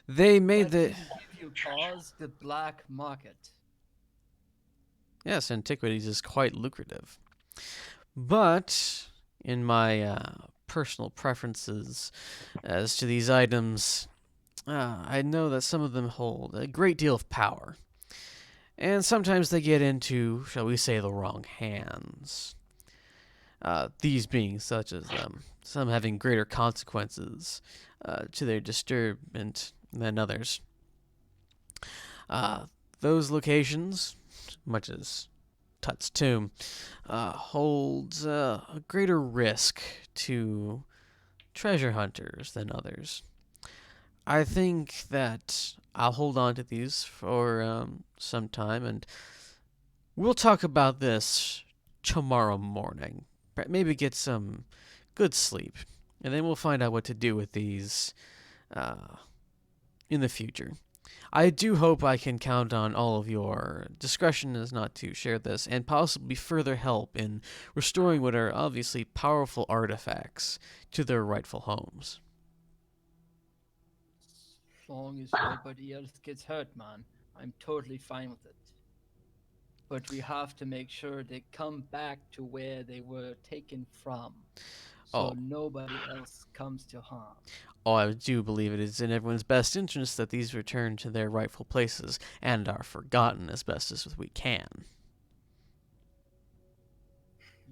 They made That the... didn't give you cause the black market. Yes, antiquities is quite lucrative. But in my personal preferences as to these items, I know that some of them hold a great deal of power. And sometimes they get into, shall we say, the wrong hands. These being such as some having greater consequences to their disturbance than others. Those locations, much as Tut's tomb, holds a greater risk to treasure hunters than others. I think that I'll hold on to these for some time, and we'll talk about this tomorrow morning. Maybe get some good sleep, and then we'll find out what to do with these in the future. I do hope I can count on all of your discretion as not to share this, and possibly further help in restoring what are obviously powerful artifacts to their rightful homes. As long as nobody else gets hurt, man, I'm totally fine with it. But we have to make sure they come back to where they were taken from, so Oh. nobody else comes to harm. Oh, I do believe it is in everyone's best interest that these return to their rightful places and are forgotten as best as we can.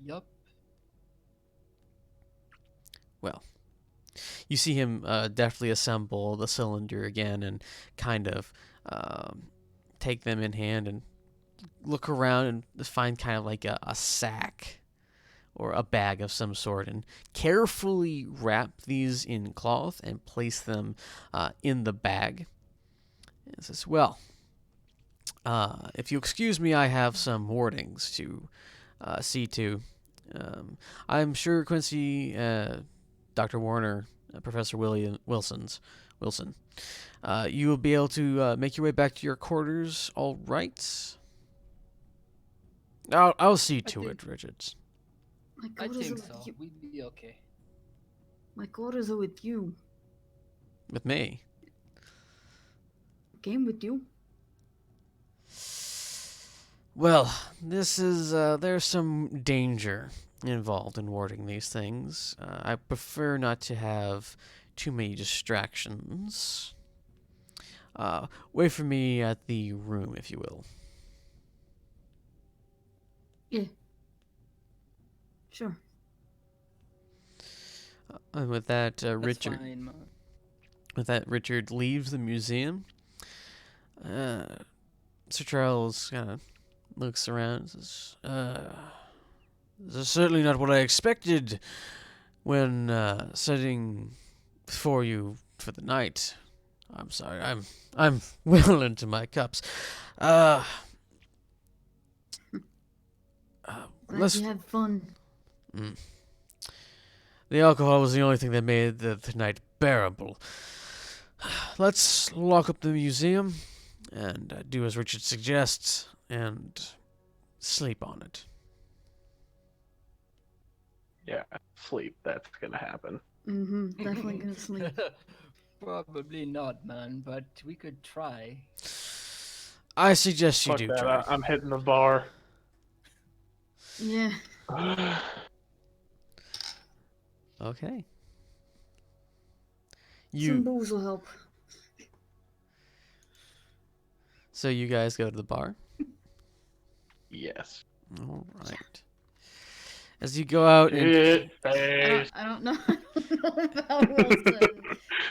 Yup. Well, you see him deftly assemble the cylinder again and kind of take them in hand and look around and find kind of like a sack or a bag of some sort and carefully wrap these in cloth and place them in the bag. And says, well, if you excuse me, I have some wardings to see to. I'm sure Quincy, Dr. Warner, Professor Wilson, you will be able to make your way back to your quarters, all right? I'll see to it, Richards. My I quarters think are so. with you. We'd be okay. My quarters are with you. With me. Game with you. Well, this is, there's some danger involved in warding these things. I prefer not to have too many distractions. Wait for me at the room, if you will. Yeah. Sure. And with that, That's Richard. fine, man. With that, Richard leaves the museum. Sir Charles kind of looks around and says, "This is certainly not what I expected when setting for you for the night. I'm sorry, I'm well into my cups. Uh, Glad let's. you had fun. Mm. The alcohol was the only thing that made the night bearable. Let's lock up the museum and do as Richard suggests and sleep on it." Yeah, sleep. That's gonna happen. Definitely gonna sleep. Probably not, man, but we could try. I suggest you Fuck do that. try. I'm hitting the bar. Yeah. Okay. Some booze will help. So you guys go to the bar. Yes. All right. As you go out and It face. I don't know. I don't know about Wilson,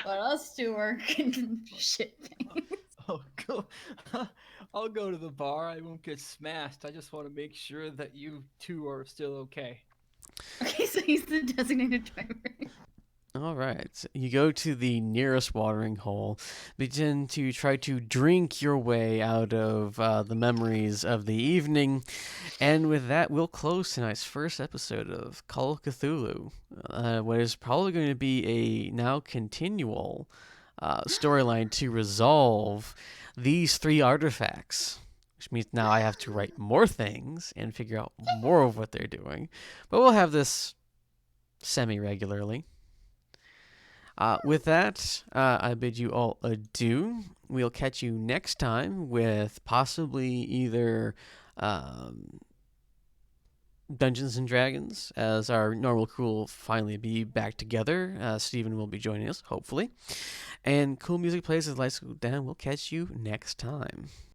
but us two are shit things. Oh, go. I'll go to the bar. I won't get smashed. I just want to make sure that you two are still okay. Okay, so he's the designated driver. all right, so you go to the nearest watering hole, begin to try to drink your way out of the memories of the evening, and with that, we'll close tonight's first episode of Call of Cthulhu. What is probably going to be a now continual storyline to resolve these three artifacts. Which means now I have to write more things and figure out more of what they're doing. But we'll have this semi-regularly. With that, I bid you all adieu. We'll catch you next time with possibly either Dungeons and Dragons, as our normal crew will finally be back together. Steven will be joining us, hopefully. And cool music plays as lights go down. We'll catch you next time.